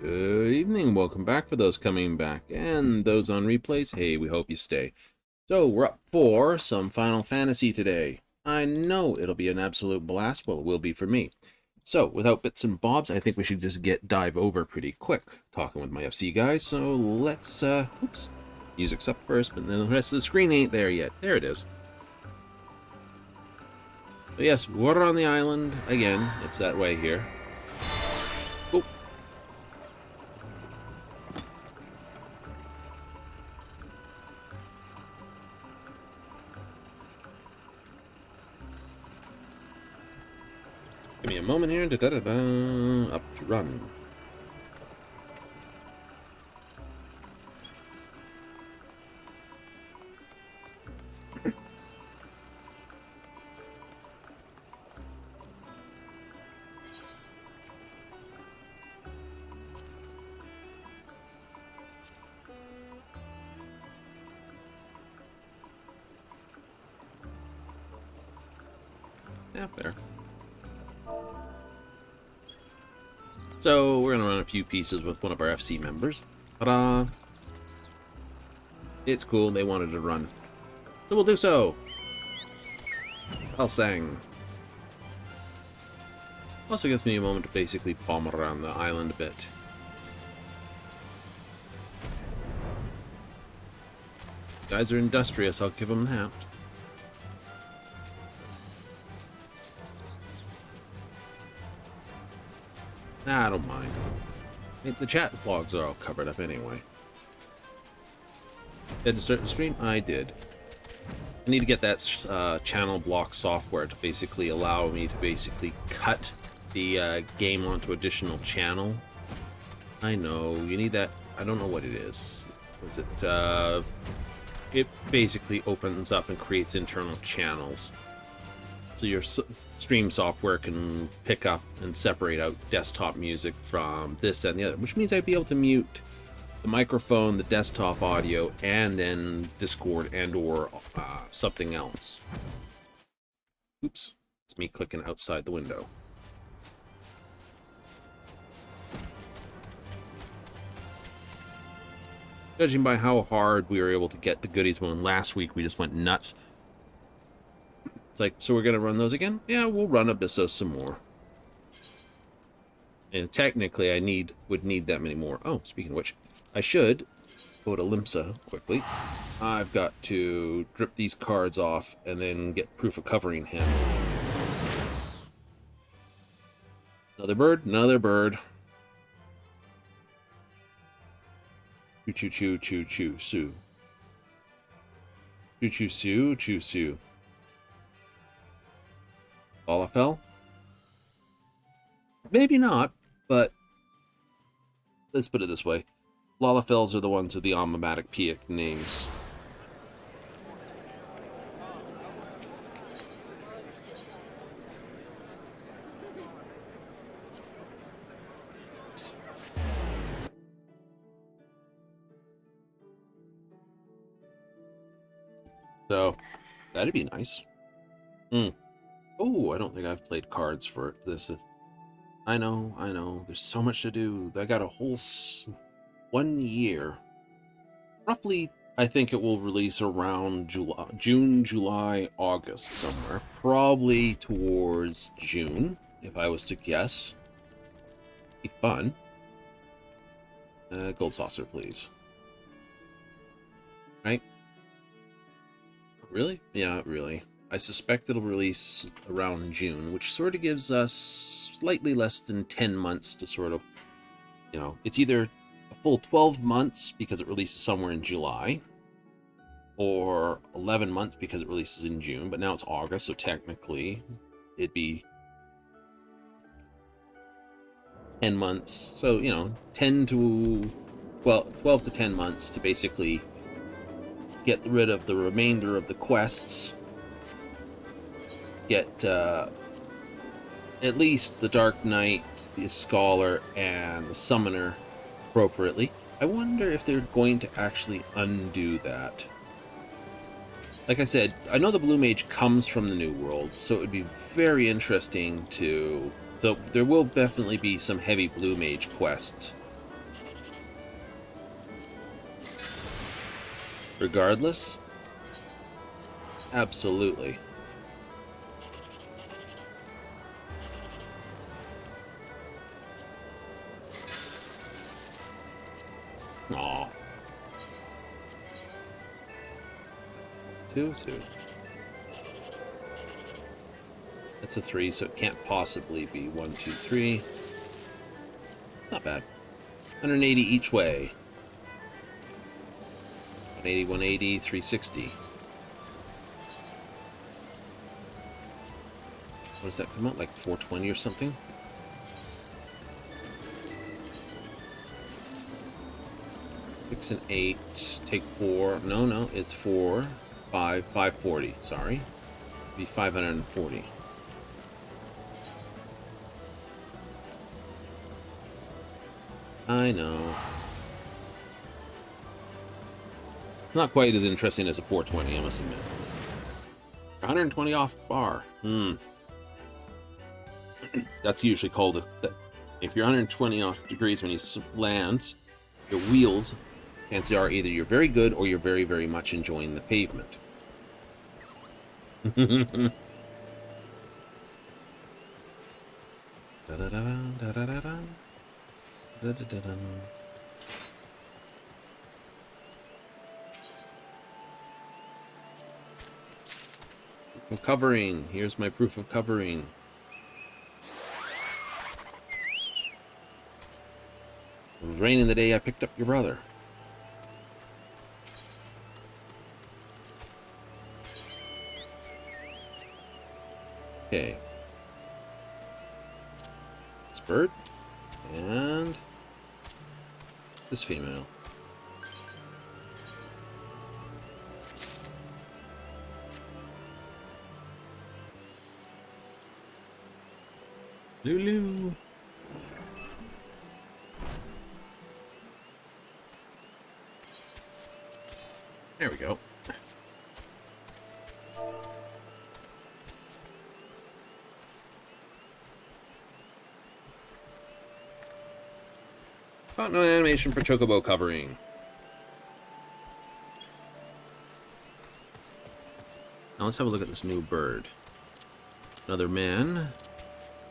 Good evening, welcome back for those coming back, and those on replays, hey, we hope you stay. So, we're up for some Final Fantasy today. I know it'll be an absolute blast, well, it will be for me. So, without bits and bobs, I think we should just dive over pretty quick, talking with my FC guys, so let's, oops, music's up first, but then the rest of the screen ain't there yet. There it is. So yes, water on the island, again, it's that way here. Oh. Give me a moment here. Up to run. Yeah, fair. So, we're going to run a few pieces with one of our FC members. Ta-da! It's cool, they wanted to run. So we'll do so! I'll sang. Also gives me a moment to basically bomb around the island a bit. Guys are industrious, I'll give them that. Nah, I don't mind. The chat blogs are all covered up anyway. Did to start the stream? I did. I need to get that channel block software to basically allow me to basically cut the game onto additional channel. I know, you need that. I don't know what it is. Is it, it basically opens up and creates internal channels. So your stream software can pick up and separate out desktop music from this and the other, which means I'd be able to mute the microphone, the desktop audio, and then Discord and or something else. Oops, it's me clicking outside the window. Judging by how hard we were able to get the goodies when last week we just went nuts. It's like, so we're going to run those again? Yeah, we'll run Abyssos some more. And technically, I would need that many more. Oh, speaking of which, I should go to Limsa quickly. I've got to drip these cards off and then get proof of covering him. Another bird, another bird. Choo choo choo choo choo sue. Choo choo sue choo sue. Falafel? Maybe not, but let's put it this way. Lalafels are the ones with the onomatopoeic names. So, that'd be nice. Oh, I don't think I've played cards for this. I know. There's so much to do. I got a whole 1 year. Roughly, I think it will release around June, July, August somewhere. Probably towards June, if I was to guess. Be fun. Gold saucer, please. Right? Really? Yeah, really. I suspect it'll release around June, which sort of gives us slightly less than 10 months to sort of, you know, it's either a full 12 months because it releases somewhere in July, or 11 months because it releases in June, but now it's August, so technically it'd be 10 months. So, you know, 12 to 10 months to basically get rid of the remainder of the quests. Get at least the Dark Knight, the Scholar, and the Summoner appropriately. I wonder if they're going to actually undo that. Like I said, I know the Blue Mage comes from the New World, so it would be very interesting to... So there will definitely be some heavy Blue Mage quests regardless. Absolutely. Aw. 2, 2. That's a 3, so it can't possibly be 1, 2, 3. Not bad. 180 each way. 180, 180, 360. What does that come out? Like 420 or something? Six and 8. Take 4. No, it's 4. 5. 540. Sorry. Be 540. I know. Not quite as interesting as a 420, I must admit. 120 off bar. That's usually called if you're 120 off degrees when you land, your wheels, chances are either you're very good or you're very, very much enjoying the pavement. Of covering. Here's my proof of covering. It was raining the day I picked up your brother. Okay. This bird. And this female. Lulu. There we go. Got no animation for Chocobo covering. Now let's have a look at this new bird. Another man.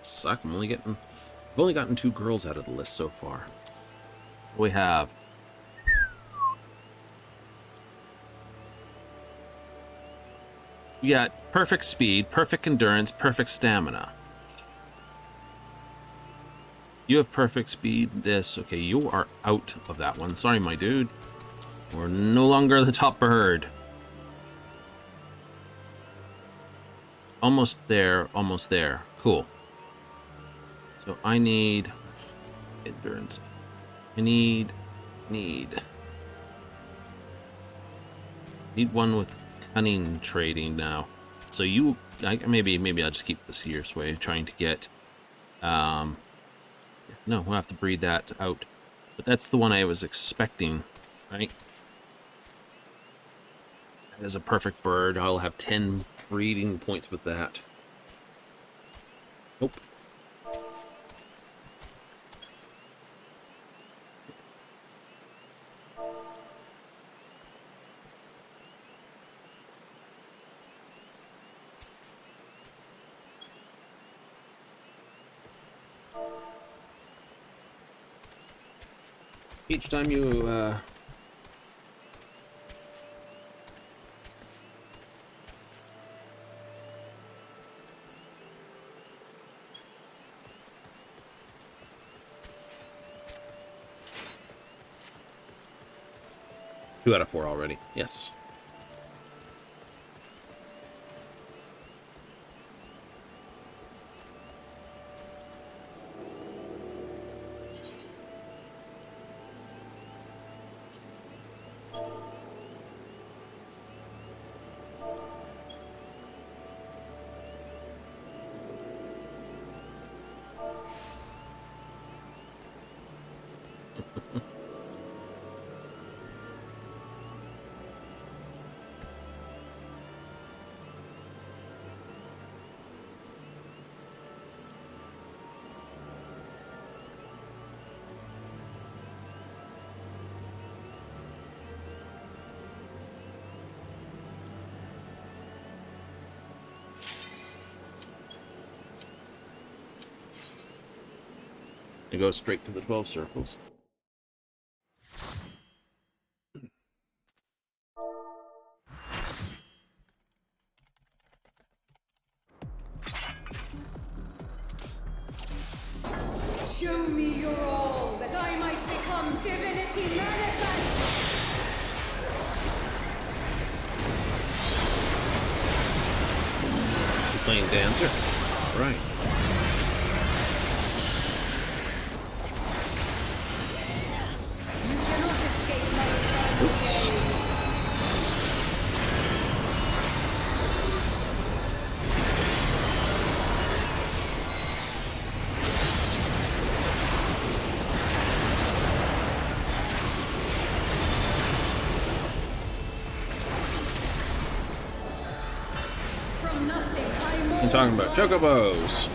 Suck. I've only gotten 2 girls out of the list so far. We have perfect speed, perfect endurance, perfect stamina. You have perfect speed. Okay, you are out of that one. Sorry, my dude. We're no longer the top bird. Almost there, almost there. Cool. So I need endurance. I need one with cunning trading now. So maybe I'll just keep this here way, trying to get no, we'll have to breed that out. But that's the one I was expecting, right? That is a perfect bird. I'll have 10 breeding points with that. Nope. Each time you, Two out of 4 already. Yes. And go straight to the 12 circles. Show me your all, that I might become divinity manifest! You're playing dancer? All right. You cannot escape my eternal gaze. From nothing, I I'm talking about chocobos.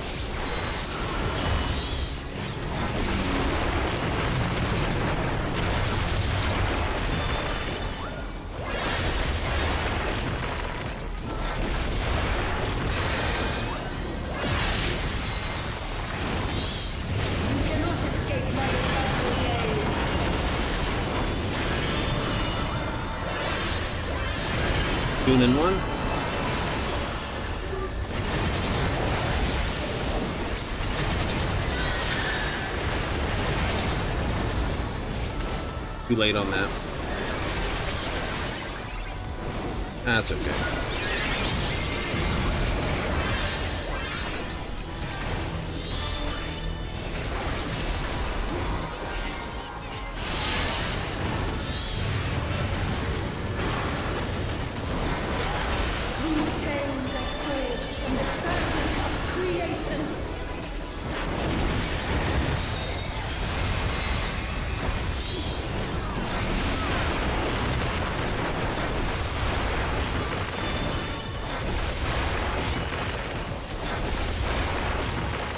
You cannot escape my eternal gaze. 2 and 1. Too late on that. That's okay. Blue chains I forged from the curtain of creation.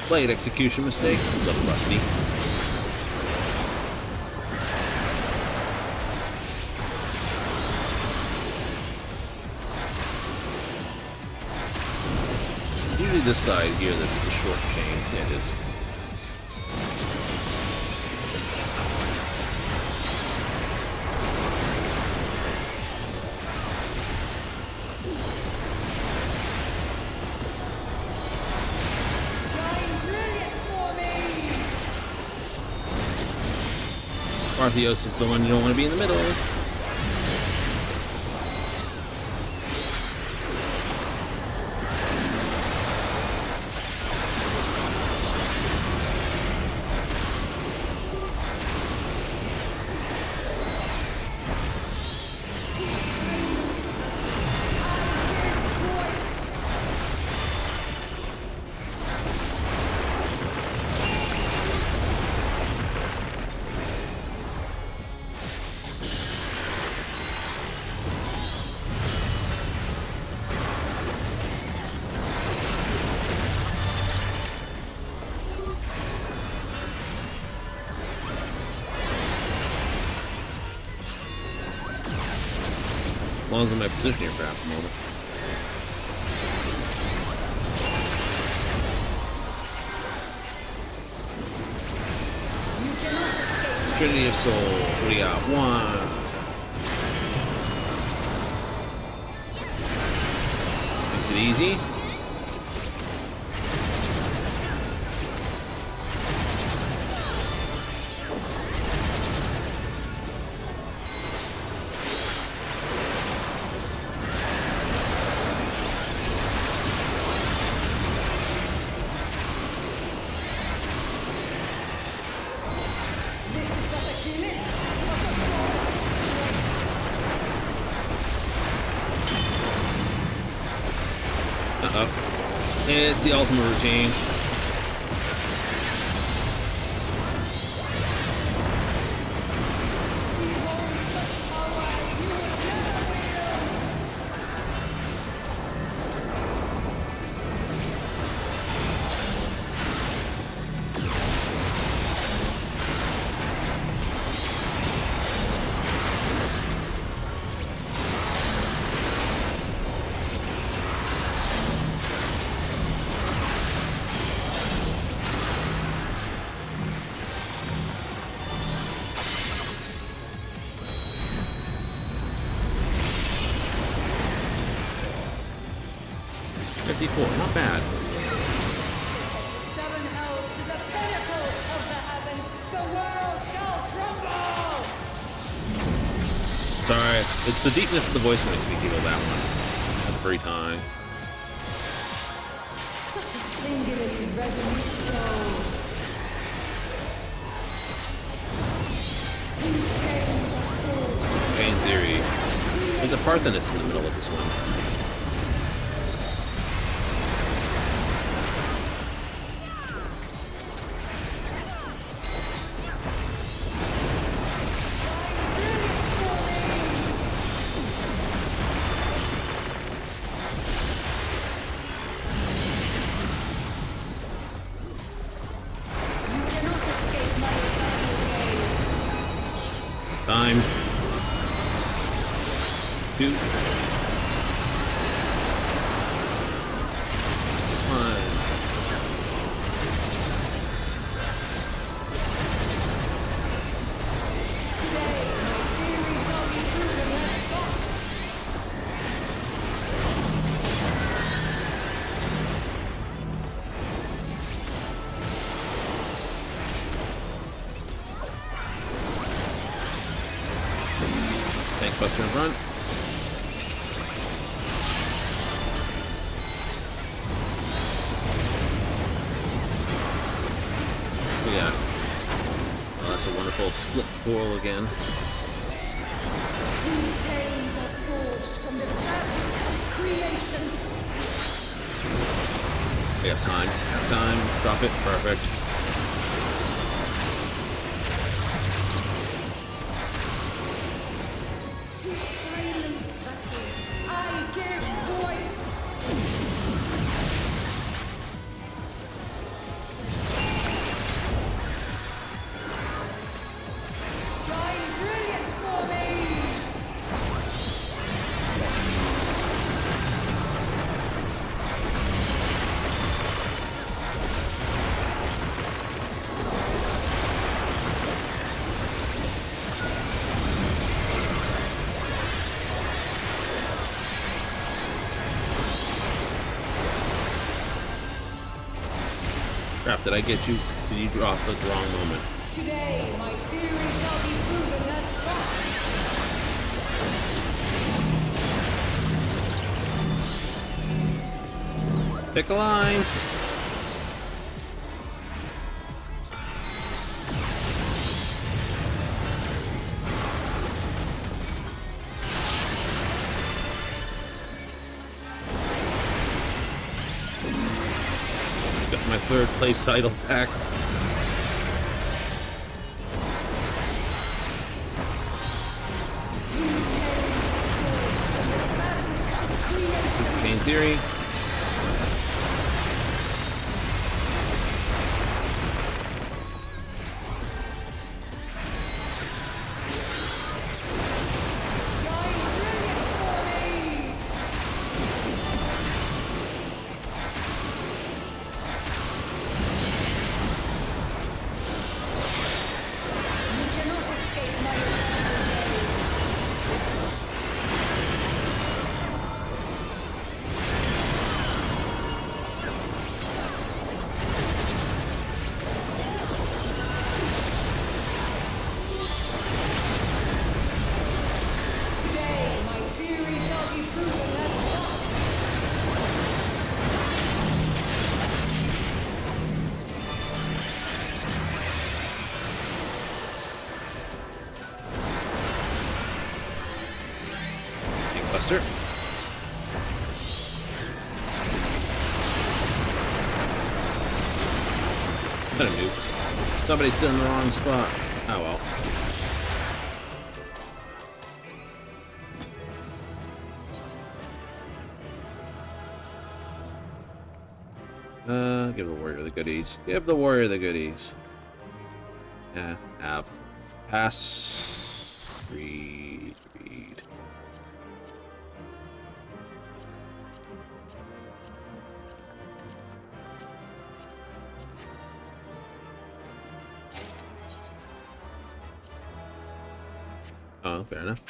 Blade execution mistake. A little rusty. Usually this side here that's a short chain. Yeah, it is. Shine brilliant for me! Artheos is the one you don't want to be in the middle. As long as I'm in my position here for half a moment. Trinity of Souls. What do you got? 1. Makes it easy. Uh-oh. It's the ultimate routine. bad. Seven hells to the pinnacle of the heavens, the world shall tremble! Sorry, it's the deepness of the voice that makes me feel that one every time. Such a singularly resolute soul. In theory, there's a Parthenus in the middle of this one. Time. 2. 1. Tank buster in front. Yeah. Oh, that's a wonderful split coil again. Chains are forged from the fabric of creation. We have time. Time. Drop it. Perfect. To silent vessels, I give voice. Shine brilliant for me. Crap, did I get you? Did you drop at the wrong moment? Today, my theory shall be proven as fact. Pick a line. Got my 3rd place title back. Chain theory. Buster. Kind of nukes. Somebody's still in the wrong spot. Oh well. Give the warrior the goodies. Give the warrior the goodies. Yeah, have. Pass. Read. Oh, fair enough.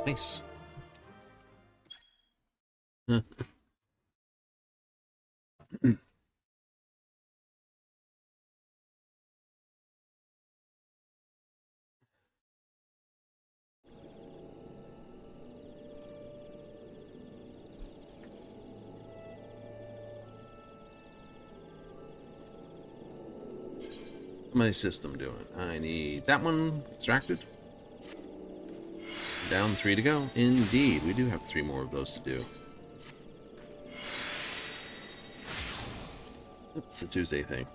Nice. My system doing? I need that one extracted. Down 3 to go. Indeed, we do have 3 more of those to do. It's a Tuesday thing.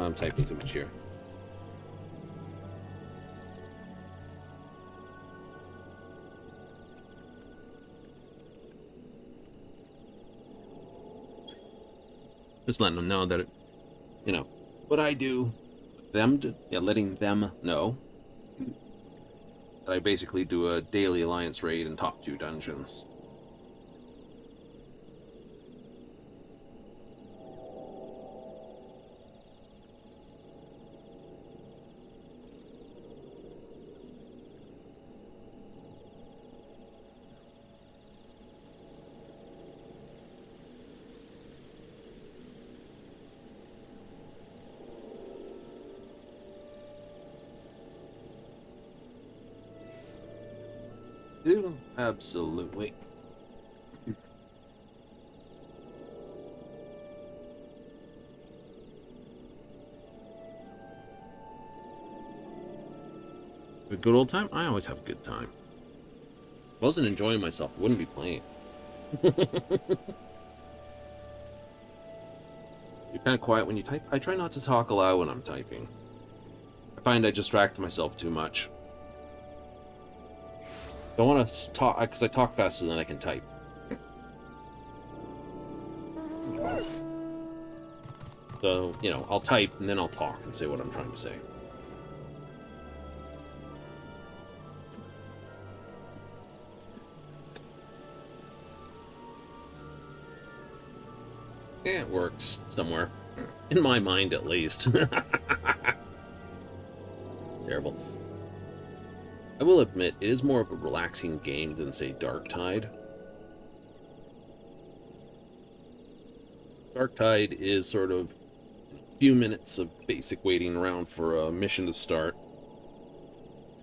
I'm typing too much here. Just letting them know that it, you know, what I do, letting them know that I basically do a daily alliance raid and top 2 dungeons. Absolutely. A good old time? I always have a good time. If I wasn't enjoying myself, I wouldn't be playing. You're kind of quiet when you type. I try not to talk aloud when I'm typing. I find I distract myself too much. Don't want to talk because I talk faster than I can type. So, you know, I'll type and then I'll talk and say what I'm trying to say. Yeah, it works somewhere. In my mind, at least. Terrible. I will admit, it is more of a relaxing game than, say, Darktide. Darktide is sort of a few minutes of basic waiting around for a mission to start,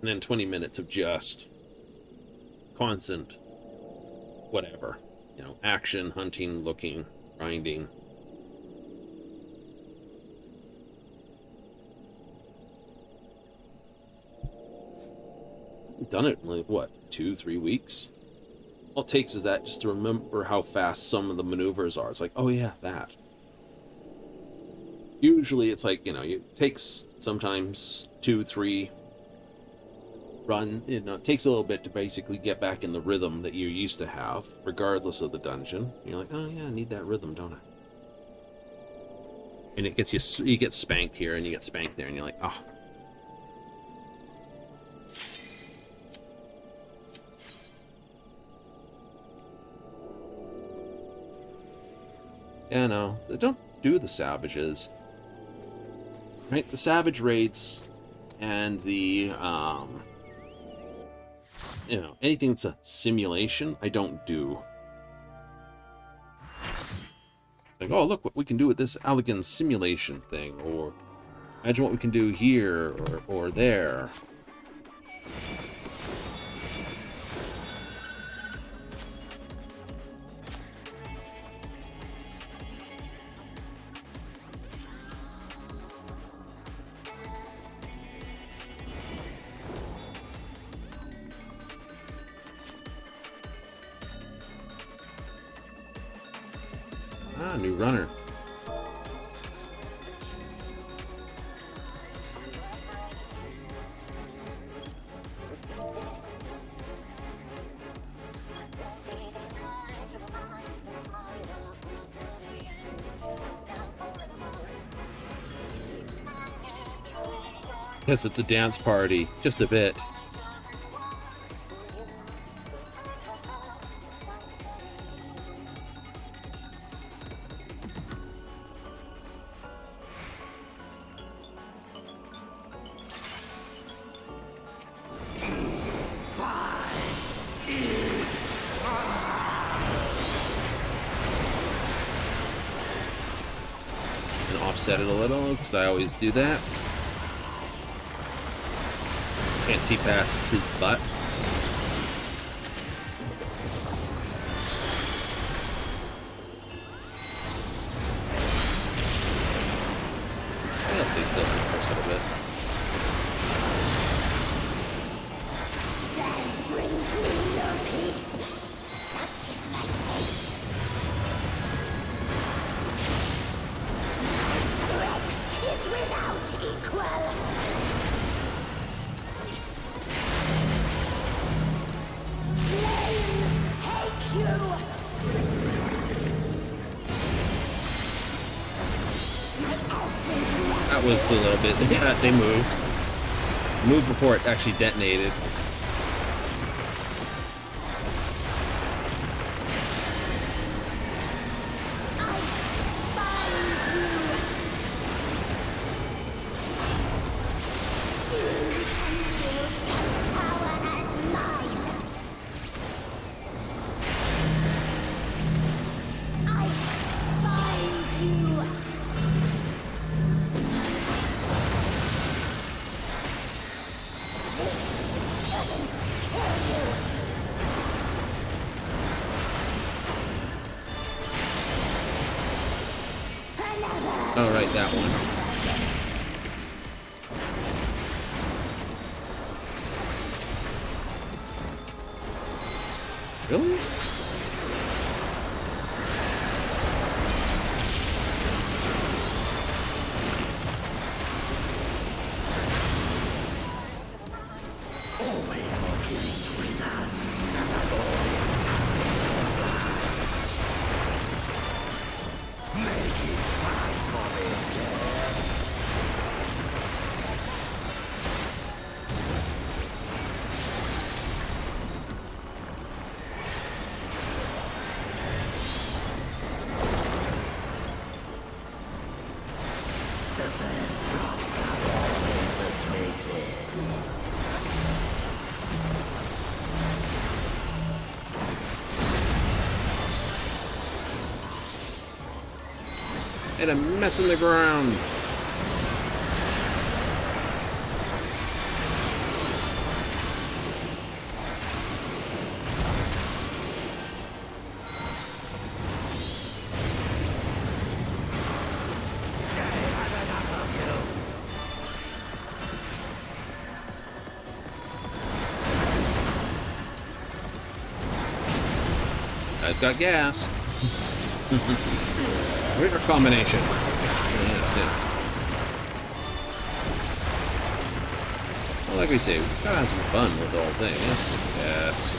and then 20 minutes of just constant whatever. You know, action, hunting, looking, grinding. Done it in like, what, 2-3 weeks? All it takes is that just to remember how fast some of the maneuvers are. It's like, oh yeah, that. Usually it's like, you know, it takes sometimes 2-3 run. You know, it takes a little bit to basically get back in the rhythm that you used to have, regardless of the dungeon. You're like, oh yeah, I need that rhythm, don't I? And it gets you get spanked here and you get spanked there, and you're like, oh. Yeah, no, they don't do the savages. Right? The savage raids and the, you know, anything that's a simulation, I don't do. Like, oh, look what we can do with this elegant simulation thing, or imagine what we can do here or there. Ah, new runner. Yes, it's a dance party. Just a bit. offset it a little, because I always do that. Can't see past his butt. I'll stay still for the first little bit. Death brings me no peace. Such is my fate. My strength is without equal. Flames take you. That was a little bit. Yeah, they moved. Moved before it actually detonated. Oh, right, that one. Really? And a mess in the ground. I've got gas. Weird combination. Yes, yes. Well, like we say, we've got to have some fun with the whole thing. Yes. Yes.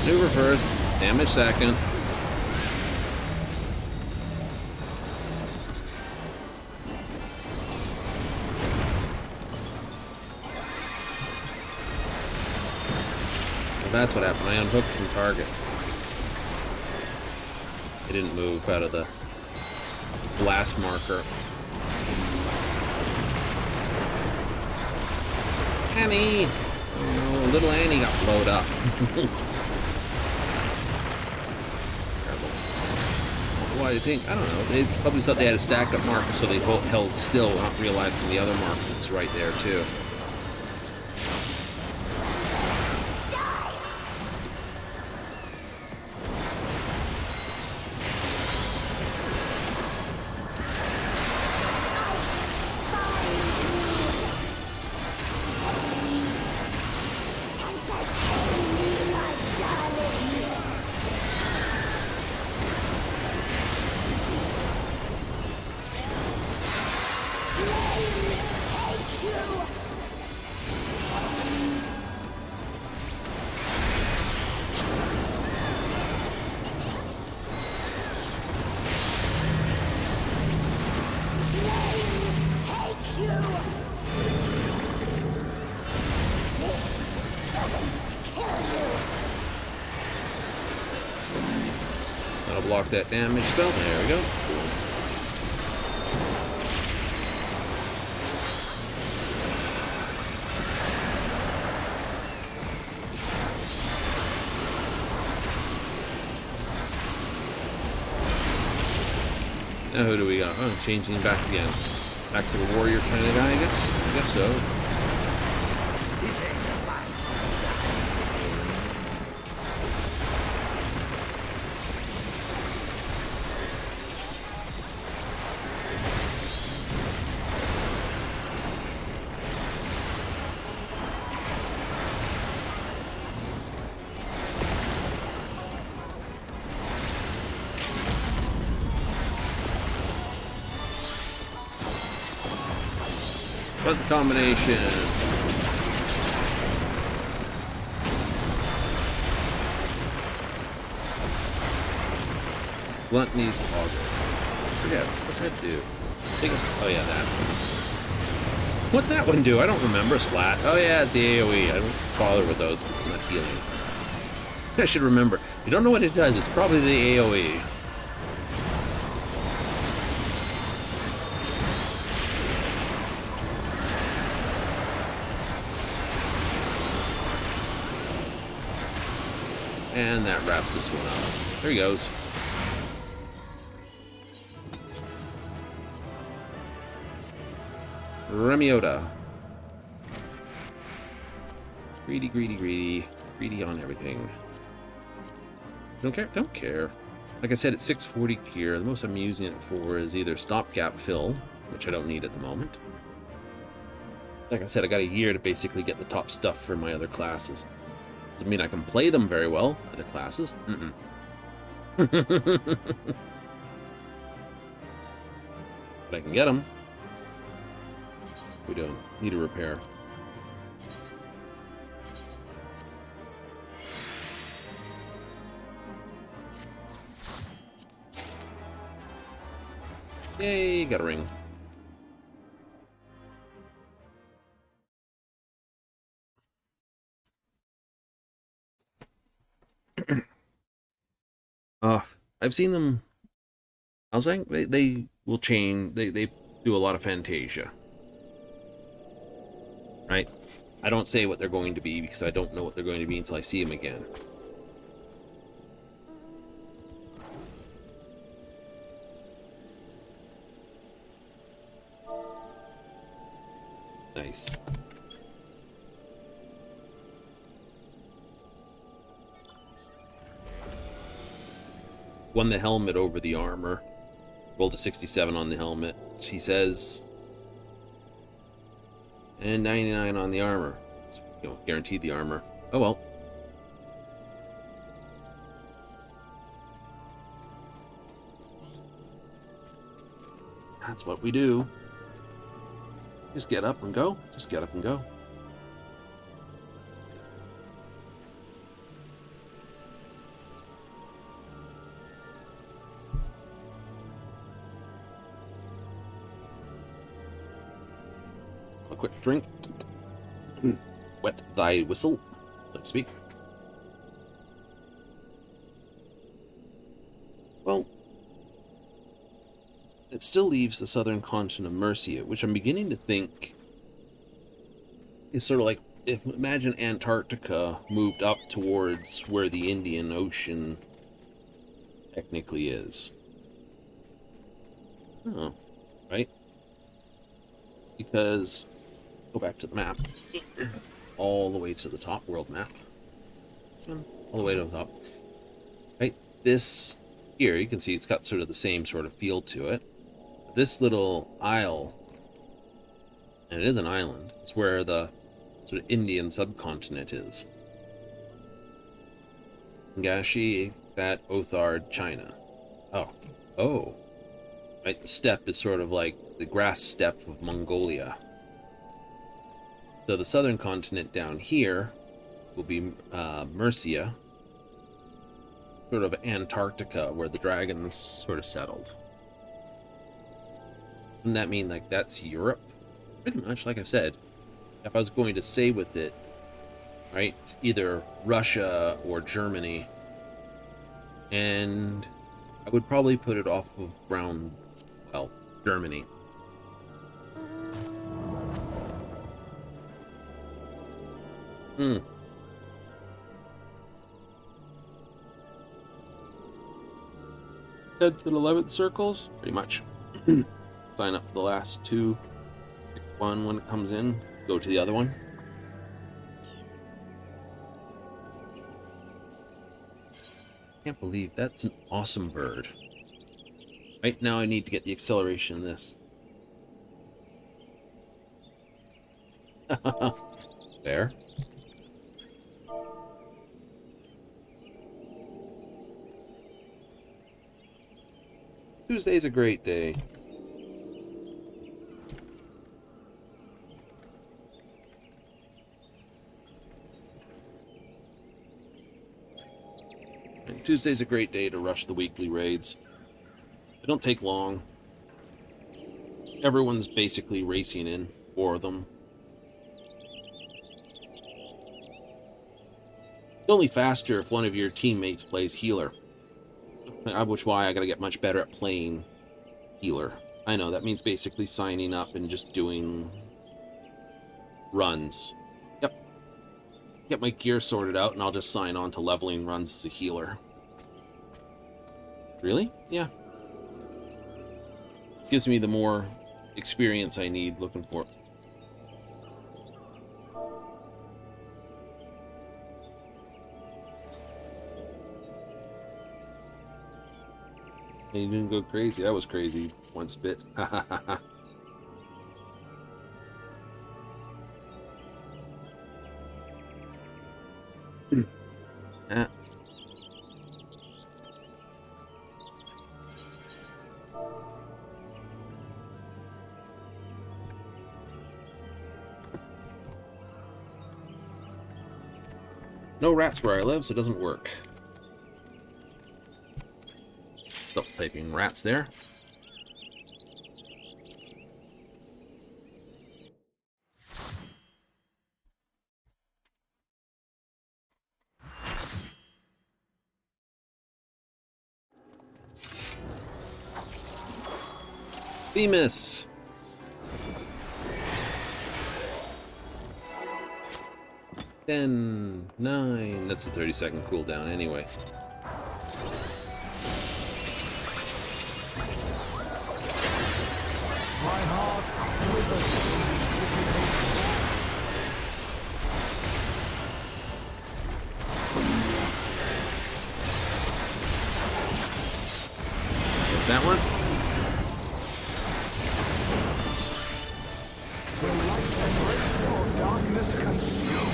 Maneuver first, damage second. Well, that's what happened. I unhooked from target. It didn't move out of the blast marker. Annie! Oh, little Annie got blowed up. why they think, I don't know. They probably thought they had a stack up marker, so they held still, not realizing the other marker was right there too. That'll block that damage spell. There we go. Now who do we got? Oh, changing back again. Back to a warrior kind of guy, I guess. I guess so. But the combination. Blunt knees auger. Forget. What's that do? Oh yeah, that. What's that one do? I don't remember. Splat. Oh yeah, it's the AoE. I don't bother with those. I'm not healing. I should remember. If you don't know what it does, it's probably the AoE. And that wraps this one up. There he goes. Remiota. Greedy, greedy, greedy. Greedy on everything. Don't care? Don't care. Like I said, it's 640 gear. The most I'm using it for is either stopgap fill, which I don't need at the moment. Like I said, I got a year to basically get the top stuff for my other classes. Doesn't mean I can play them very well, the classes. But I can get them. We don't need a repair. Yay, got a ring. I've seen them. I was saying they will change. They do a lot of Fantasia, right? I don't say what they're going to be because I don't know what they're going to be until I see them again. Nice. Won the helmet over the armor. Rolled a 67 on the helmet. She says, and 99 on the armor. So, you know, guaranteed the armor. Oh well. That's what we do. Just get up and go. Just get up and go. A quick drink. Wet thy whistle, so to speak. Well, it still leaves the southern continent of Mercia, which I'm beginning to think is sort of like, if imagine Antarctica moved up towards where the Indian Ocean technically is. Oh, right. Because, go back to the map. All the way to the top, world map. All the way to the top. Right, this here, you can see it's got sort of the same sort of feel to it. This little isle, and it is an island, it's where the sort of Indian subcontinent is. Ngashi, Fat, Othard, China. Oh. Oh. Right, the steppe is sort of like the grass steppe of Mongolia. So the southern continent down here will be Mercia, sort of Antarctica, where the dragons sort of settled. Wouldn't that mean like that's Europe? Pretty much, like I've said. If I was going to say with it, right, either Russia or Germany, and I would probably put it off of around, well, Germany. Hmm. 10th and 11th circles, pretty much. Sign up for the last two. Pick one when it comes in. Go to the other one. Can't believe that's an awesome bird. Right now I need to get the acceleration in this. There. Tuesday's a great day. And Tuesday's a great day to rush the weekly raids. They don't take long. Everyone's basically racing in for them. It's only faster if one of your teammates plays healer. Which why I gotta get much better at playing healer. I know, that means basically signing up and just doing runs. Yep. Get my gear sorted out and I'll just sign on to leveling runs as a healer. Really? Yeah. Gives me the more experience I need looking for. And you didn't go crazy. I was crazy once bit. Ah. No rats where I live, so it doesn't work. Stop typing rats there. Themis! 10, 9. That's a 30-second cooldown anyway. My heart withers. That one? The light and break of darkness consume.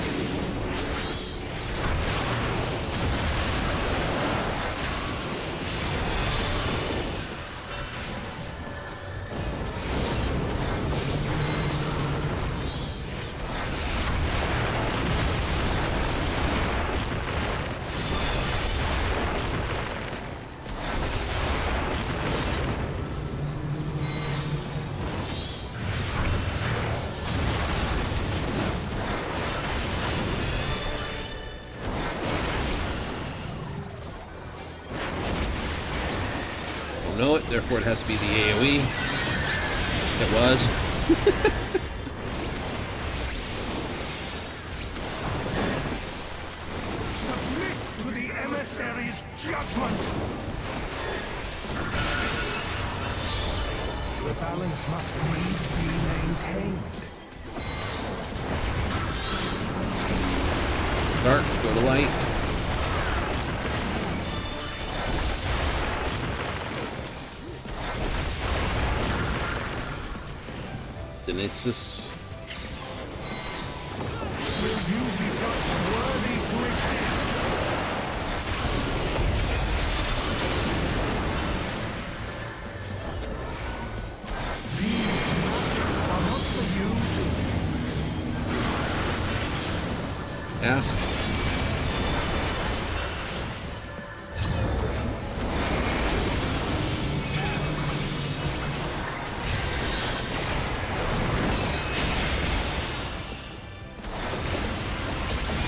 Know it, therefore it has to be the AoE. It was. Submit to the emissary's judgment. balance must needs be maintained. Dark, go to light. Genesis. Will you be judged worthy to exist? These matters are not for you to... Ask.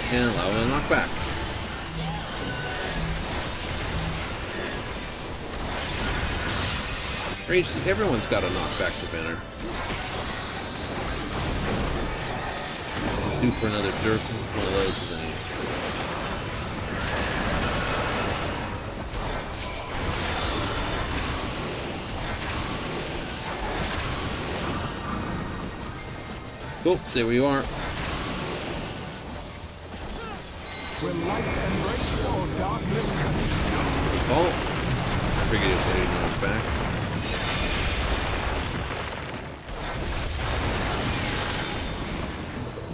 And allow it to knock back. Range, everyone's got a knockback preventer. Due for another dirt. One of those is any. Cool, stay where you are. Will light embrace or darkness consume? Oh, I figured it was going to knock back.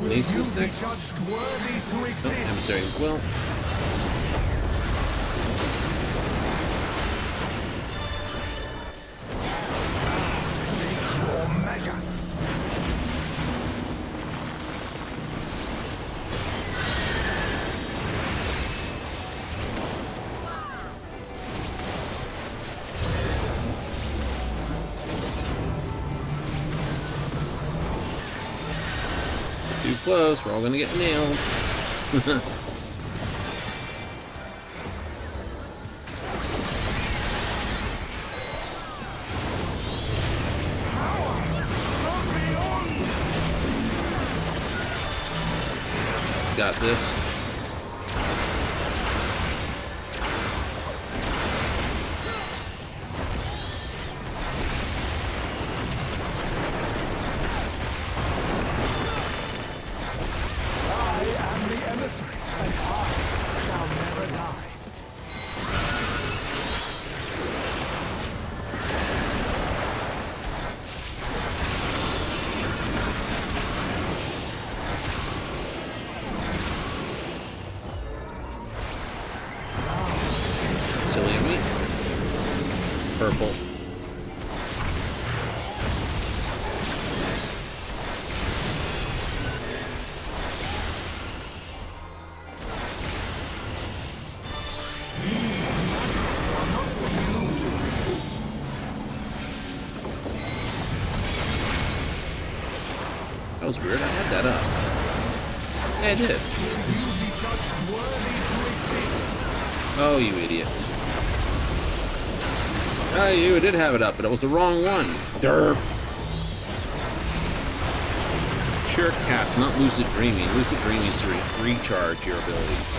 Mace's Will you be next. judged worthy to Oh, exist? emissary as well. Take your measure. Too close, we're all gonna get nailed. Got this. I am the emissary, and I shall never die. Silly of me. Purple. That was weird. I had that up. Yeah, I did. Oh, you idiot. Ah, you did have it up, but it was the wrong one. Derp. Sure, cast, not lucid dreaming. Lucid dreaming is to recharge your abilities.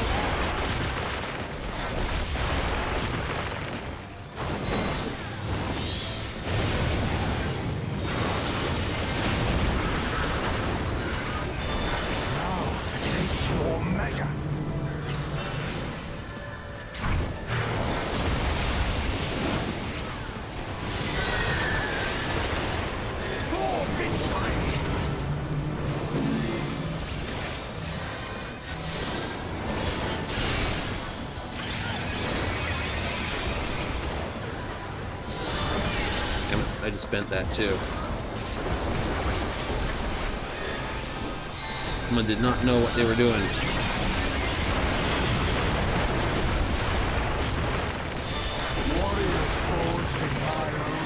Damn it, I just bent that too. Someone did not know what they were doing. Warriors forged in my own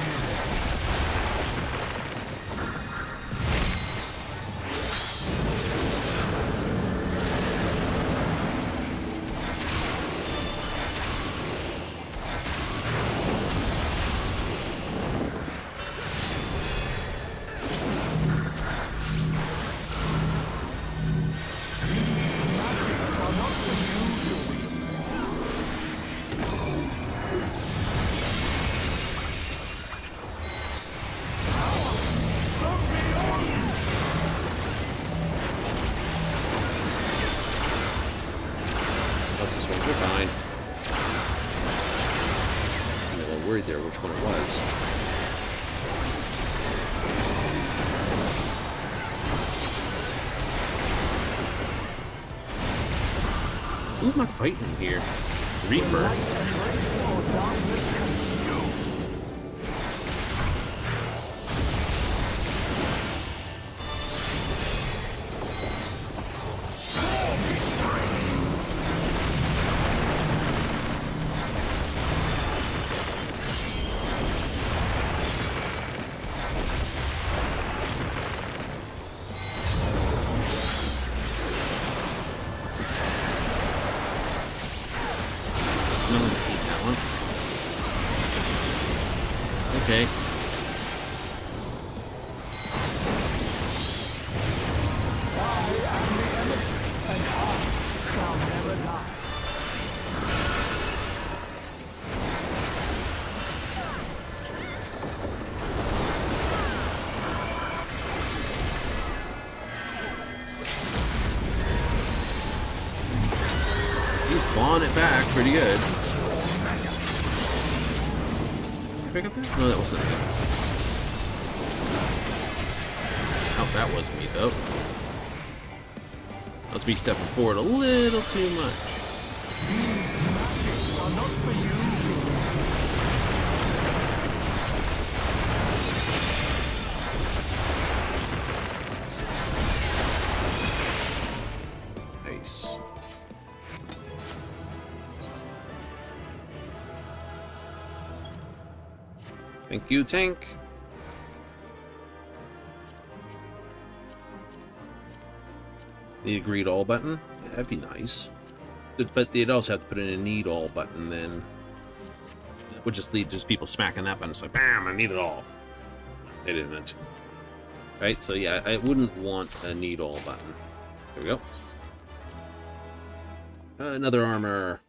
You're fine. I'm a little worried there which one it was. Who am I fighting here? Reaper. Okay. He's clawing it back pretty good. Pick up that? No, that wasn't it. Oh, that was me, though. That was me stepping forward a little too much. These magics are not for you. Nice. Thank you, tank. The agreed all button? Yeah, that'd be nice. But they'd also have to put in a need all button, then it would just lead to people smacking that button. It's like, bam, I need it all. They didn't. Right? So yeah, I wouldn't want a need all button. There we go. Another armor.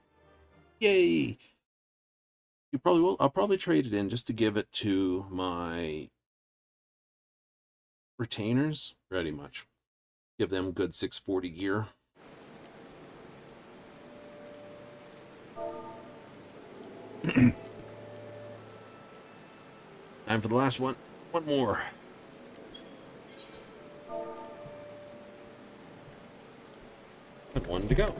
Yay! You probably will. I'll probably trade it in just to give it to my retainers. Pretty much. Give them good 640 gear. Time for the last one. One more. And one to go.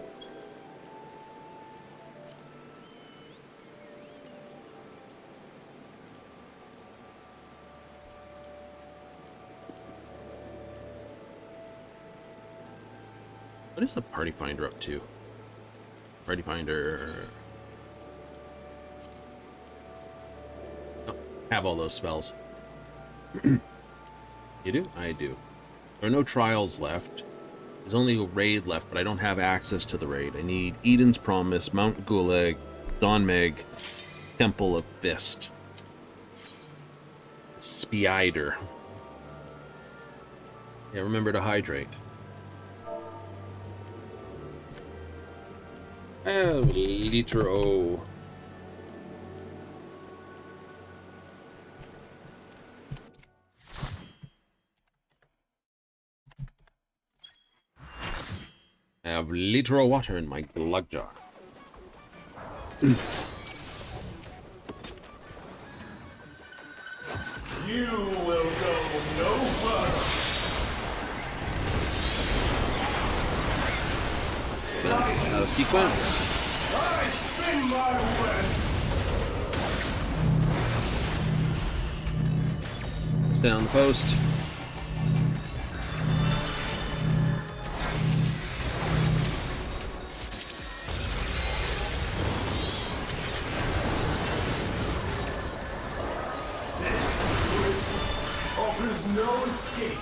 What is the Party Finder up to? Party Finder. Oh, have all those spells. You do? I do. There are no trials left. There's only a raid left, but I don't have access to the raid. I need Eden's Promise, Mount Gulag, Donmeg, Temple of Fist. Spider. Yeah, remember to hydrate. Oh, litro. I have literal water in my glug jar. You will go no further. Out of sequence. I spin my web. Stay on the post. Offers no escape.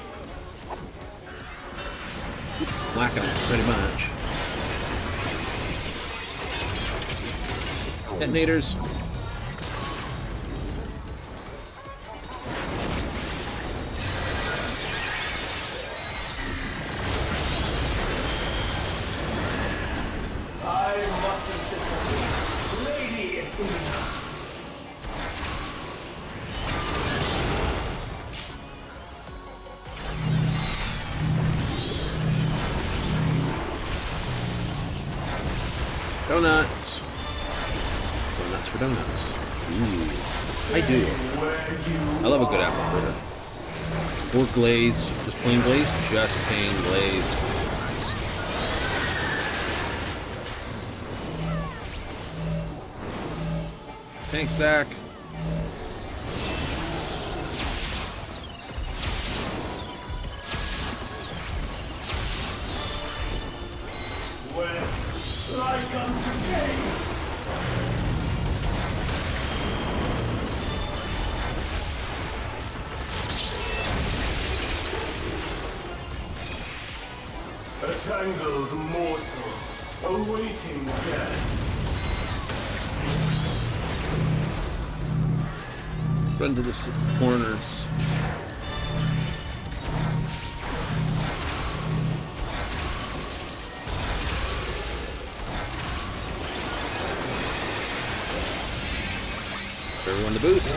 Oops, lacking it pretty much. Detonators. I mustn't disappoint Lady Athena. Donuts. Donuts for donuts. Ooh. I do. I love a good apple fritter. Or glazed. Just plain glazed? Just plain glazed. Nice. Thanks, Zach. Like unto chains. A tangled morsel, awaiting death. Run to the corners. Everyone to boost.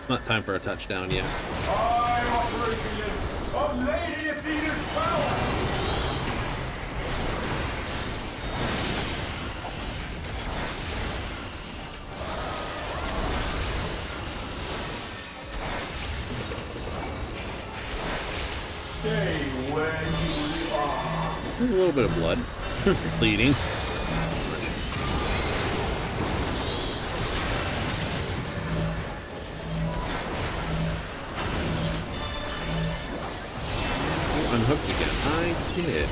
Not time for a touchdown yet. I operate the limbs of Lady Athena's power. Stay where you are. There's a little bit of blood. Bleeding. You unhooked again. I did.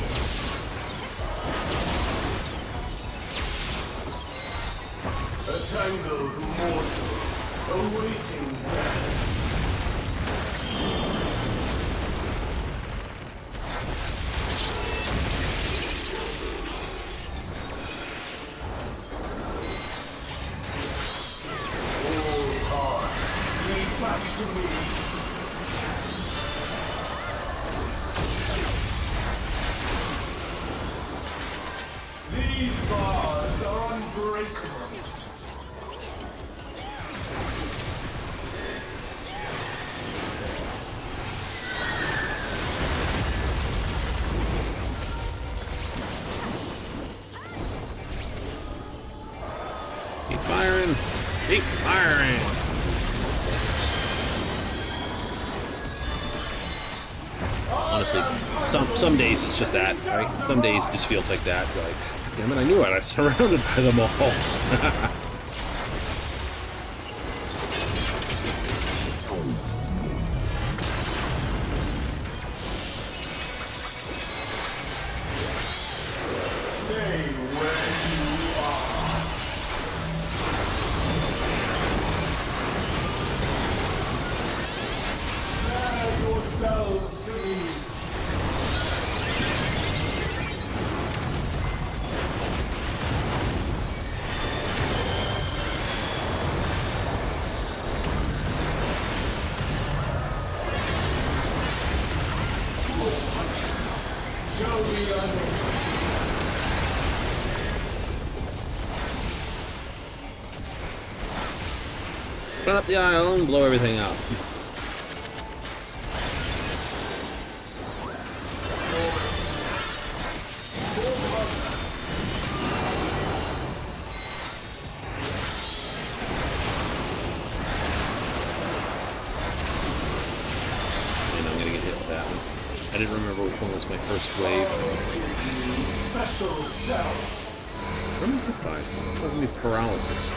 A tangled morsel, awaiting death. Back to me. These bars are unbreakable. Keep firing. Keep firing. Honestly, some days it's just that, right? Some days it just feels like that. You're like, damn it, I knew it. I was surrounded by them all. Stay where you are. Add yourselves to me. Show me your name. Run up the aisle and blow everything up. And I'm gonna get hit with that one. I didn't remember which one was my first wave. Special cells. What am I hit by? It's gonna be paralysis.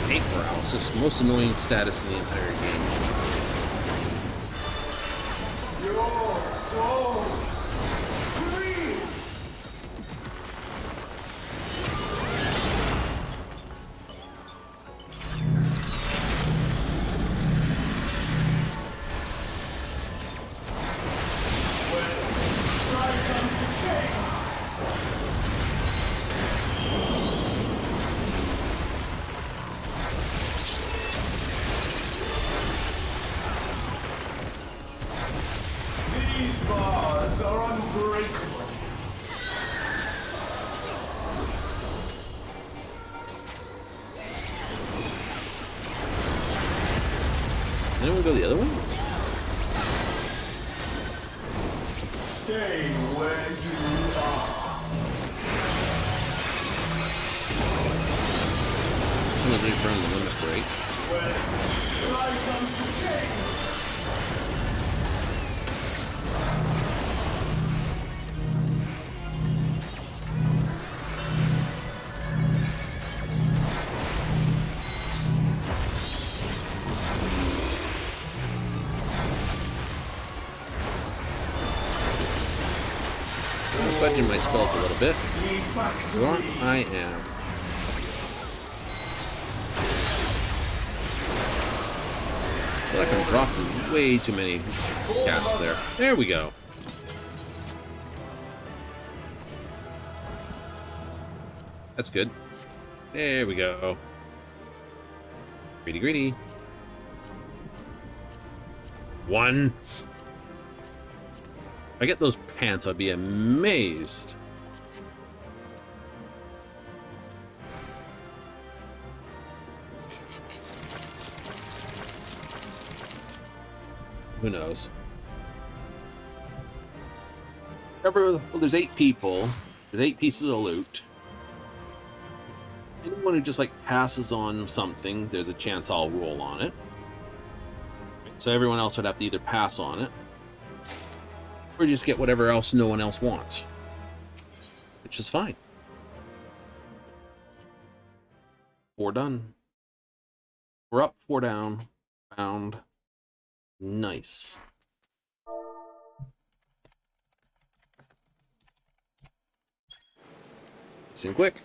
Hate paralysis, most annoying status in the entire game. Your soul screams. When I come to change. These bars want to go the other way? Stay where you are. I'm going to leave burn the limit break. When life comes to change. I'm fudging my spells a little bit. Well, I am. I feel like I'm dropping way too many casts there. There we go. That's good. There we go. Greedy, greedy. One. If I get those pants, I'd be amazed. Who knows? Well, there's 8 people. There's 8 pieces of loot. Anyone who just like passes on something, there's a chance I'll roll on it. So everyone else would have to either pass on it, or just get whatever else no one else wants, which is fine. 4 done. We're up, 4 down. Found. Nice. Nice and quick.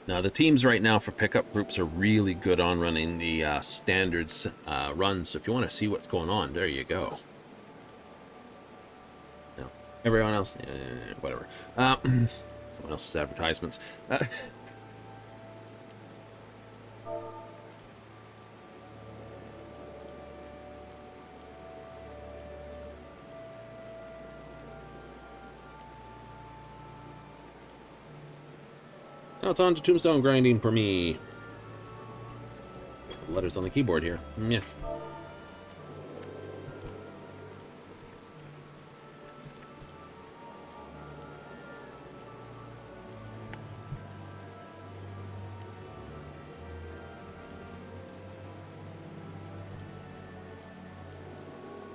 Now, the teams right now for pickup groups are really good on running the standards runs. So if you want to see what's going on, there you go. No, everyone else, whatever. Someone else's advertisements. Now it's on to tombstone grinding for me. The letters on the keyboard here. Yeah.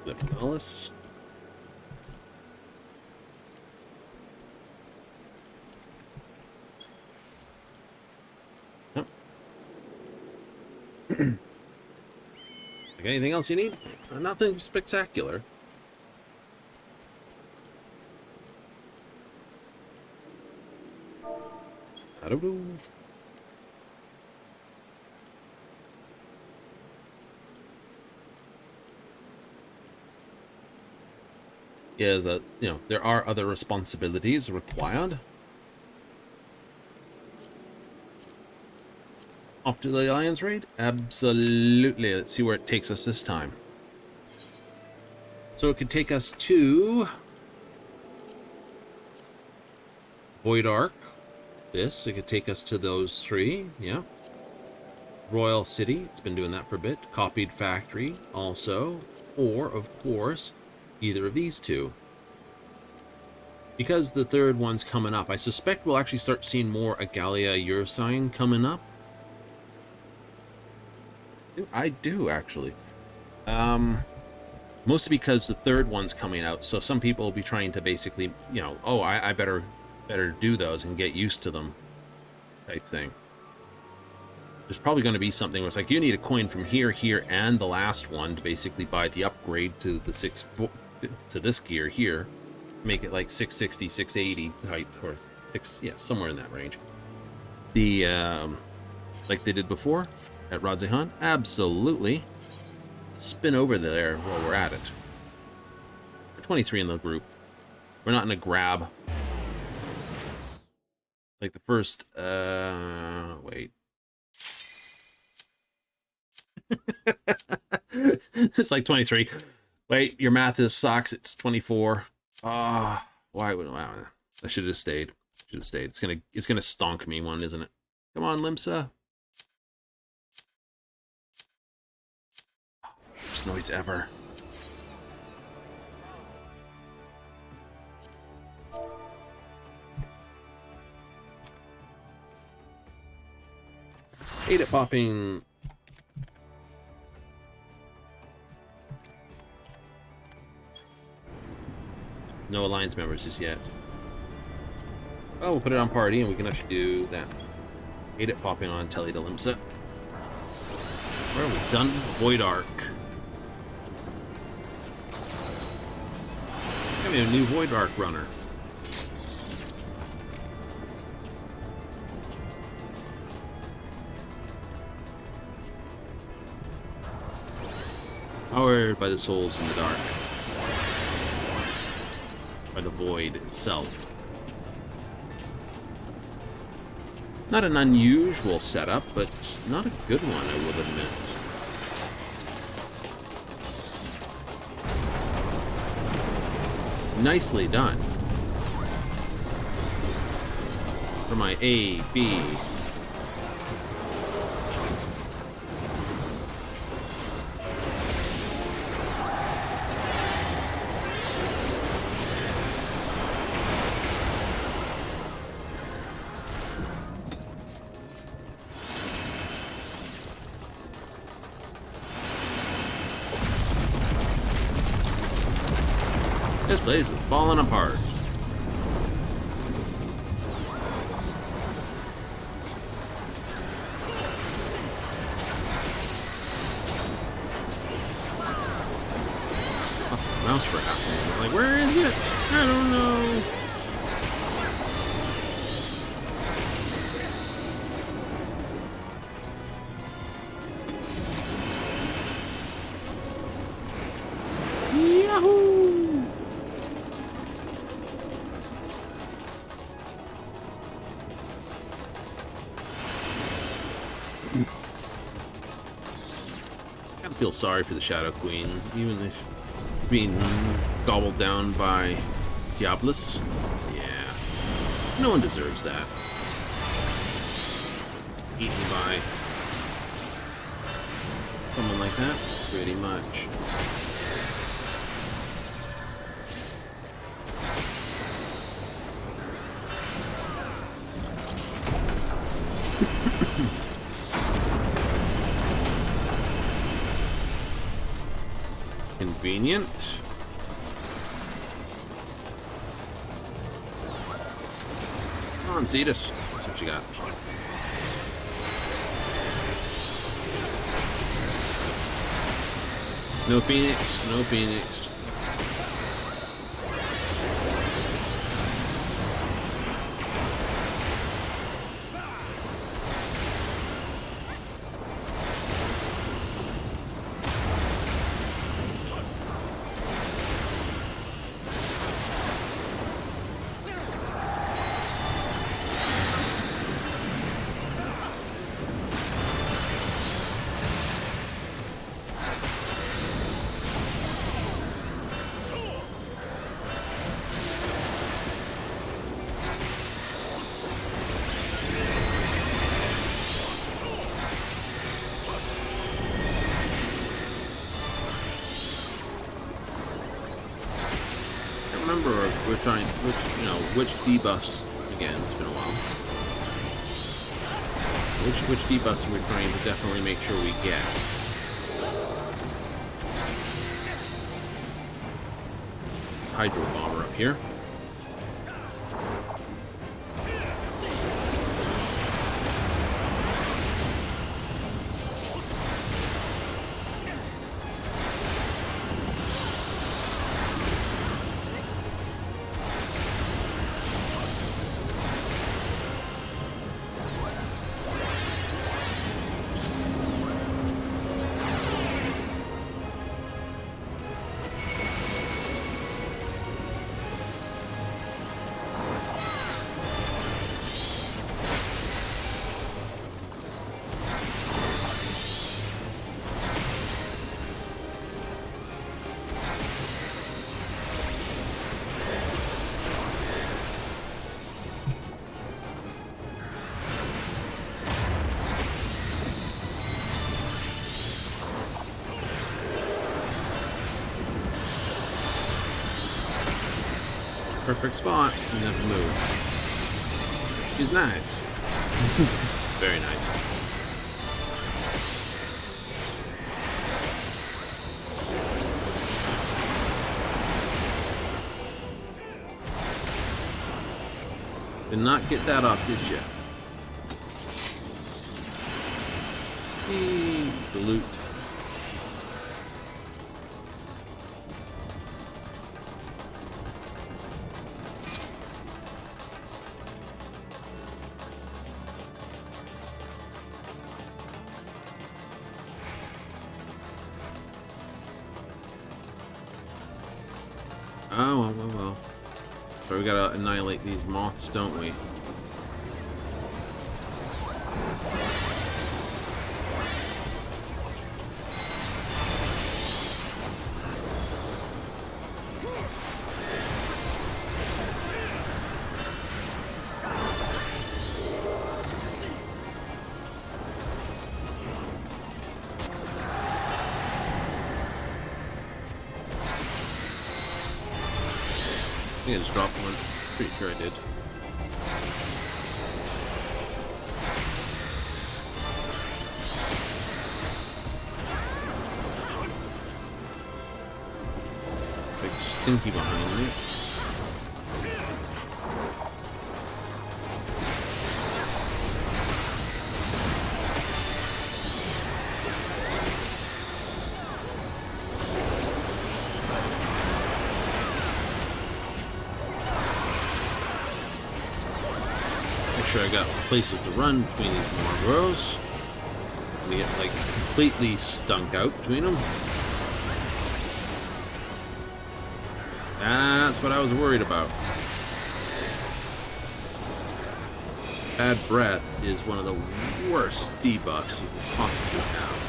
Flip Alice. Like anything else you need? Nothing spectacular. I don't know. Is that, you know, there are other responsibilities required. Off to the Alliance raid? Absolutely. Let's see where it takes us this time. So it could take us to Void Ark. This. It could take us to those 3. Yeah. Royal City. It's been doing that for a bit. Copied Factory also. Or, of course, either of these 2. Because the 3rd one's coming up, I suspect we'll actually start seeing more Agalia Ursign coming up. I do, actually. Mostly because the 3rd one's coming out, so some people will be trying to basically, you know, oh, I better do those and get used to them, type thing. There's probably going to be something where it's like, you need a coin from here, and the last one to basically buy the upgrade to the to this gear here. Make it like 660, 680 type, or 6, yeah, somewhere in that range. The, like they did before at Radzehan? Absolutely. Spin over there while we're at it. We're 23 in the group. We're not in a grab. Like the first, wait. It's like 23. Wait, your math is sucks. It's 24. Ah, why would I should have stayed. Should have stayed. It's gonna stonk me one, isn't it? Come on, Limsa. Worst noise ever. Hate it popping. No alliance members just yet. Oh, we'll put it on party and we can actually do that. Hate it popping on Telly to Limsa. Where are we done? Void Arc. Got me a new Void Arc runner. Powered by the souls in the dark. By the void itself. Not an unusual setup, but not a good one, I will admit. Nicely done. For my A, B. This place is falling apart. Lost the mouse for half a minute. Like, where is it? I don't know. Yahoo! I feel sorry for the Shadow Queen, even if being gobbled down by Diablos. Yeah, no one deserves that. Eaten by someone like that, pretty much. Convenient. Come on, Zetus. That's what you got. No Phoenix, no Phoenix. Remember we're trying which debuffs again, it's been a while. Which debuffs we're trying to definitely make sure we get. This Hydro Bomber up here. perfect spot. Didn't have to move. He's nice. Very nice. Did not get that off, did you? The loot. Oh, well. So we gotta annihilate these moths, don't we? I think I just dropped one. Pretty sure I did. Big stinky behind me. Sure I got places to run between these Mon-Thurs. And get like completely stunk out between them. That's what I was worried about. Bad breath is one of the worst debuffs you can possibly have.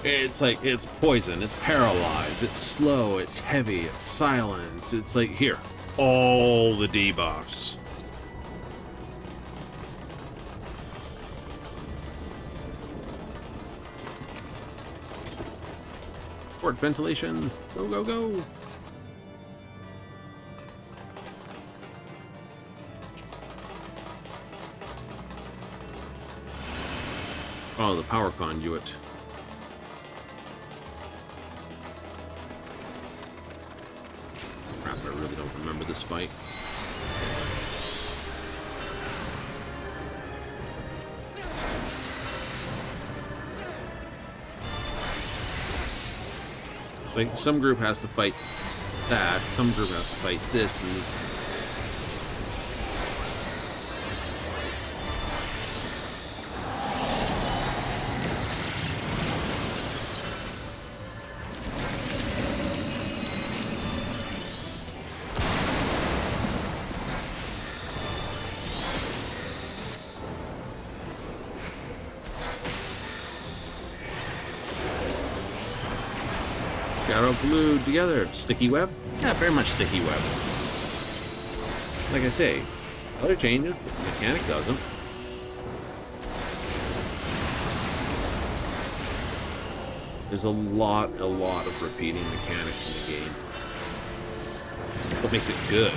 It's like, it's poison, it's paralyzed, it's slow, it's heavy, it's silence. It's like, here, all the debuffs. Port ventilation, go, go, go. Oh, the power conduit. Crap, I really don't remember this fight. Like, some group has to fight that, some group has to fight this, and this. Got all glued together. Sticky web? Yeah, very much sticky web. Like I say, color changes, but the mechanic doesn't. There's a lot of repeating mechanics in the game. What makes it good.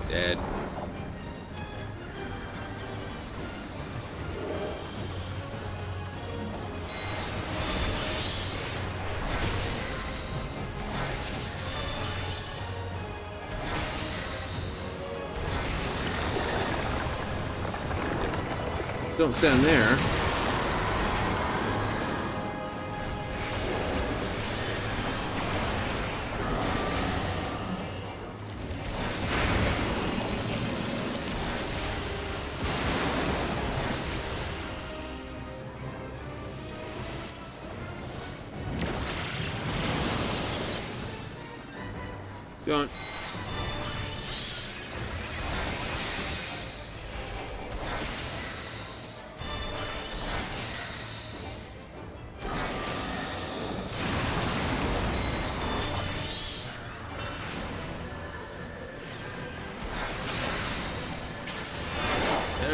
Dead. Don't stand there. Don't.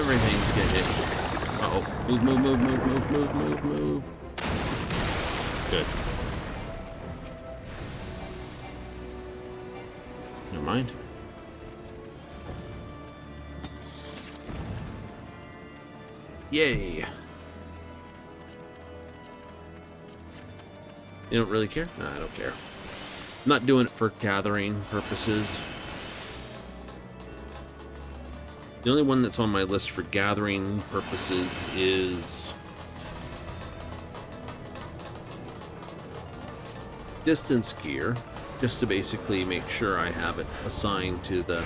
Everything's gonna hit. Uh-oh. Move, move, move, move, move, move, move, move. Good. Never mind. Yay. You don't really care? No, I don't care. I'm not doing it for gathering purposes. The only one that's on my list for gathering purposes is distance gear, just to basically make sure I have it assigned to the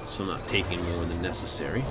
so I'm not taking more than necessary.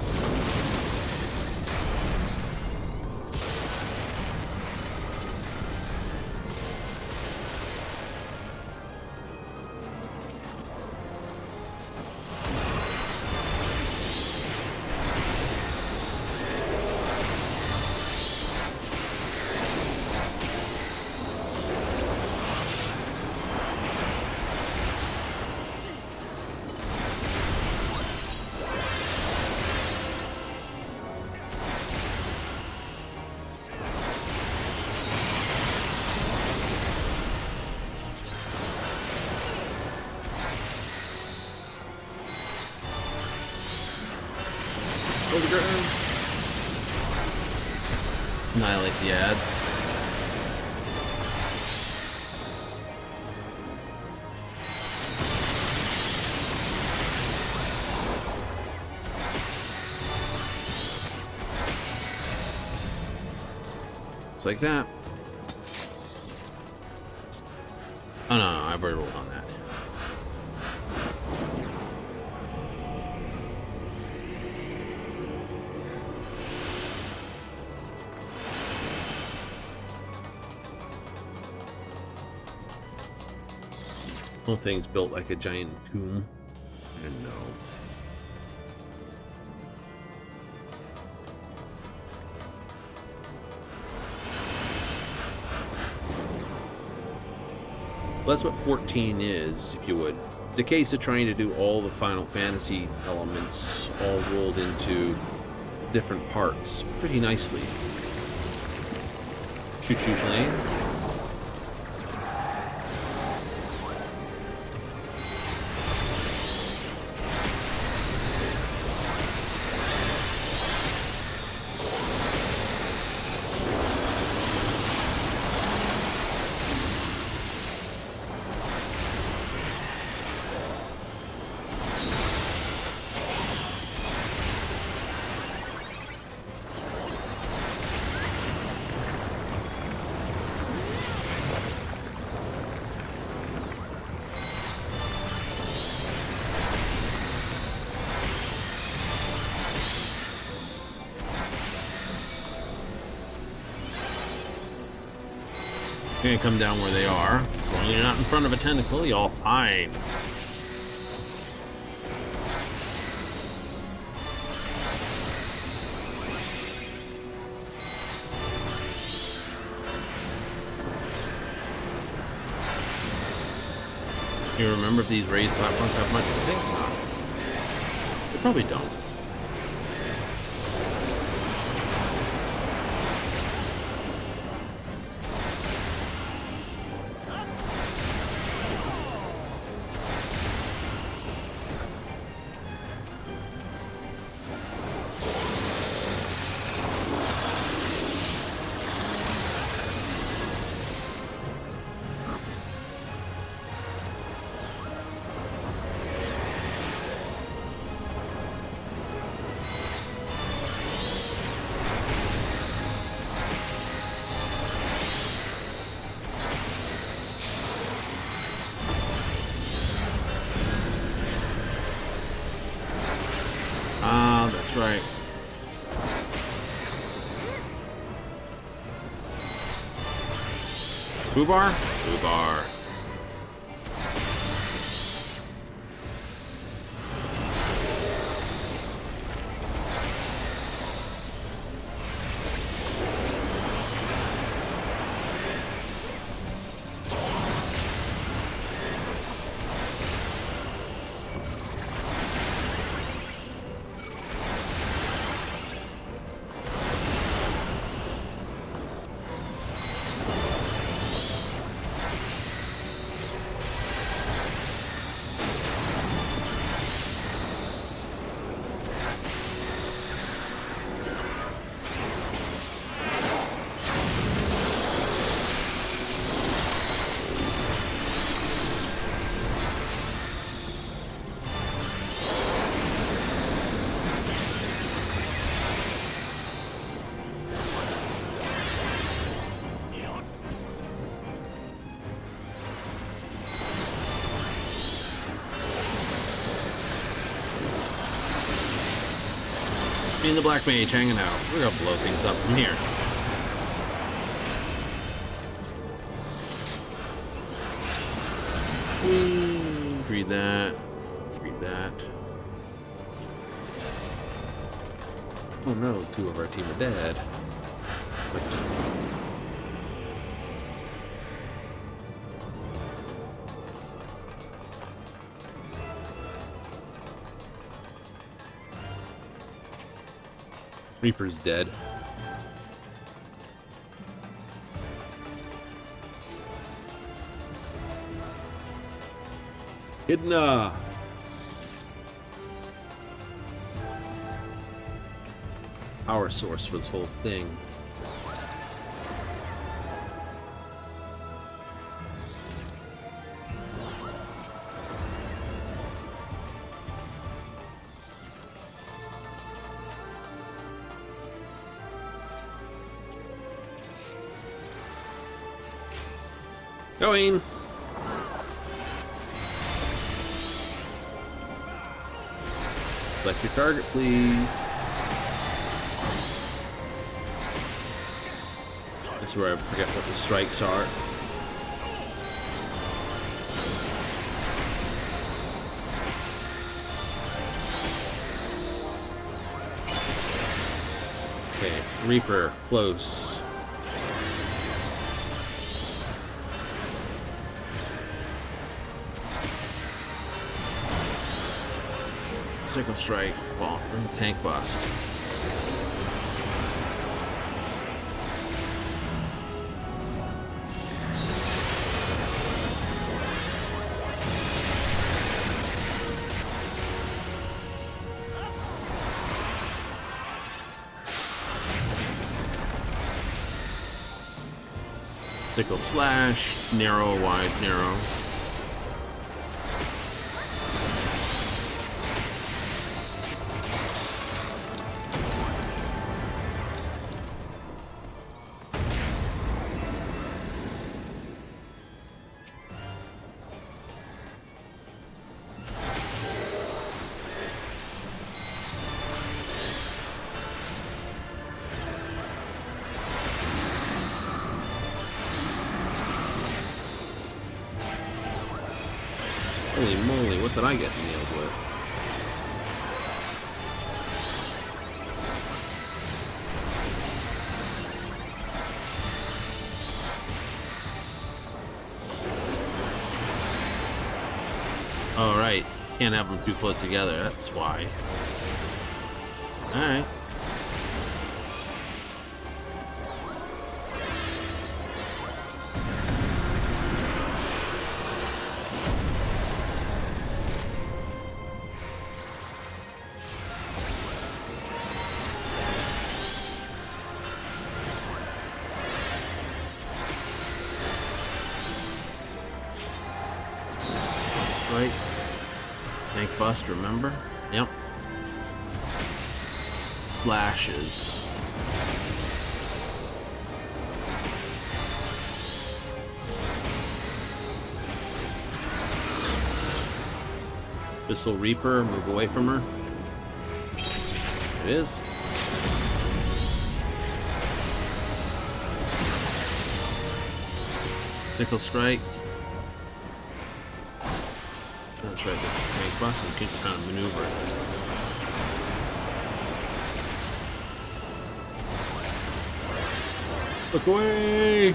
Annihilate the ads. It's like that. Oh no, I've already rolled on that. Whole thing's built like a giant tomb. I don't know. Well, that's what 14 is, if you would. It's a case of trying to do all the Final Fantasy elements all rolled into different parts pretty nicely. Choo-choo train. You're gonna come down where they are. As long as you're not in front of a tentacle, you're all fine. You remember if these raised platforms have much? I think not. They probably don't. That's right. Foobar? Foobar. Me and the Black Mage hanging out. We're gonna blow things up from here. Read that. Read that. Oh no, 2 of our team are dead. It's like just... Reaper's dead. Hidna! Power source for this whole thing. Going! Select your target, please. This is where I forget what the strikes are. Okay, Reaper, close. Sickle strike, ball, tank bust. Sickle slash, narrow, wide, narrow. Holy moly, what did I get nailed with? Oh, right. Can't have them too close together, that's why. Alright. Right. Tank bust, remember? Yep. Slashes. This'll Reaper, move away from her. It is. Sickle strike. That's right, this tank bus is keeping trying to maneuver. Look away!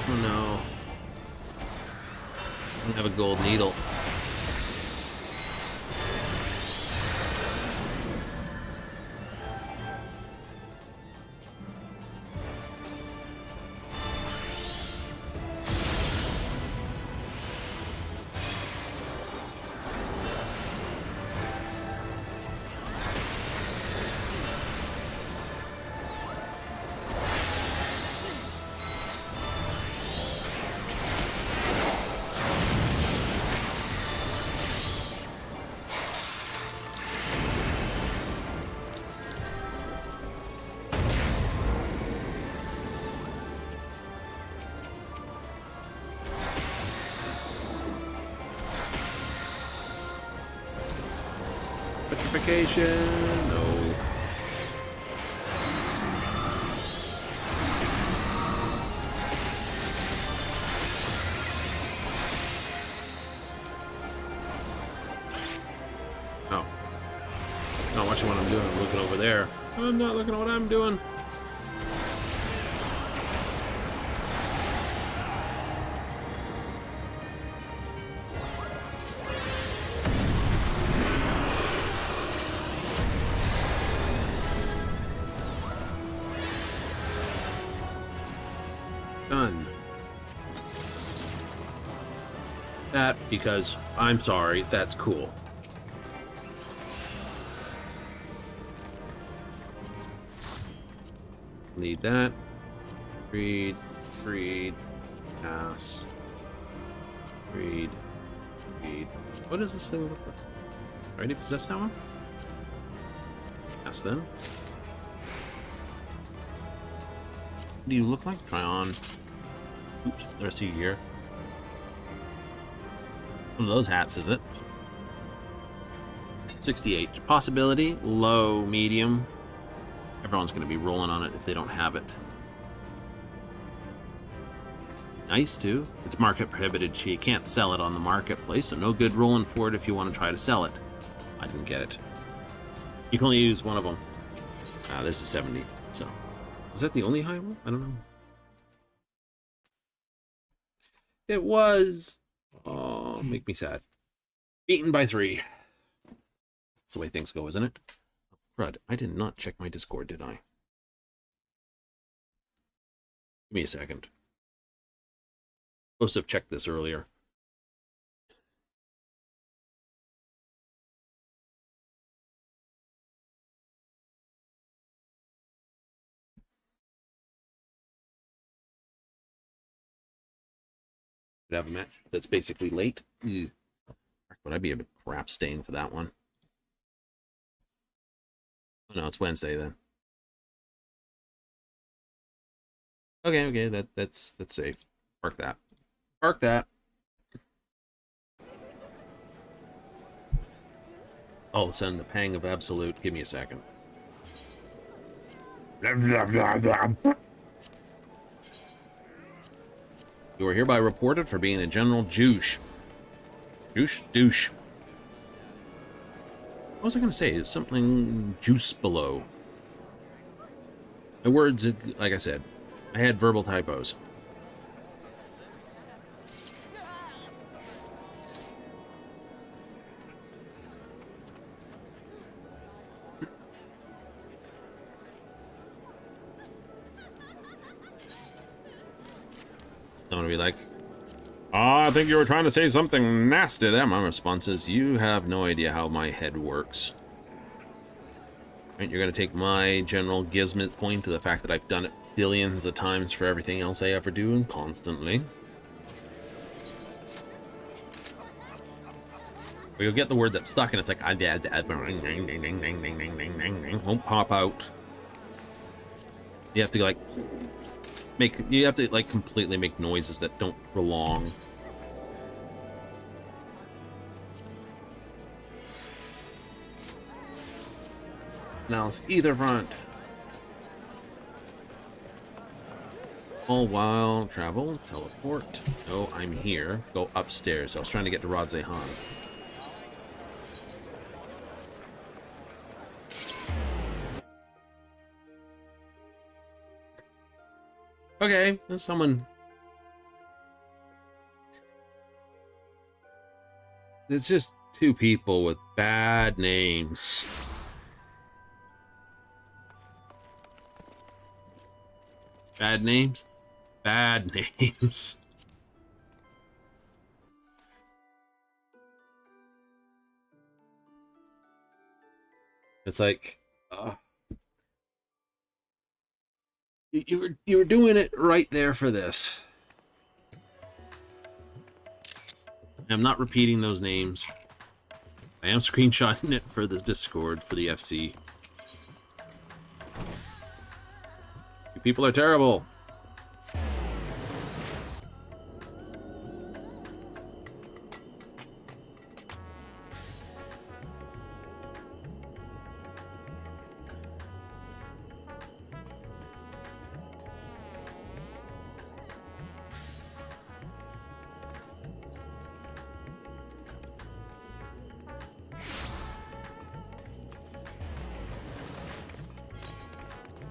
Oh no. I don't have a gold needle. Fortification. No. Oh. Not watching what I'm doing. I'm looking over there. I'm not looking at what I'm doing. Done. That because I'm sorry, that's cool. Need that. Read, pass. Read. What does this thing look like? Already possess that one? Pass then. What do you look like? Try on. Oops, there's a here. One of those hats, is it? 68. Possibility, low, medium. Everyone's going to be rolling on it if they don't have it. Nice, too. It's market prohibited. You can't sell it on the marketplace, so no good rolling for it if you want to try to sell it. I didn't get it. You can only use one of them. Ah, there's a 70, so... Is that the only high one? I don't know. It was... Oh, make me sad. Beaten by 3. That's the way things go, isn't it? Crud, I did not check my Discord, did I? Give me a second. Supposed to have checked this earlier. Could have a match that's basically late. Ew. Would I be a crap stain for that one? Oh no, it's Wednesday then. Okay, that's safe. Park that. Park that. All of a sudden, the pang of absolute. Give me a second. You are hereby reported for being a general douche. Douche. What was I going to say? It's something juice below. My words, like I said, I had verbal typos. I'm gonna be like, I think you were trying to say something nasty there. My response is, you have no idea how my head works. Right, you're gonna take my general gizmo point to the fact that I've done it billions of times for everything else I ever do and constantly. But you'll get the word that's stuck and it's like, I did, won't pop out. You have to like completely make noises that don't belong. Now it's either front. All while travel, teleport. Oh, I'm here. Go upstairs. I was trying to get to Rod Zehan. Okay, there's someone. It's just two people with bad names. Bad names? Bad names. It's like, you were doing it right there for this. I'm not repeating those names. I am screenshotting it for the Discord for the FC. You people are terrible.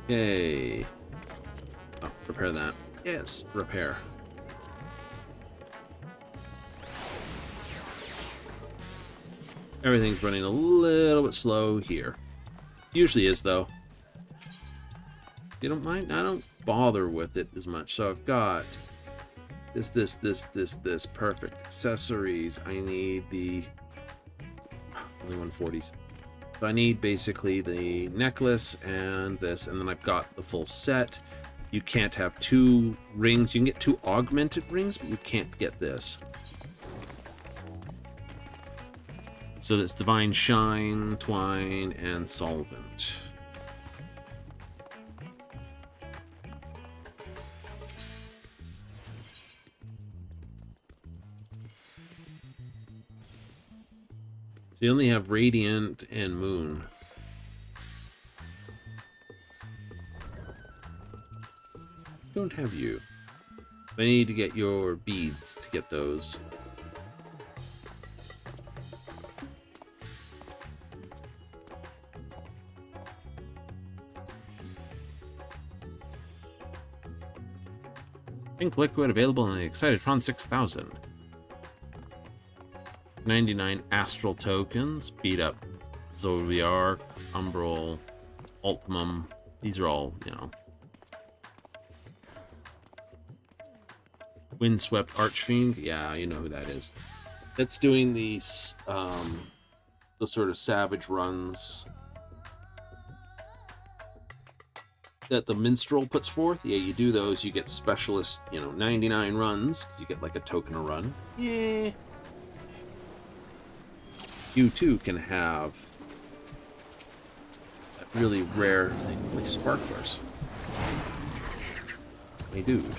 Yay. Oh, repair that. Yes, repair. Everything's running a little bit slow here. Usually is, though. You don't mind? I don't bother with it as much. So I've got this. Perfect. Accessories. I need the... Only 140s. So I need basically the necklace and this, and then I've got the full set. You can't have 2 rings. You can get 2 augmented rings, but you can't get this. So that's Divine Shine, Twine, and Solvent. So you only have Radiant and Moon. Don't have you. I need to get your beads to get those. Pink liquid available in the Excitron 6000. 99 astral tokens. Beat up Zodiac, Umbral, Ultimum. These are all, you know. Windswept Archfiend. Yeah, you know who that is. That's doing these those sort of savage runs that the minstrel puts forth. Yeah, you do those, you get specialist, you know, 99 runs, because you get like a token a run. Yeah. You too can have that really rare thing, like sparklers. Hey, dude.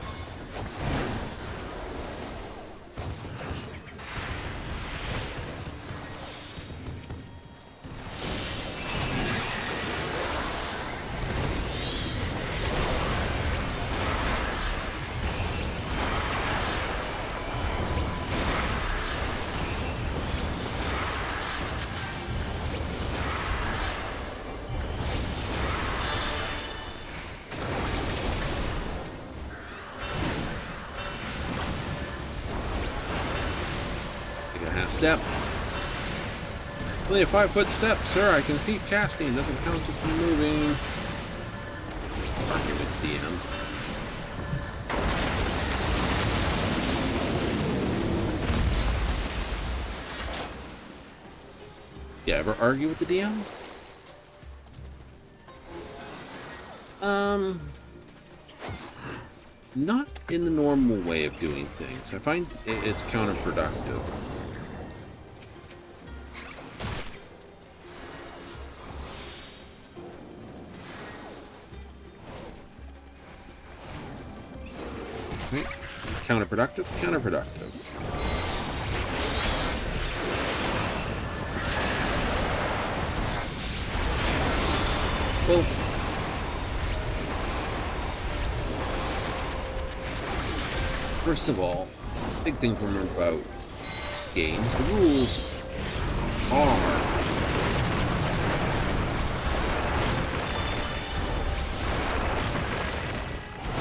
Step. Only a 5-foot step, sir. I can keep casting. Doesn't count as me moving. Argue with DM. You ever argue with the DM? Not in the normal way of doing things. I find it's counterproductive. Counterproductive, counterproductive. Well, first of all, big thing to remember about games, the rules are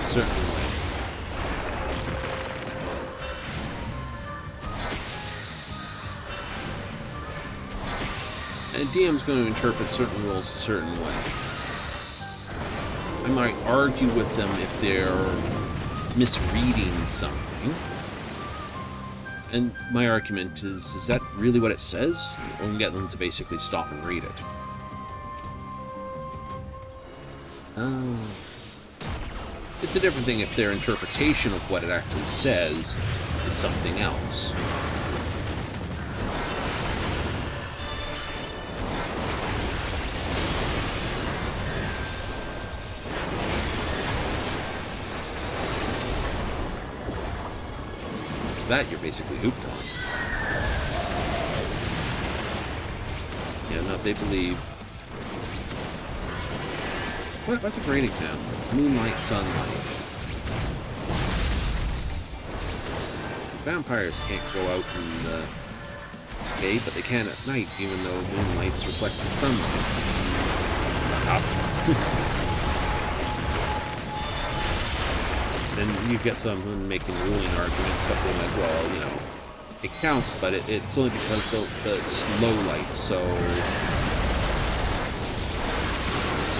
certainly. A DM's going to interpret certain rules a certain way. I might argue with them if they're misreading something. And my argument is that really what it says? Or get them to basically stop and read it. It's a different thing if their interpretation of what it actually says is something else. That you're basically hooped on. Yeah, no, they believe. What? That's a great example. Moonlight, sunlight. Vampires can't go out in the day, but they can at night, even though moonlight's reflected sunlight. And you get someone making a ruling argument, something like, well, you know, it counts, but it's only because the slow light, so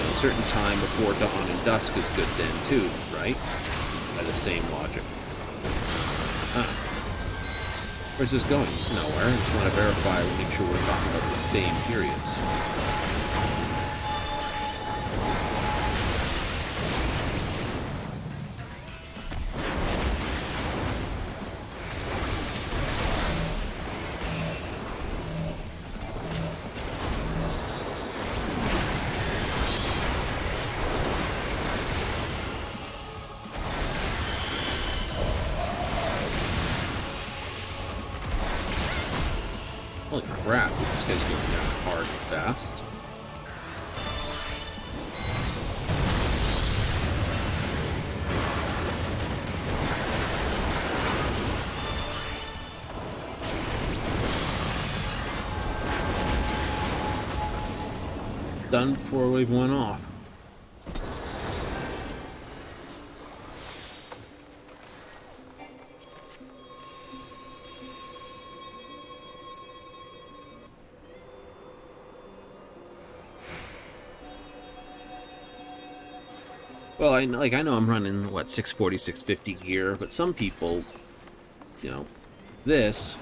a certain time before dawn and dusk is good then too, right? By the same logic. Where's this going? Nowhere. I just want to verify and make sure we're talking about the same periods. Holy crap, this guy's going down hard and fast. Done before wave went off. Well, I know I'm running, what, 640, 650 gear, but some people, you know, this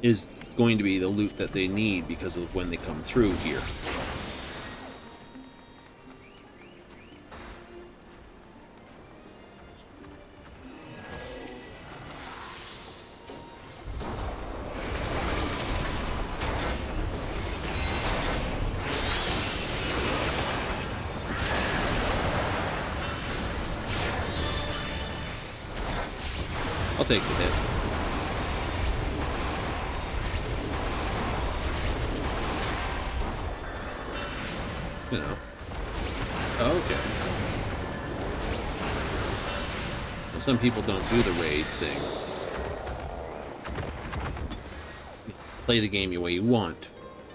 is going to be the loot that they need because of when they come through here. I'll take the hit. You know. Okay. Well, some people don't do the raid thing. Play the game the way you want.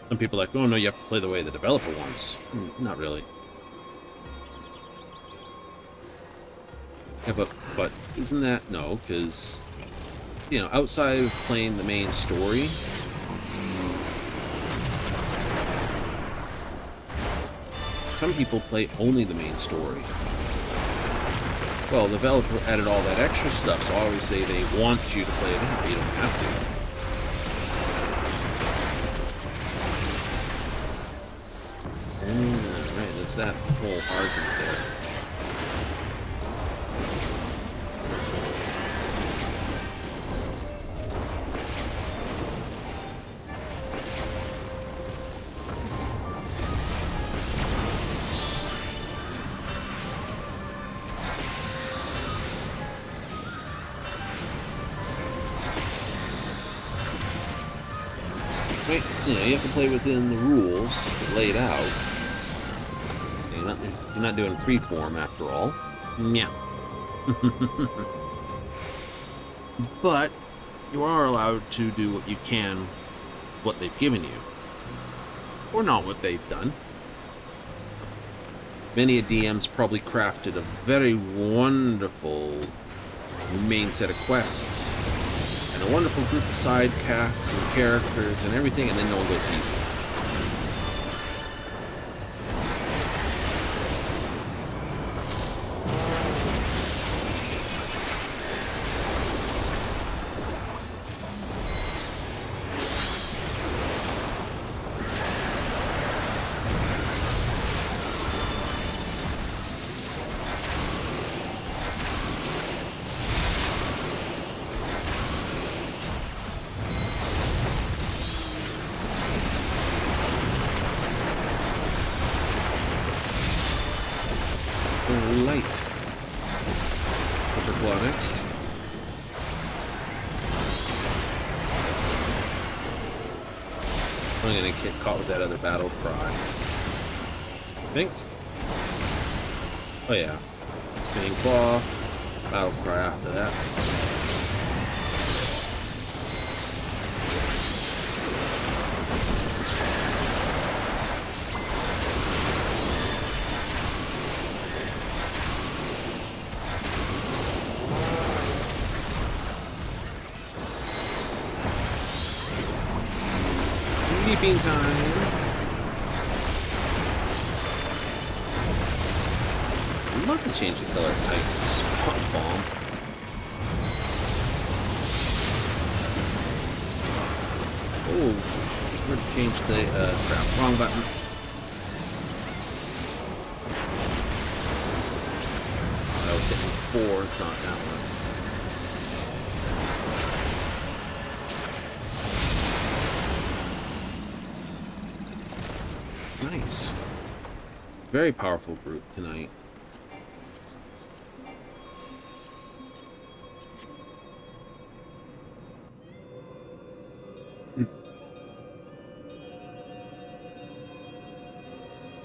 Some people are like, oh no, you have to play the way the developer wants. Not really. Yeah, but isn't that... No, because, you know, outside of playing the main story, some people play only the main story. Well, the developer added all that extra stuff, so I always say they want you to play it out, but you don't have to. Right, that's that whole argument there. Right, you know, you have to play within the rules laid out. You're not doing freeform after all. Yeah. But you are allowed to do what you can, what they've given you. Or not what they've done. Many a DM's probably crafted a very wonderful main set of quests. And a wonderful group of side casts and characters and everything, and then no one goes easy. Light. Upper claw next. I'm gonna get caught with that other battle cry. I think. Oh yeah. Spinning claw. Battle cry after that. PvPing time. I'd love to change the color of Titan's spawn bomb. Oh, we're to change the crap, wrong button. I was hitting 4, it's not that one. Nice. Very powerful group tonight.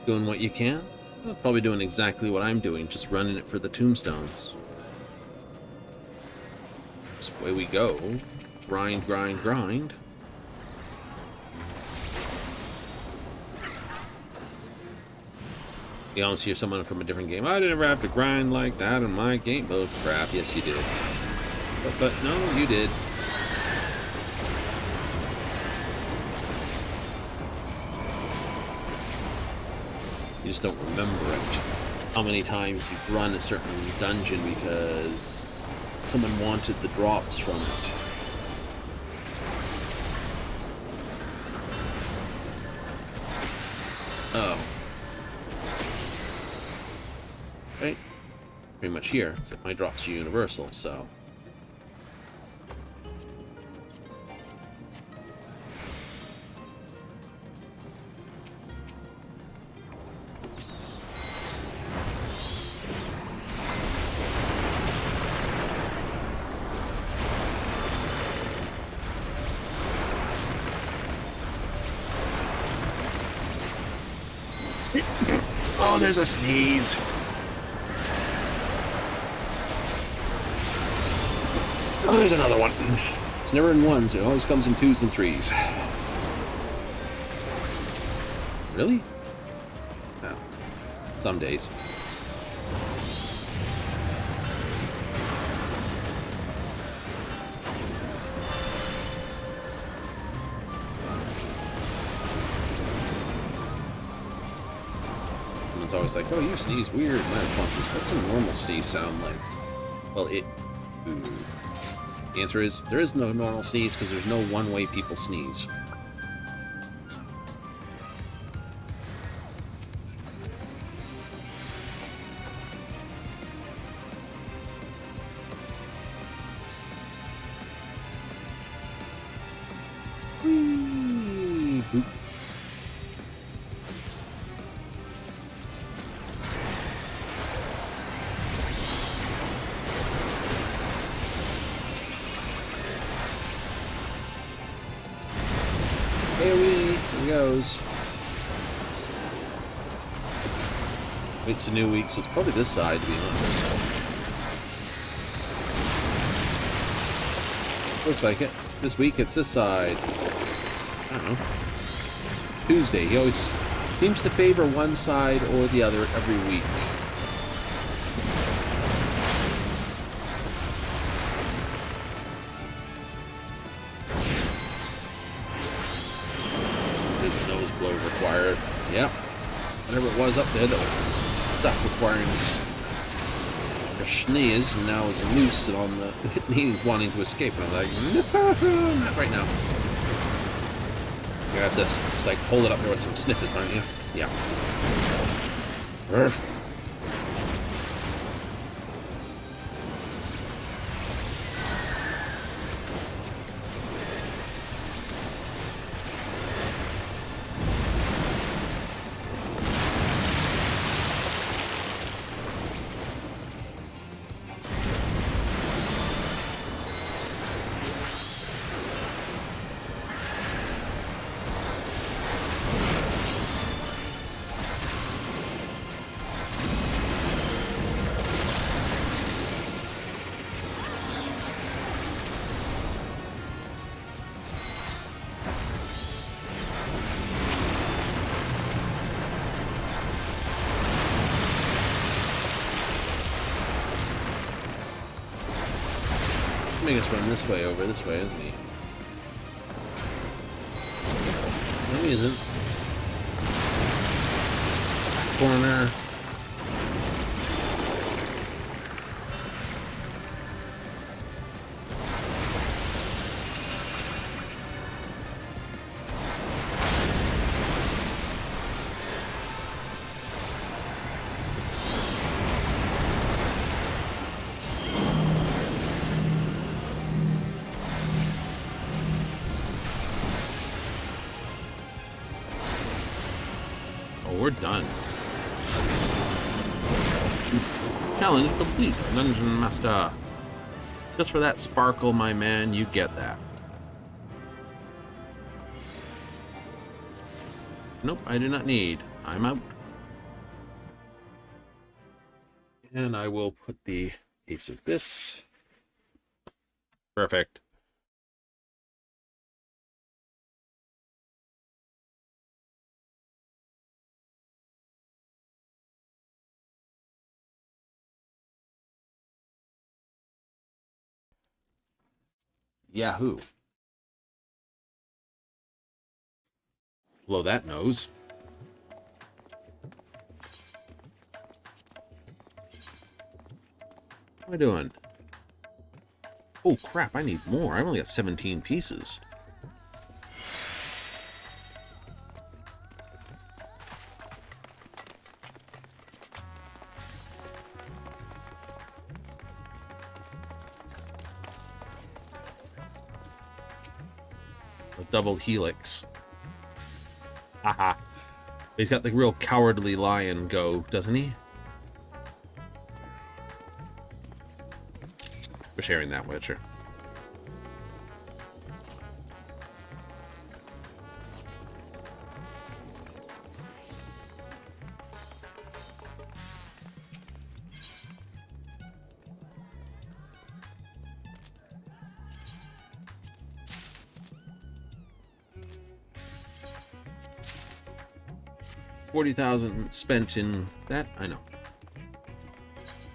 Doing what you can? Well, probably doing exactly what I'm doing, just running it for the tombstones. That's the way we go. Grind, grind, grind. You almost hear someone from a different game. I didn't have to grind like that in my game. Oh, crap. Yes, you did. But no, you did. You just don't remember it. How many times you've run a certain dungeon because someone wanted the drops from it. Oh. Right? Pretty much here, except my drops are universal, so. Oh, there's a sneeze. Oh, there's another one. It's never in ones. It always comes in 2s and 3s. Really? No. Some days. It's always like, oh, you sneeze weird. My response is, what's a normal sneeze sound like? Well, it... Ooh. The answer is, there is no normal sneeze because there's no one way people sneeze. Whee! Boop. AoE, here goes. It's a new week, so it's probably this side, to be honest. Looks like it. This week, it's this side. I don't know. It's Tuesday. He always seems to favor one side or the other every week. Required, yeah, whatever it was up there that was stuff requiring a sneeze, and now is loose and on the me wanting to escape. And I'm like, no, not right now. You have to just like hold it up there with some snippets, aren't you? Yeah. Urgh. Make us run this way over this way, isn't he? No? he isn't. Corner. We're done. Challenge complete, Dungeon Master. Just for that sparkle, my man, you get that. Nope, I do not need. I'm out. And I will put the ace of this. Perfect. Yahoo. Blow that nose. What am I doing? Oh crap, I need more. I've only got 17 pieces. A double helix. Haha. He's got the real cowardly lion go, doesn't he? For sharing that, Witcher. $40,000 spent in that. I know.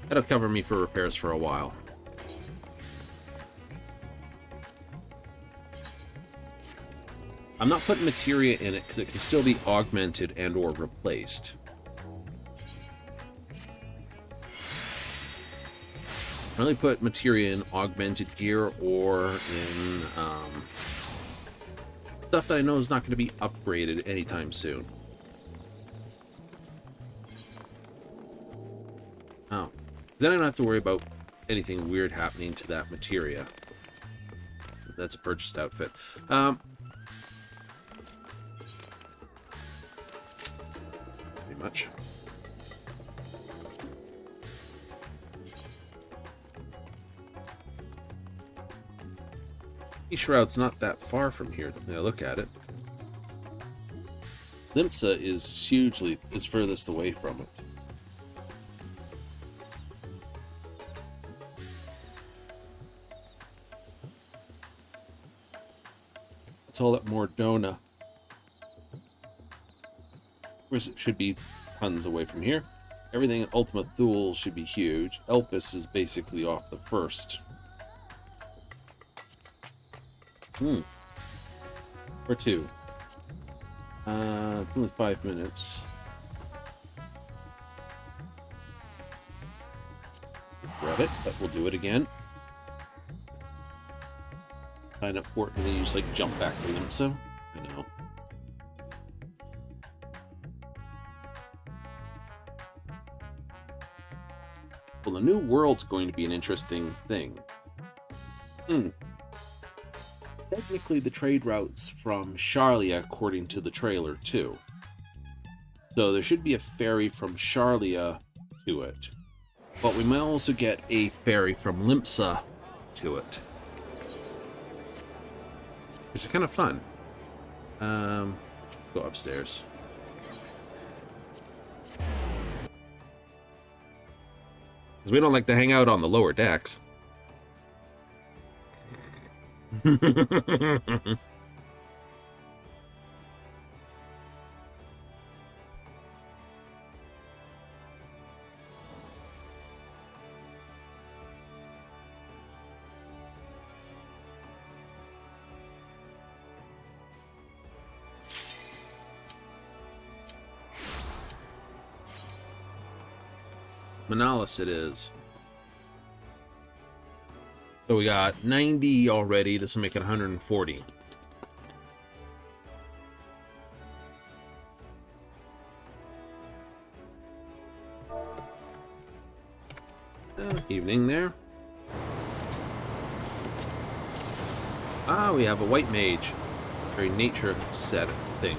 That'll cover me for repairs for a while. I'm not putting materia in it because it can still be augmented and or replaced. I only put materia in augmented gear or in stuff that I know is not going to be upgraded anytime soon. Oh. Then I don't have to worry about anything weird happening to that materia. That's a purchased outfit. Pretty much. Shroud's not that far from here. Now look at it. Limsa is furthest away from it. It's all at Mordona. Whereas it should be tons away from here. Everything at Ultima Thule should be huge. Elpis is basically off the first. Or two. It's only 5 minutes. Regret it, but we'll do it again. Find a port and then you just like jump back to Limsa. I know. Well, the new world's going to be an interesting thing. Technically, the trade route's from Charlia, according to the trailer, too. So there should be a ferry from Charlia to it. But we might also get a ferry from Limsa to it. Which is kind of fun. Go upstairs. Because we don't like to hang out on the lower decks. Manalis it is. So we got 90 already. This will make it 140. Evening there. Ah, we have a white mage. Very nature set thing.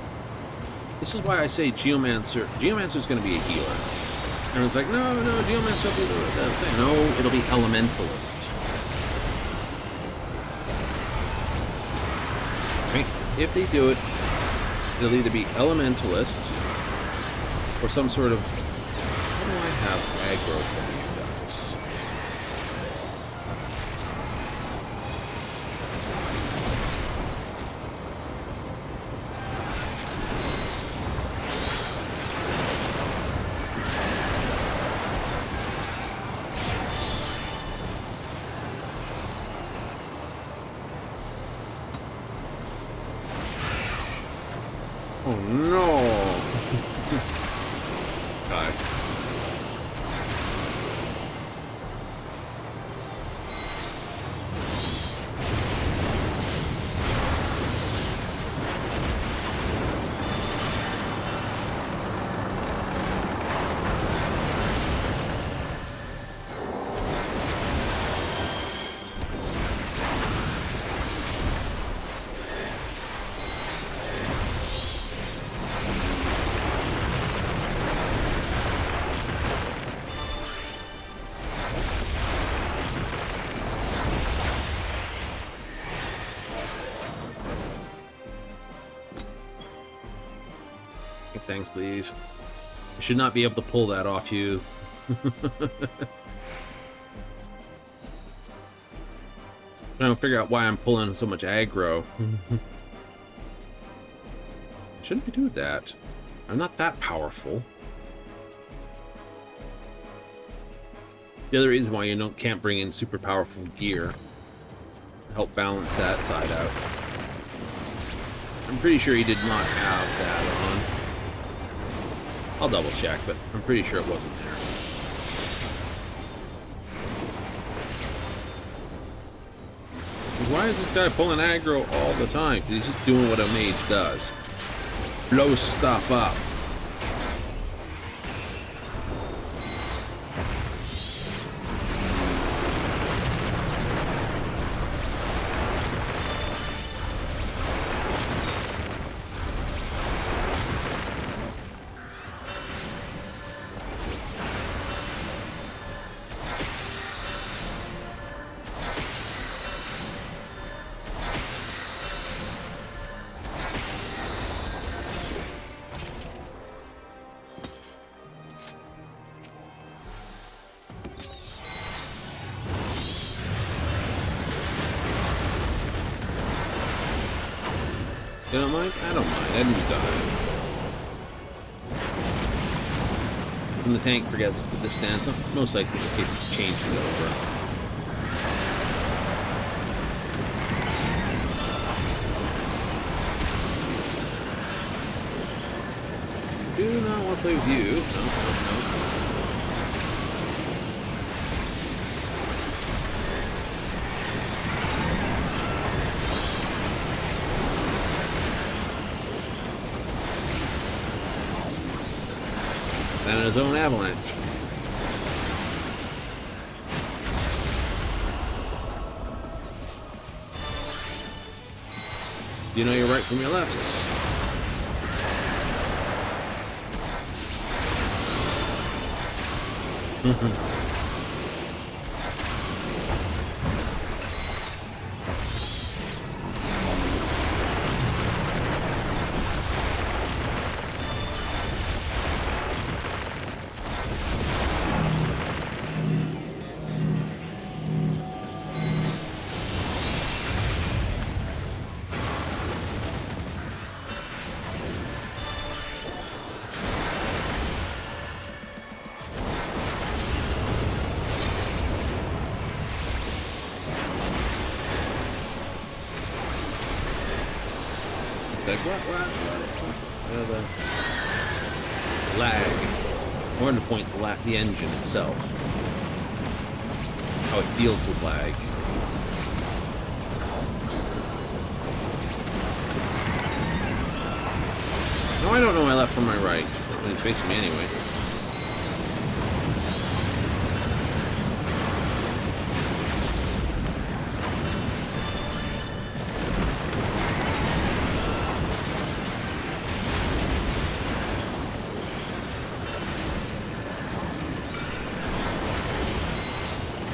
This is why I say Geomancer. Geomancer's going to be a healer. Everyone's like, no, Geomancer will be the thing. No, it'll be Elementalist. Right? If they do it, it'll either be Elementalist or some sort of... How do I have aggro for you guys? Oh no! God. Thanks, please. I should not be able to pull that off you. Trying to figure out why I'm pulling so much aggro. I shouldn't be doing that. I'm not that powerful. The other reason why you can't bring in super powerful gear to help balance that side out. I'm pretty sure he did not have that on. I'll double check, but I'm pretty sure it wasn't there. Why is this guy pulling aggro all the time? Because he's just doing what a mage does. Blow stuff up. You don't mind? I don't mind. I didn't die. When the tank forgets to put their stance up, most likely in this case it's changed it over. Do not want to play with you. No. And his own avalanche. You know your right from your lefts. Like, what? The lag. More to the point, the engine itself. How it deals with lag. No, I don't know my left from my right. When it's facing me anyway.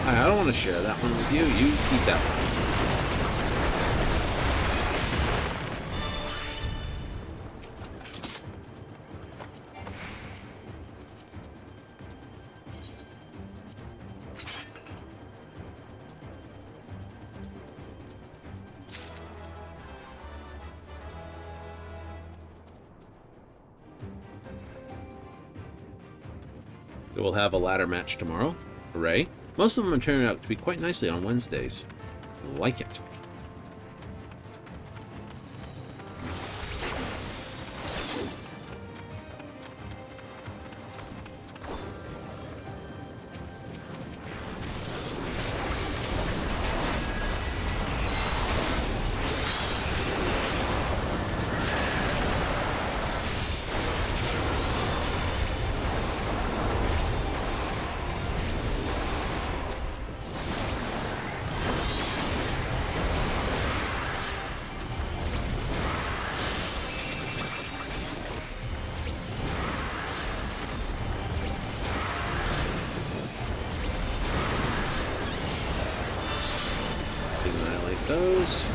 I don't want to share that one with you. You keep that one. So we'll have a ladder match tomorrow. Hooray. Most of them are turning out to be quite nicely on Wednesdays. Like it. Annihilate those.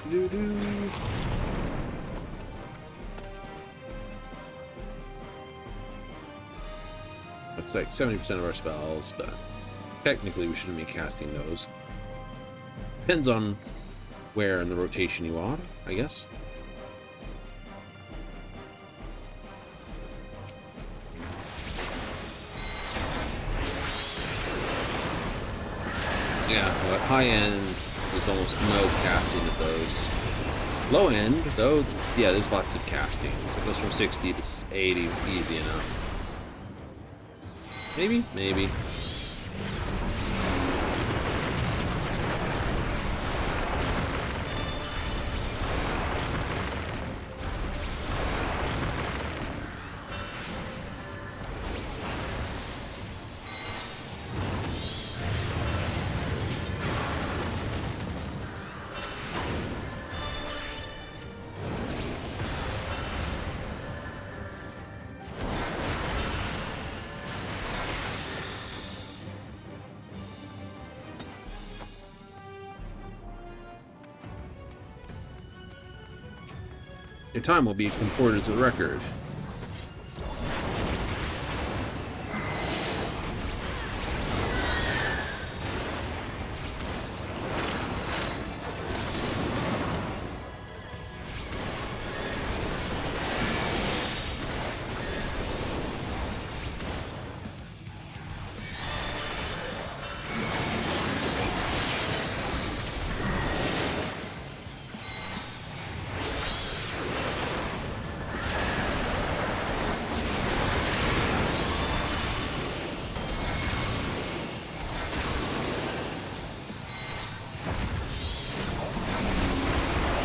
Doo-doo. That's like 70% of our spells, but technically we shouldn't be casting those. Depends on where in the rotation you are, I guess. Yeah, but high end, there's almost no casting of those. Low end, though, yeah, there's lots of casting. So it goes from 60 to 80, easy enough. Maybe? Maybe. Your time will be recorded as a record.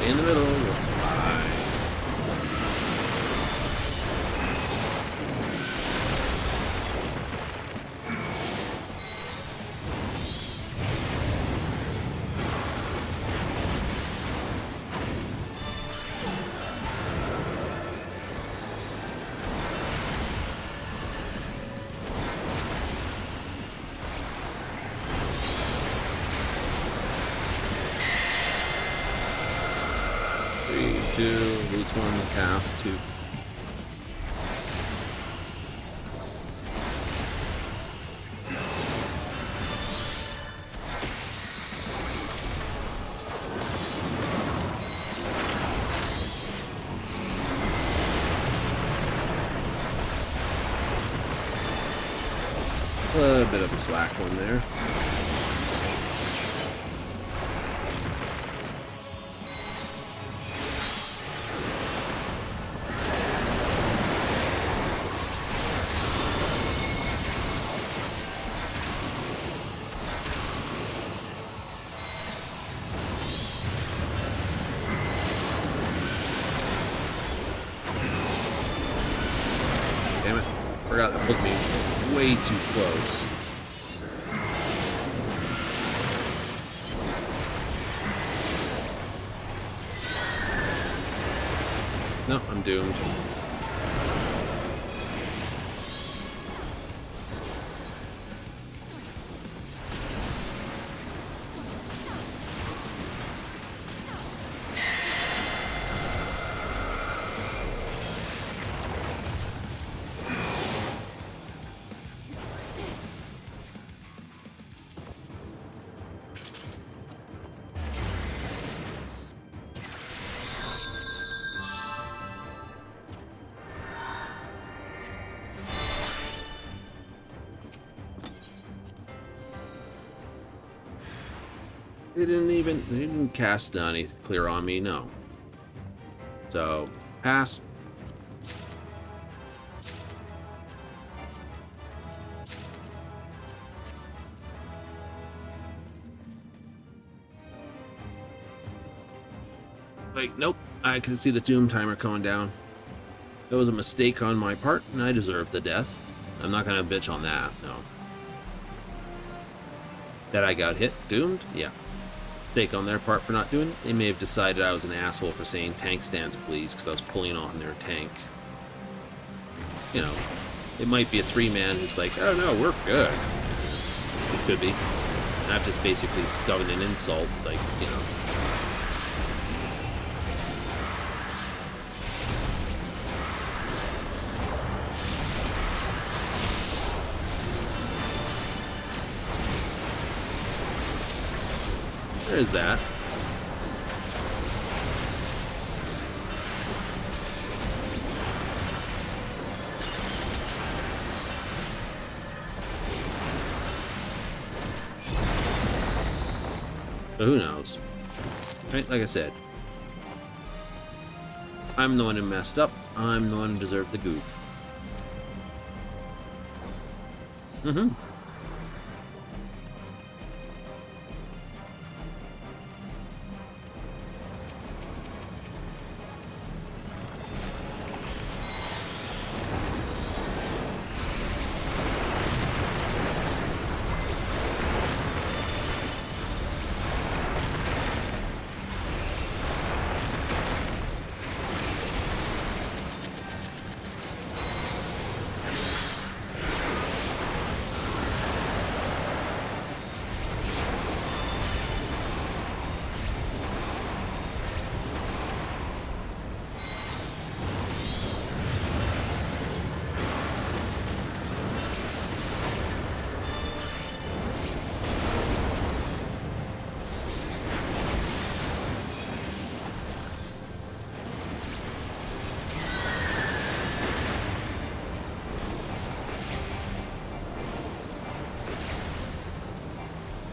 In the middle. Bye. Lose one, cast two. A bit of a slack one there. Damn it. Forgot that put me way too close. No, I'm doomed. They didn't cast any clear on me, no. So, pass. Like, nope, I can see the doom timer going down. That was a mistake on my part, and I deserve the death. I'm not gonna bitch on that, no. That I got hit, doomed? Yeah. Mistake on their part for not doing it. They may have decided I was an asshole for saying tank stance please because I was pulling on their tank. You know, it might be a three-man who's like, oh no, we're good. It could be. And I've just basically gotten an insult, like, you know. There's that. So who knows? Right, like I said. I'm the one who messed up. I'm the one who deserved the goof. Mm-hmm.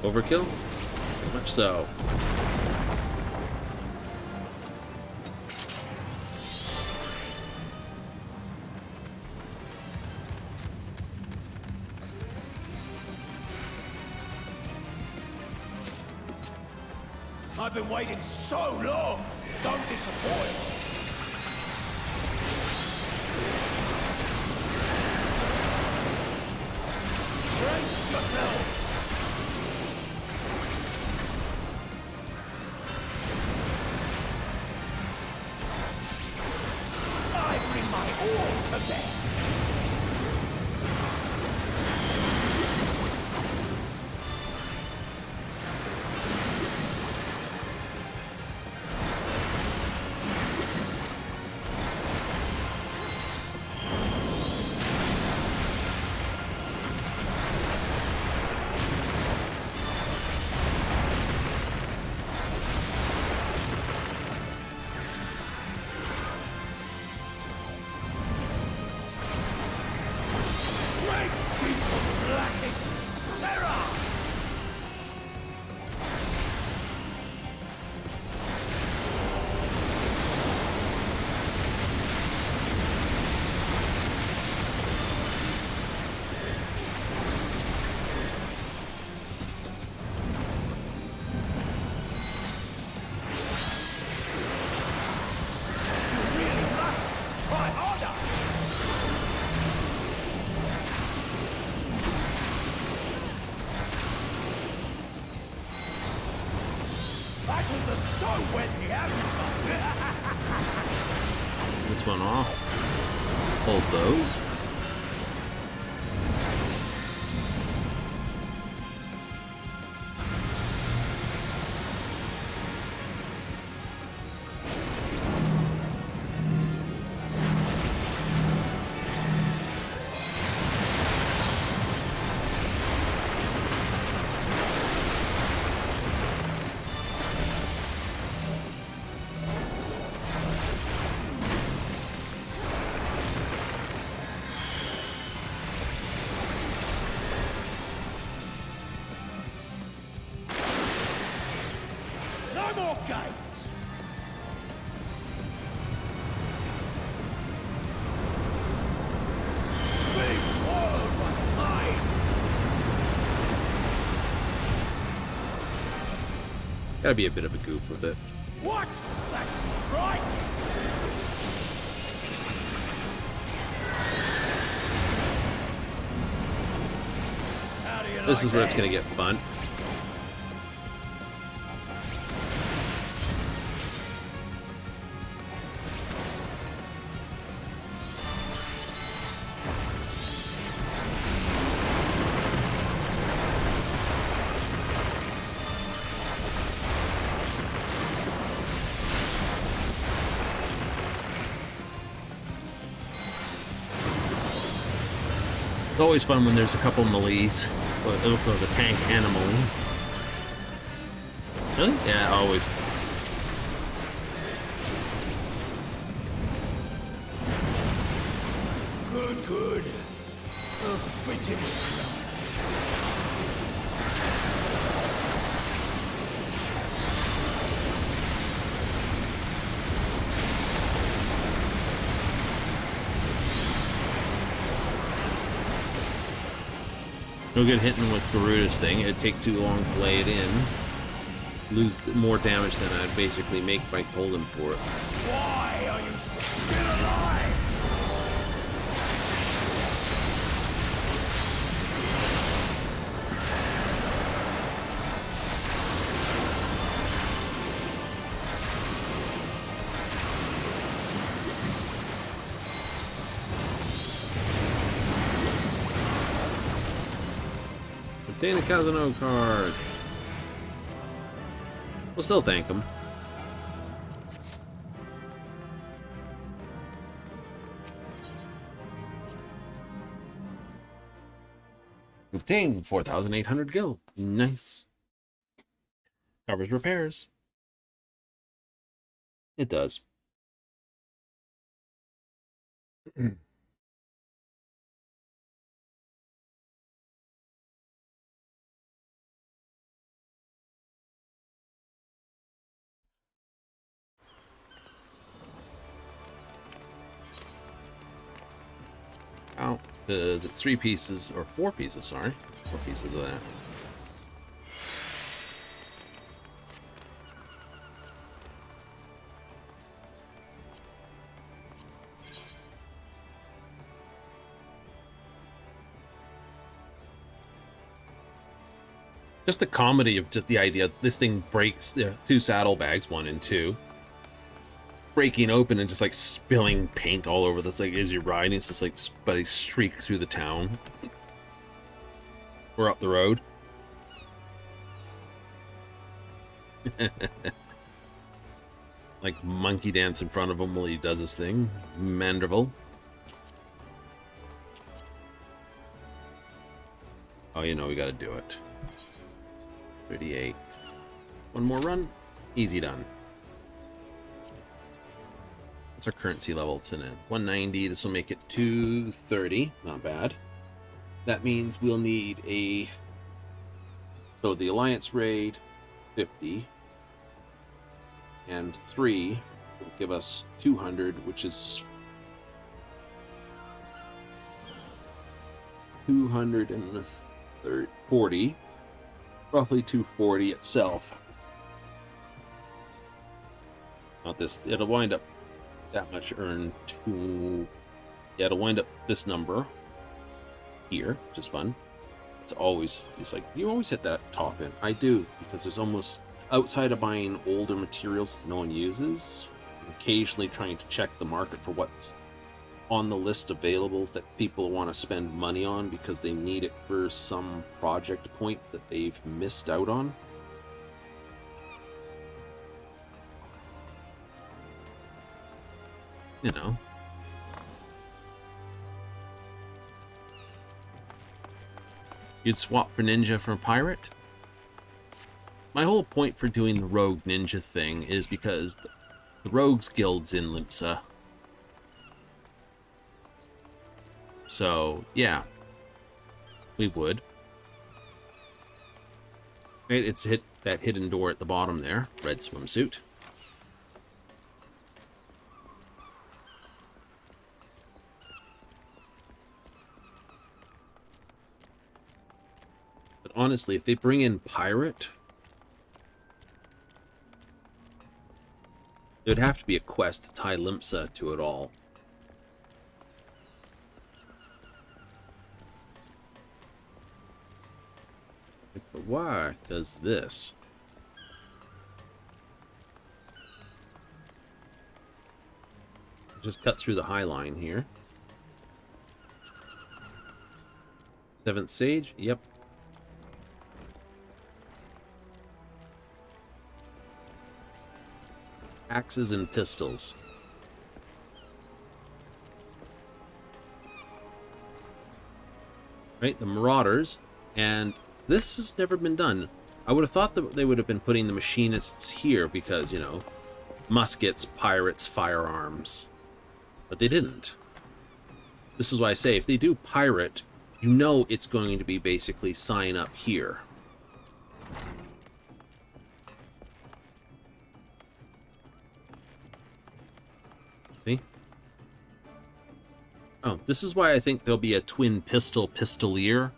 Overkill? Much so. I've been waiting so long. Don't disappoint. Brace yourself. I bring my all to bear. blackest terror! You really must try harder! Battle the so when the avatar! This one off. Hold those. No more games! Be swallowed by the tide! Gotta be a bit of a goof with it. What? That's right! How do you This is like where it's that? gonna get fun. It's always fun when there's a couple melees. For the tank and a melee. Really? Yeah, always. Good, good. Pretty. No good hitting with Garuda's thing. It'd take too long to lay it in. Lose more damage than I'd basically make by holding for it. Why are you still alive? Obtain a Kazano card. We'll still thank him. Obtain 4,800 gil. Nice. Covers repairs. It does. Oh, because it's 3 pieces, or 4 pieces, sorry. 4 pieces of that. Just the comedy of just the idea this thing breaks 2 saddlebags, 1 and 2. Breaking open and just like spilling paint all over this, like as you're riding, it's just like a streak through the town or up the road. Like monkey dance in front of him while he does his thing. Manderville. Oh, you know we gotta do it. 38. 1 more run. Easy done. What's our currency level tonight? 190. This will make it 230. Not bad. That means we'll need a... So the Alliance raid, 50. And 3 will give us 200, which is 240. Roughly 240 itself. Not this. It'll wind up that much earned to... Yeah, it'll wind up this number here, which is fun. It's like, you always hit that top end. I do, because there's almost, outside of buying older materials that no one uses, I'm occasionally trying to check the market for what's on the list available that people want to spend money on because they need it for some project point that they've missed out on. You know. You'd swap for ninja for pirate? My whole point for doing the rogue ninja thing is because the rogues guild's in Limsa. So, yeah. We would. Right, it's hit that hidden door at the bottom there. Red swimsuit. But honestly, if they bring in pirate, there'd have to be a quest to tie Limsa to it all. But why does this? Just cut through the high line here. 7th Sage, yep. Axes and pistols. Right, the Marauders, and this has never been done. I would have thought that they would have been putting the machinists here because, you know, muskets, pirates, firearms. But they didn't. This is why I say, if they do pirate, you know it's going to be basically sign up here. See? Oh, this is why I think there'll be a twin pistolier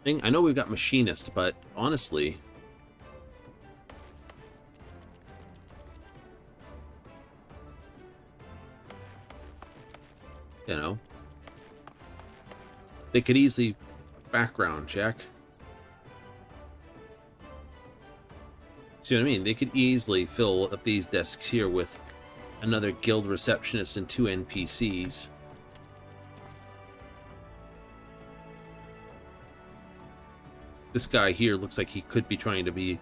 thing. I know we've got machinist, but honestly, you know, they could easily background check. See what I mean? They could easily fill up these desks here with another guild receptionist and 2 NPCs. This guy here looks like he could be trying to be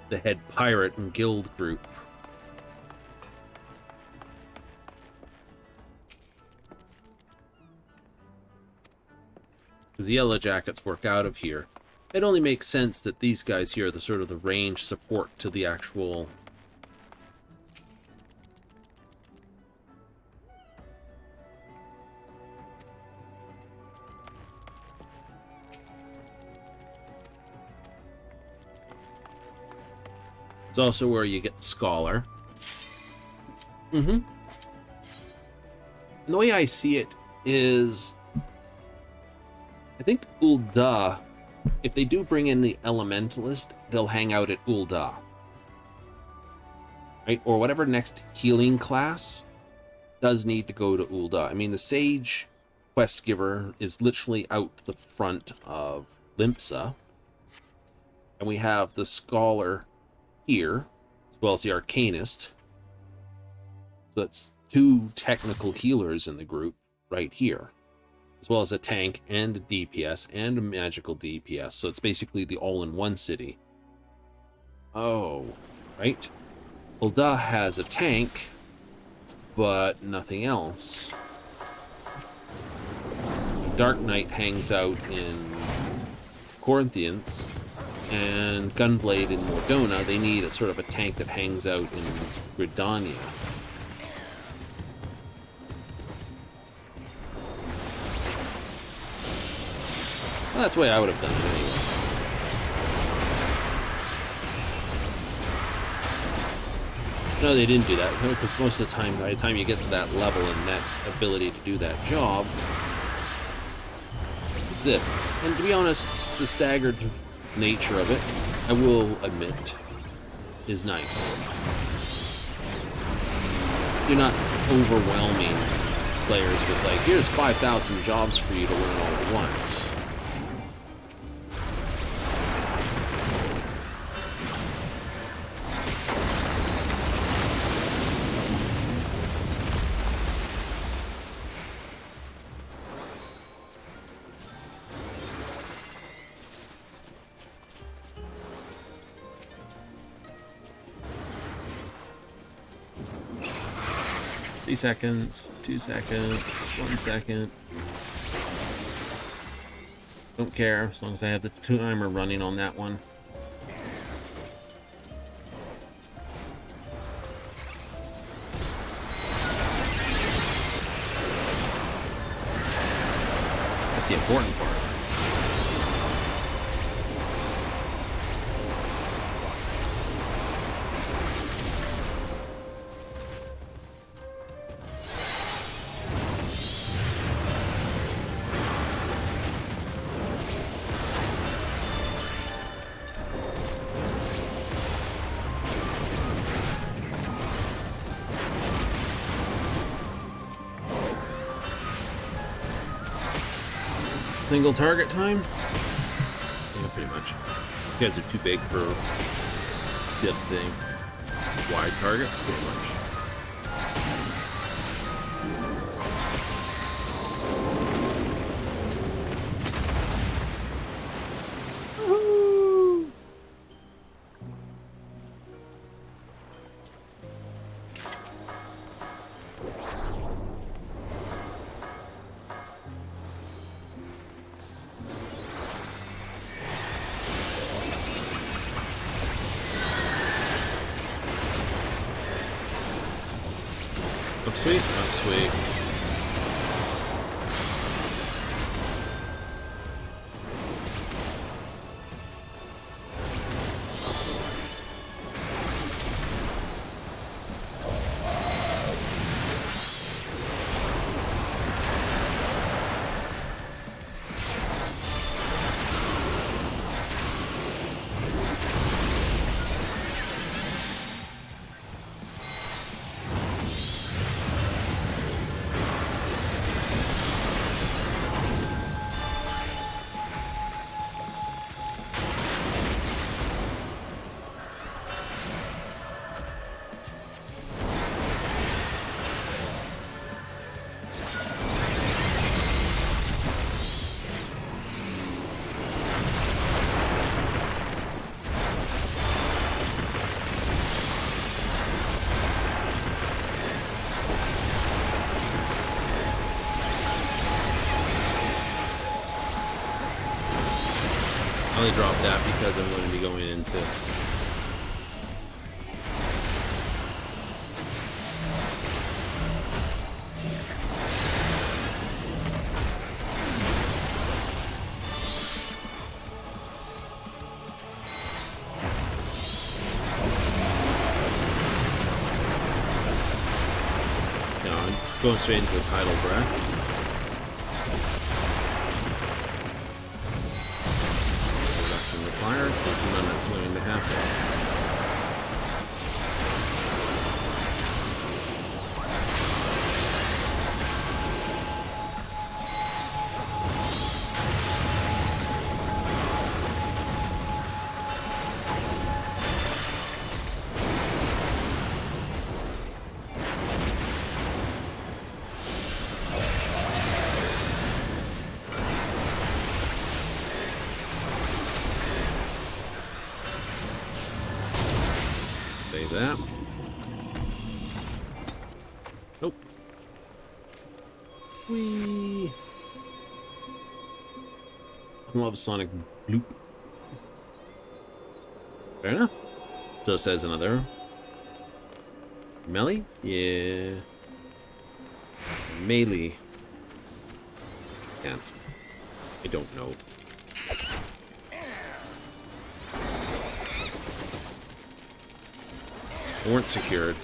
the head pirate and guild group. Because the Yellow Jackets work out of here. It only makes sense that these guys here are the sort of the range support to the actual... It's also where you get the Scholar. And the way I see it is... I think Ul'dah, if they do bring in the Elementalist, they'll hang out at Ul'dah. Right? Or whatever next healing class does need to go to Ul'dah. I mean, the Sage quest giver is literally out the front of Limsa. And we have the Scholar here, as well as the Arcanist. So that's 2 technical healers in the group right here, as well as a tank and a DPS and a magical DPS. So it's basically the all-in-one city. Oh, right. Ul'dah has a tank, but nothing else. Dark Knight hangs out in Corinthians, and Gunblade in Mordona. They need a sort of a tank that hangs out in Gridania. Well, that's the way I would have done it anyway. No, they didn't do that, because most of the time, by the time you get to that level and that ability to do that job, it's this. And to be honest, the staggered nature of it, I will admit, is nice. You're not overwhelming players with like, here's 5,000 jobs for you to learn all at once. Seconds, 2 seconds, 1 second. Don't care as long as I have the timer running on that one. That's the important part. Single target time? Yeah, pretty much. You guys are too big for the other thing. Wide targets, pretty much. Sweet, oh sweet. I only dropped that because I'm going to be going into I'm going straight into a tidal breath. Fire, because none that's going to happen. That. Nope. Whee. I love Sonic Bloop. Fair enough. So says another. Melee? Yeah. Melee. Can't. I don't know. weren't secured.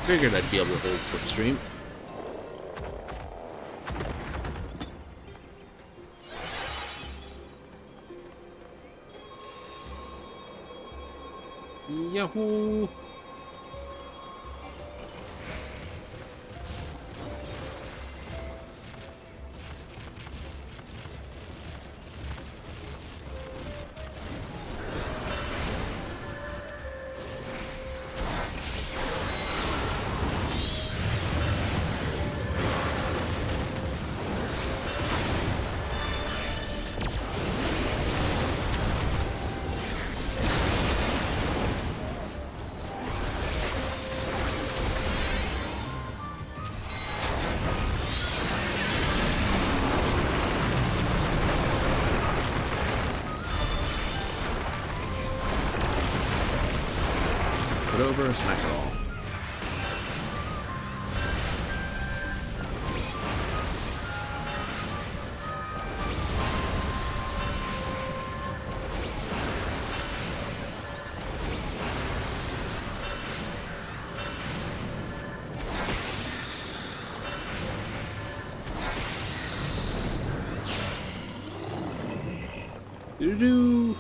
Figured I'd be able to hold slipstream. Yahoo! Put over, smack it all. Doo-doo-doo.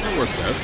That worked out.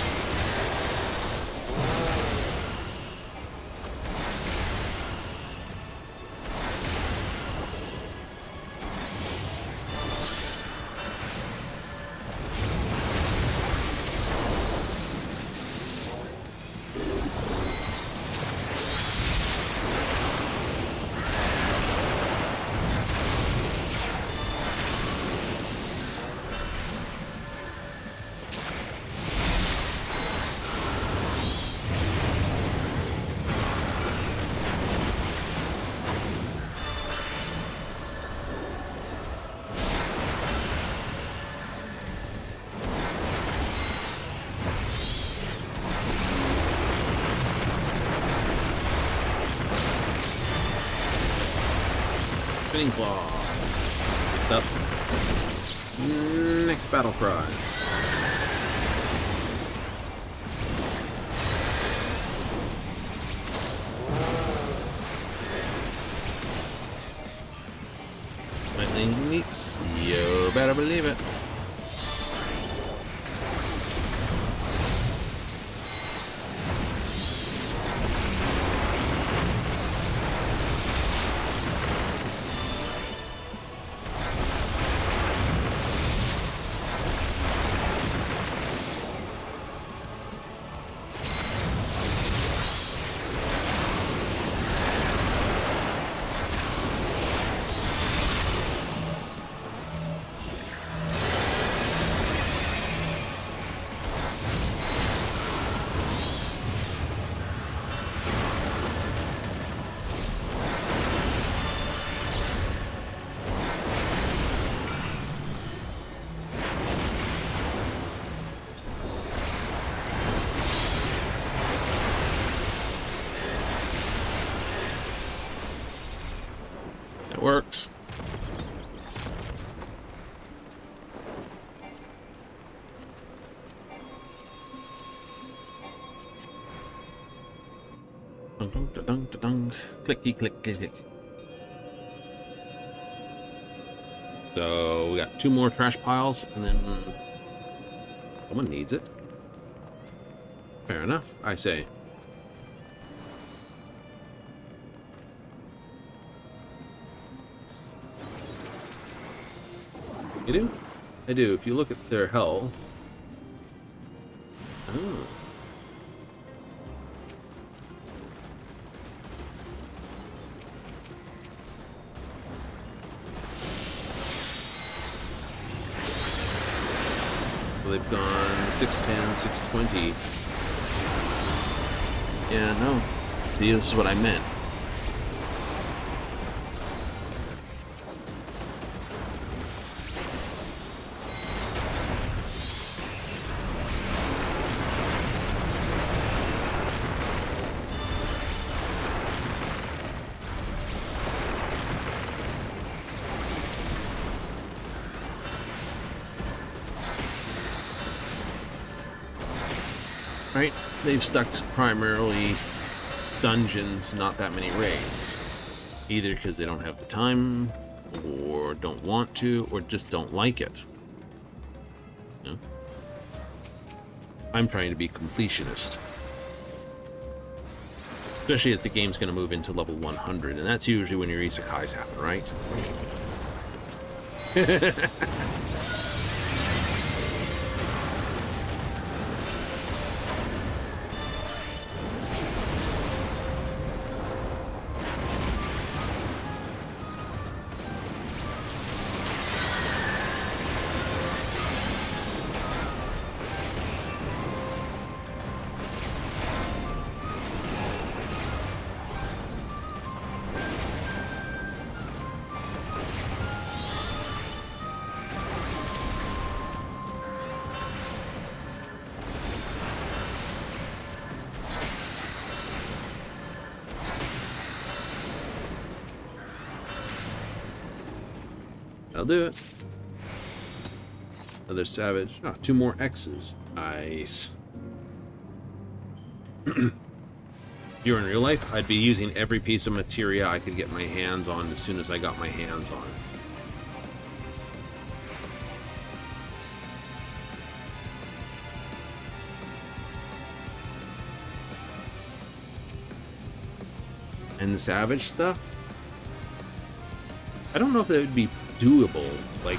Spinning claw. Next up. Next battle cry. Lightning leaps. You better believe it. It works. Dun, dun, dun, dun, dun, dun. Clicky, click, click, click. So we got 2 more trash piles, and then someone needs it. Fair enough, I say. You do? I do. If you look at their health. Oh. So they've gone 610, 620. Yeah, no. See, this is what I meant. Right? They've stuck to primarily dungeons, not that many raids. Either because they don't have the time, or don't want to, or just don't like it. You know? I'm trying to be completionist. Especially as the game's going to move into level 100, and that's usually when your isekais happen, right? I'll do it. Another savage. Oh, 2 more X's. Nice. If you were in real life, I'd be using every piece of materia I could get my hands on as soon as I got my hands on it. And the savage stuff? I don't know if that would be doable. Like,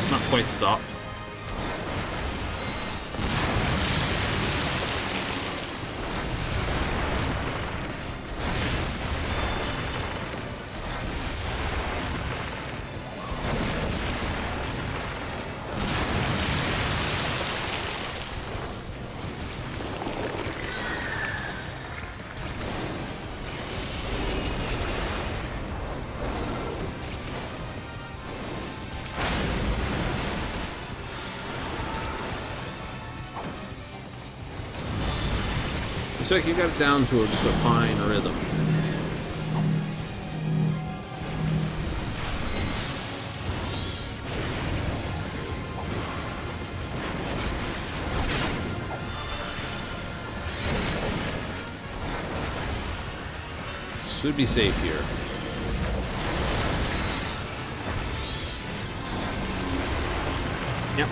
not quite stopped. Looks like you got it down to just a fine rhythm. Should be safe here. Yep.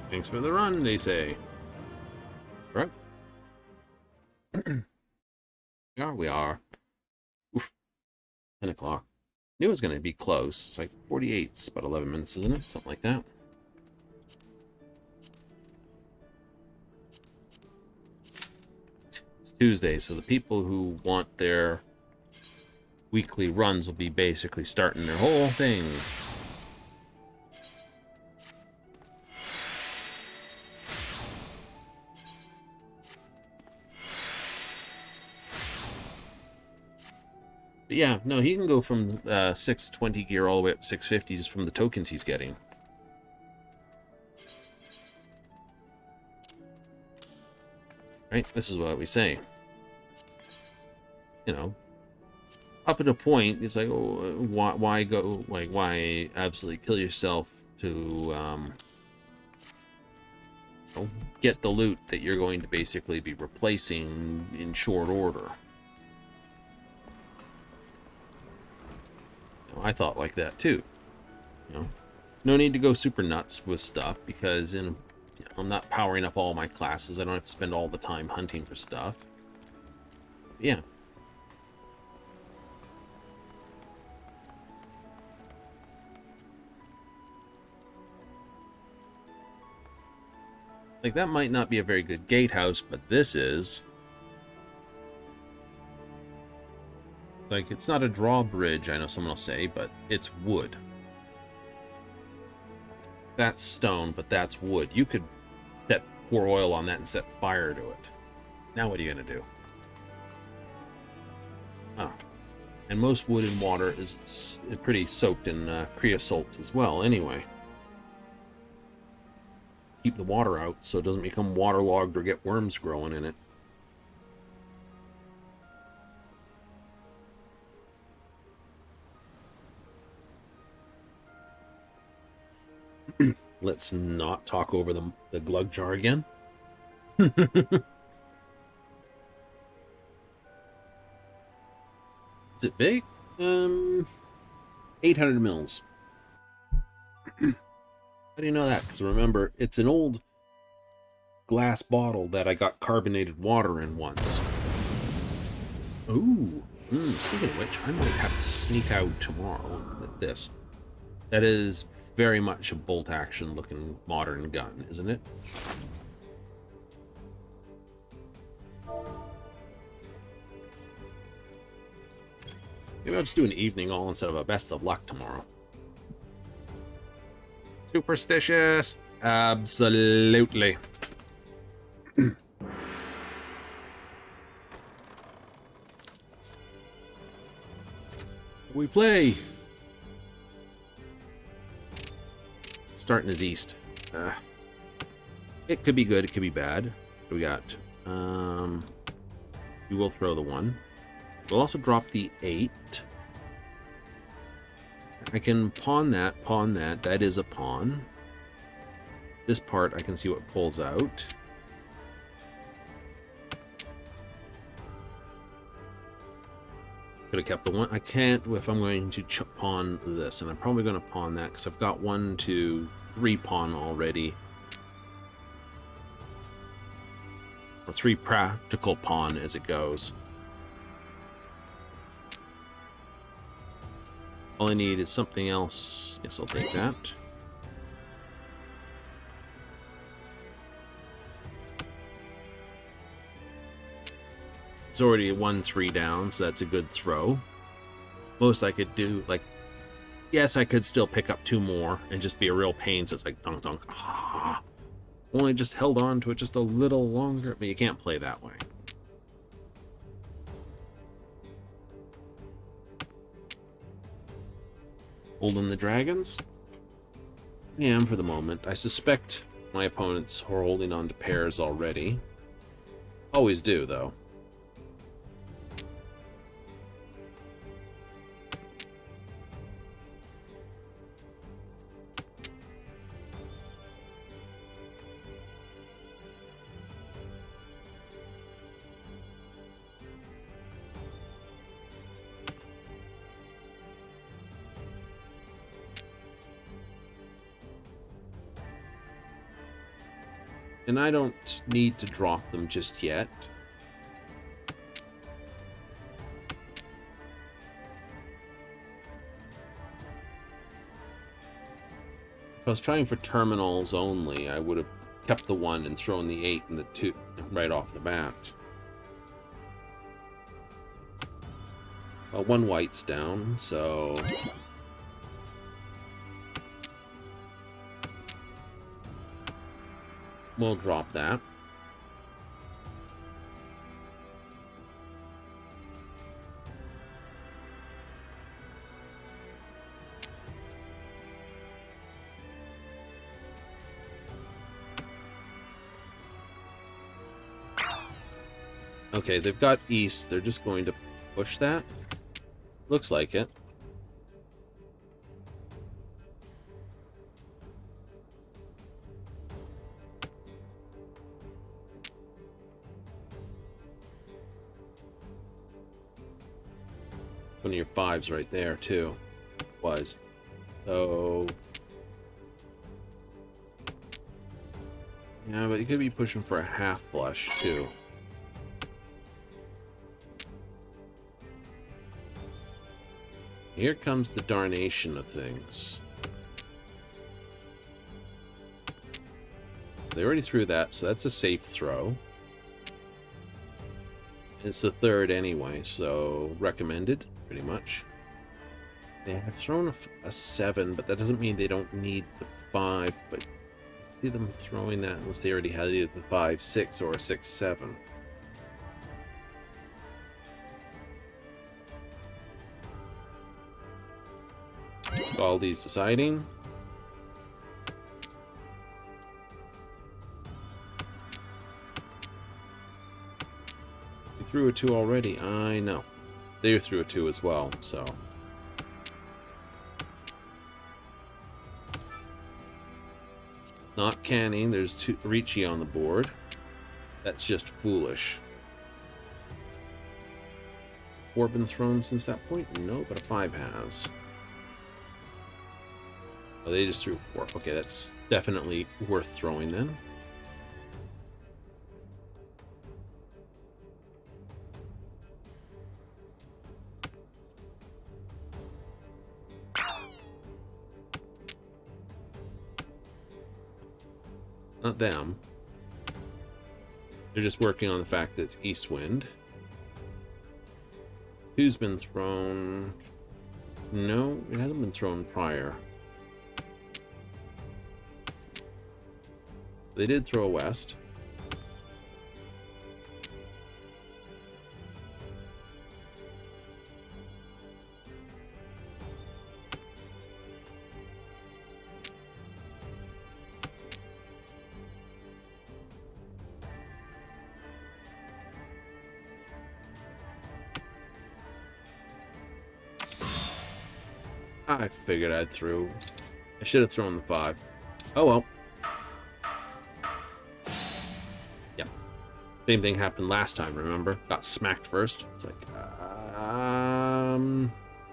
Thanks for the run, they say. Right? Here we are. Oof. 10 o'clock. Knew it was going to be close. It's like 48. It's about 11 minutes, isn't it? Something like that. It's Tuesday, so the people who want their weekly runs will be basically starting their whole thing. But yeah, no, he can go from 620 gear all the way up to 650 just from the tokens he's getting. Right? This is what we say. You know, up at a point, it's like, oh, why go, like, why absolutely kill yourself to, you know, get the loot that you're going to basically be replacing in short order. I thought like that too. You know, no need to go super nuts with stuff because I'm not powering up all my classes. I don't have to spend all the time hunting for stuff. Yeah. Like, that might not be a very good gatehouse, but this is. Like, it's not a drawbridge, I know someone will say, but it's wood. That's stone, but that's wood. You could pour oil on that and set fire to it. Now what are you going to do? Oh. And most wood and water is pretty soaked in creosote as well, anyway. Keep the water out so it doesn't become waterlogged or get worms growing in it. Let's not talk over the glug jar again. Is it big? 800 mils. How do you know that? Because remember, it's an old glass bottle that I got carbonated water in once. Ooh. Speaking of which, I might have to sneak out tomorrow with this. That is very much a bolt-action looking modern gun, isn't it? Maybe I'll just do an evening all instead of a best of luck tomorrow. Superstitious. Absolutely. We play. Starting is east. It could be good, it could be bad. What do we got? We will throw the 1. We'll also drop the 8. I can pawn that. That is a pawn. This part, I can see what pulls out. Could have kept the 1. I can't if I'm going to pawn this, and I'm probably going to pawn that because I've got 1, 2, 3 pawn already. or 3 practical pawn as it goes. All I need is something else. Yes, I'll take that. It's already 1-3 down, so that's a good throw. Most I could do, like, yes, I could still pick up 2 more and just be a real pain, so it's like dunk dunk. Ah. Only just held on to it just a little longer, but you can't play that way. Holding the dragons? I am for the moment. I suspect my opponents are holding on to pairs already. Always do, though. And I don't need to drop them just yet. If I was trying for terminals only, I would have kept the 1 and thrown the 8 and the 2 right off the bat. Well, 1 white's down, so... we'll drop that. Okay, they've got east. They're just going to push that. Looks like it. One of your 5s right there, too. Was. So... yeah, but you could be pushing for a half flush, too. Here comes the darnation of things. They already threw that, so that's a safe throw. It's the 3rd anyway, so recommended, pretty much. They have thrown a 7, but that doesn't mean they don't need the 5, but I see them throwing that unless they already had either the 5-6 or a 6-7. Baldi's deciding. You threw a 2 already, I know. They threw a 2 as well, so... not canning, there's 2 Ricci on the board. That's just foolish. 4 been thrown since that point? No, but a 5 has. Oh, they just threw 4. Okay, that's definitely worth throwing then. Not them. They're just working on the fact that it's east wind. 2's been thrown... no, it hasn't been thrown prior. They did throw a west. I figured I'd throw. I should have thrown the 5. Oh well. Yeah. Same thing happened last time, remember? Got smacked first. It's like, could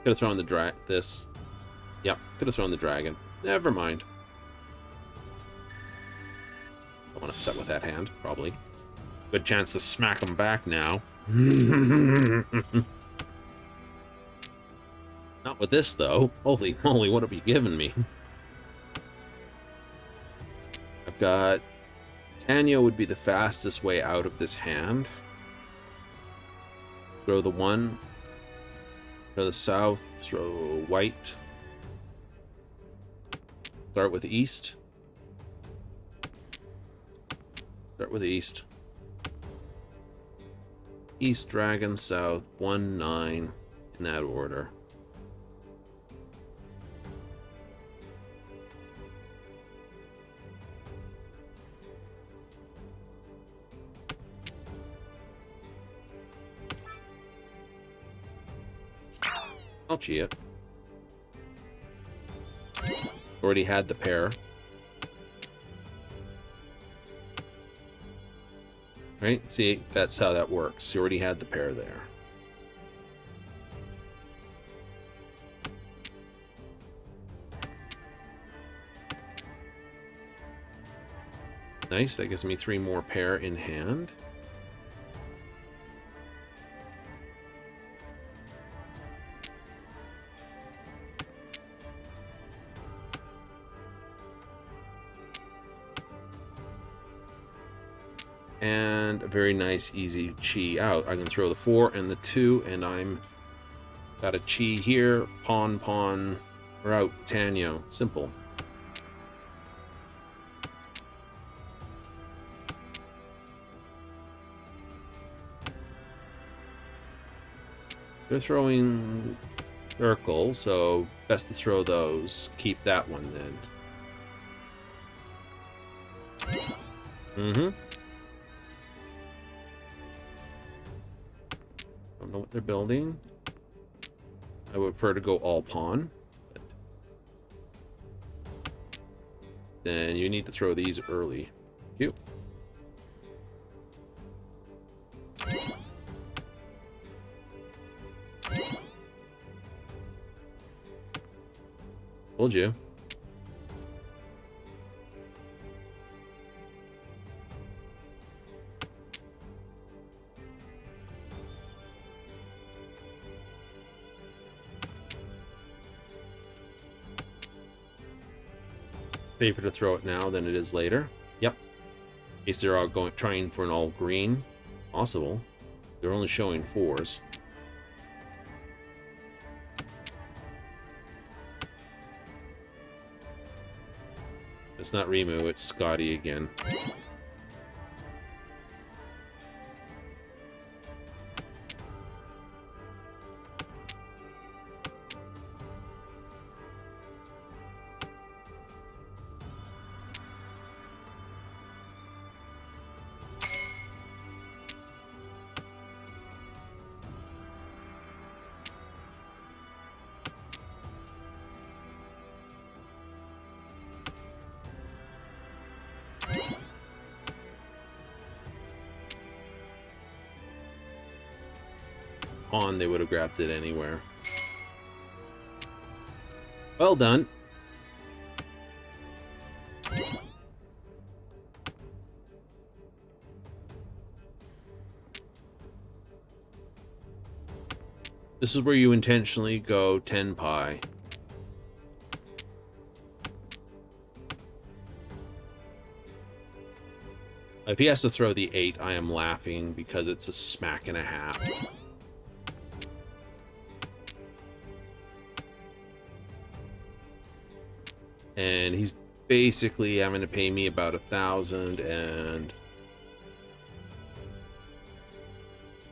have thrown the this. Yep, could have thrown the dragon. Never mind. Someone upset with that hand, probably. Good chance to smack them back now. Not with this, though. Holy moly, what have you given me? I've got... Tanya would be the fastest way out of this hand. Throw the 1. Go to the south, throw white. Start with east. Start with east. East, dragon, south, 1, 9, in that order. I'll cheat it. Already had the pair. Right? See, that's how that works. You already had the pair there. Nice, that gives me 3 more pair in hand. And a very nice, easy chi out. I can throw the 4 and the 2, and I'm got a chi here. Pawn, pawn, or out. Tanyo. Simple. They're throwing circle, so best to throw those. Keep that one then. Mm-hmm. Don't know what they're building. I would prefer to go all pawn. But then you need to throw these early. Cute. Told you. Safer to throw it now than it is later. Yep. In case they're all trying for an all green. Possible. They're only showing 4s. It's not Rimu, it's Scotty again. Pawn, they would have grabbed it anywhere. Well done. This is where you intentionally go 10 pi. If he has to throw the 8, I am laughing because it's a smack and a half. And he's basically having to pay me about 1,000 and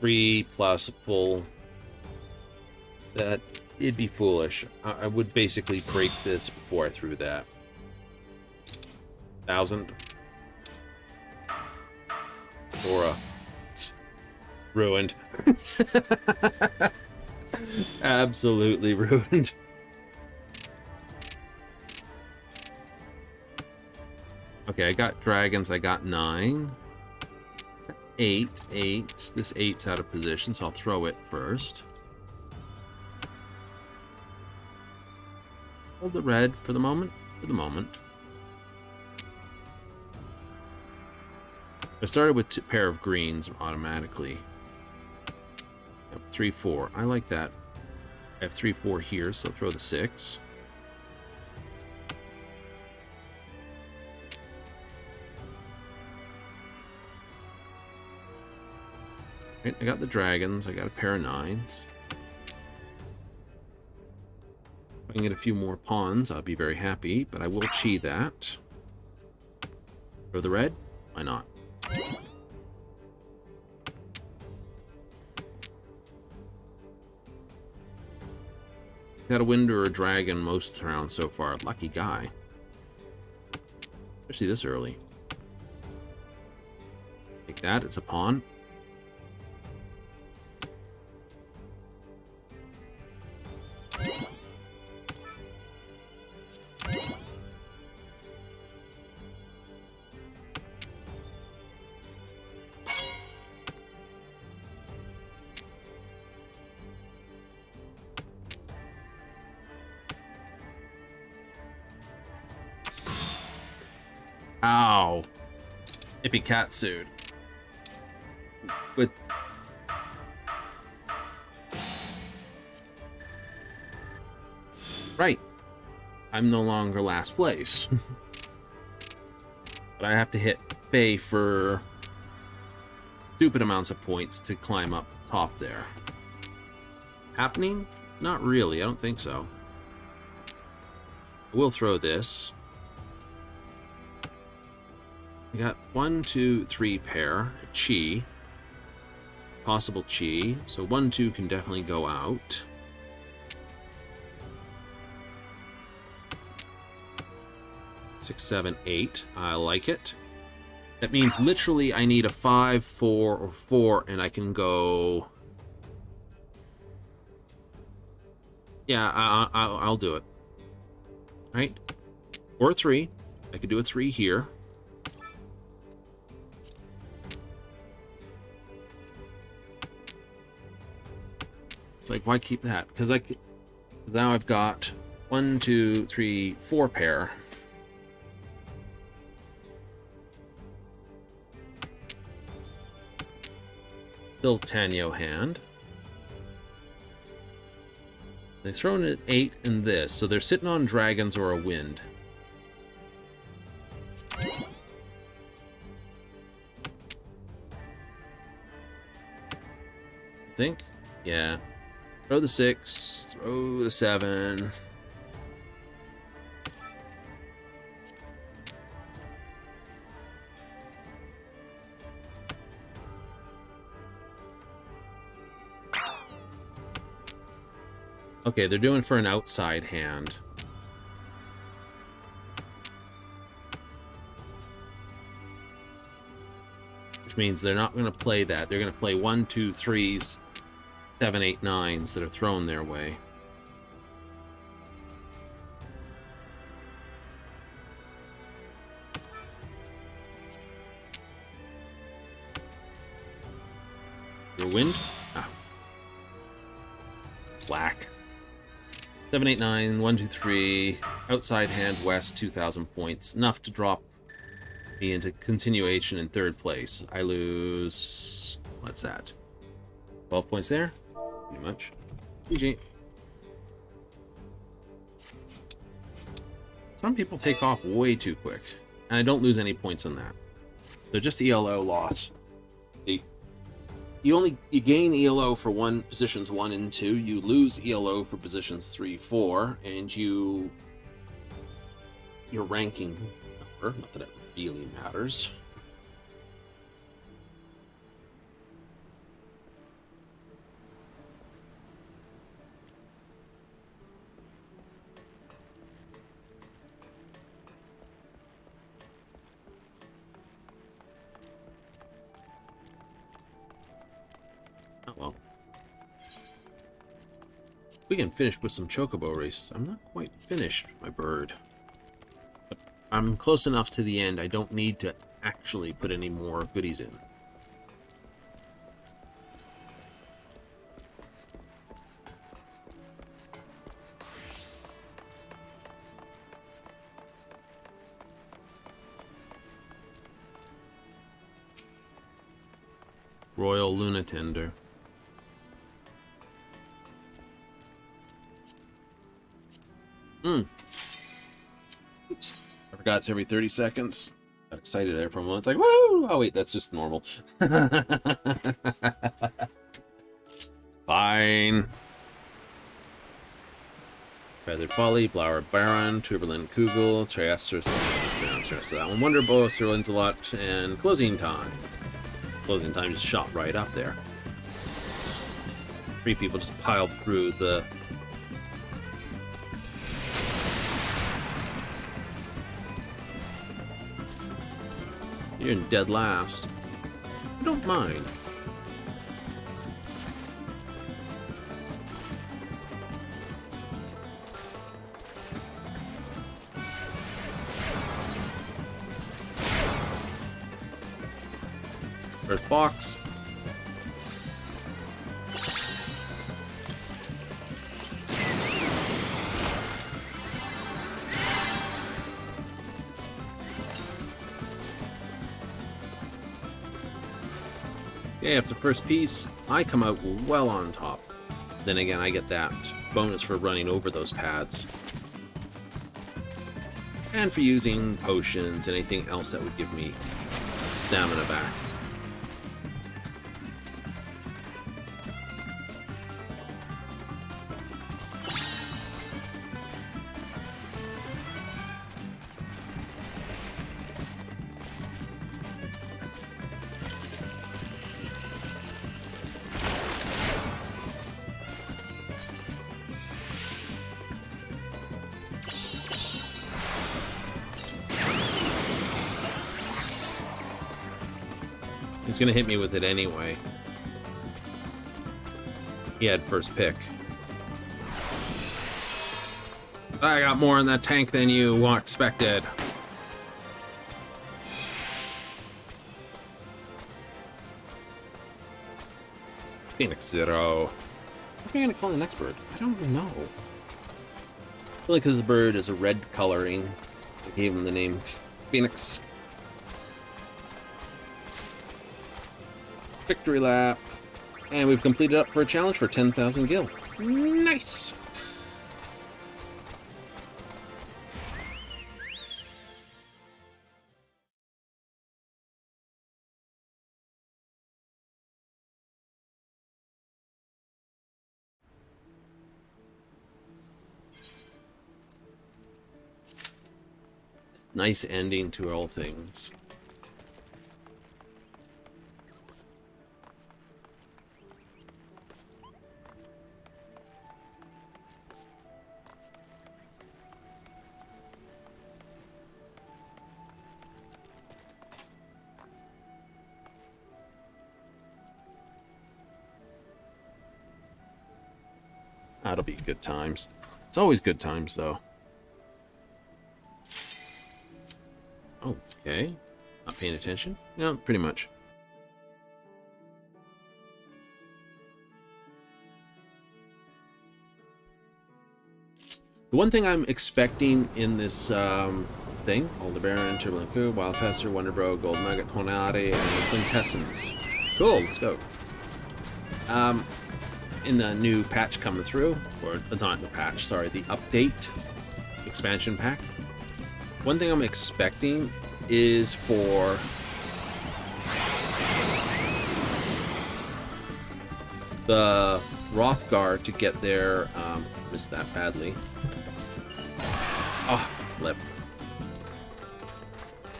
3 plus a full. That it'd be foolish. I would basically break this before I threw that. 1,000. Dora. It's ruined. Absolutely ruined. Okay, I got dragons, I got 9. 8. This 8's out of position, so I'll throw it first. Hold the red for the moment. I started with a pair of greens automatically. Yep, 3, 4. I like that. I have 3, 4 here, so throw the 6. Right, I got the dragons. I got a pair of 9s. If I can get a few more pawns, I'll be very happy, but I will chi that. Throw the red? Why not? Got a wind or a dragon most rounds so far. Lucky guy. Especially this early. Take that, it's a pawn. Ow. Hippie cat sued. With right. I'm no longer last place. But I have to hit Faye for stupid amounts of points to climb up top there. Happening? Not really, I don't think so. I will throw this. We got 1, 2, 3 pair. A chi. Possible chi. So 1, 2 can definitely go out. Six, 7, 8. I like it. That means literally I need a 5, 4, or 4, and I can go. Yeah, I'll do it. Right? Or 3. I could do a 3 here. It's like, why keep that? Because now I've got 1, 2, 3, 4 pair. Still Tanyo hand. They've thrown an 8 in this, so they're sitting on dragons or a wind. I think? Yeah. Throw the 6, throw the 7. Okay, they're doing for an outside hand. Which means they're not going to play that. They're going to play 1, 2, 3s, 7, 8, 9s that are thrown their way. Your wind? Ah. Black. 7, 8, 9, 1, 2, 3. Outside hand, west, 2,000 points. Enough to drop me into continuation in 3rd place. I lose. What's that? 12 points there? Pretty much. GG. Some people take off way too quick, and I don't lose any points on that. They're just ELO loss. You gain ELO for positions 1 and 2. You lose ELO for positions 3, 4, and your ranking number. Not that it really matters. Oh well. We can finish with some chocobo races. I'm not quite finished, my bird. But I'm close enough to the end. I don't need to actually put any more goodies in. Royal Lunatender. Oops. I forgot it's every 30 seconds. Got excited there for a moment. It's like, woo! Oh, wait, that's just normal. Fine. Feathered Folly, Blower Baron, Turbulent Kugel, Triaster, pronounce the rest of that one. Wonderbow, Sir Lancelot, and Closing Time. Closing Time just shot right up there. 3 people just piled through the... You're in dead last. I don't mind. First box. Yeah, it's the first piece. I come out well on top. Then again, I get that bonus for running over those pads. And for using potions and anything else that would give me stamina back. He's gonna hit me with it anyway. He had first pick. I got more in that tank than you expected. Phoenix Zero. What am I gonna call the next bird? I don't even know. Only because the bird is a red coloring. I gave him the name Phoenix. Victory lap. And we've completed up for a challenge for 10,000 gil. Nice! Nice ending to all things. That'll be good times. It's always good times, though. Okay. Not paying attention? No, pretty much. The one thing I'm expecting in this thing, Aldebaran, Turbulent Coup, Wildfester, Wonderbro, Gold Nugget, Tonari, and Quintessence. Cool, let's go. In the new patch coming through, or not the patch, sorry, the update expansion pack. One thing I'm expecting is for the Rothguard to get their, missed that badly. Oh, lip.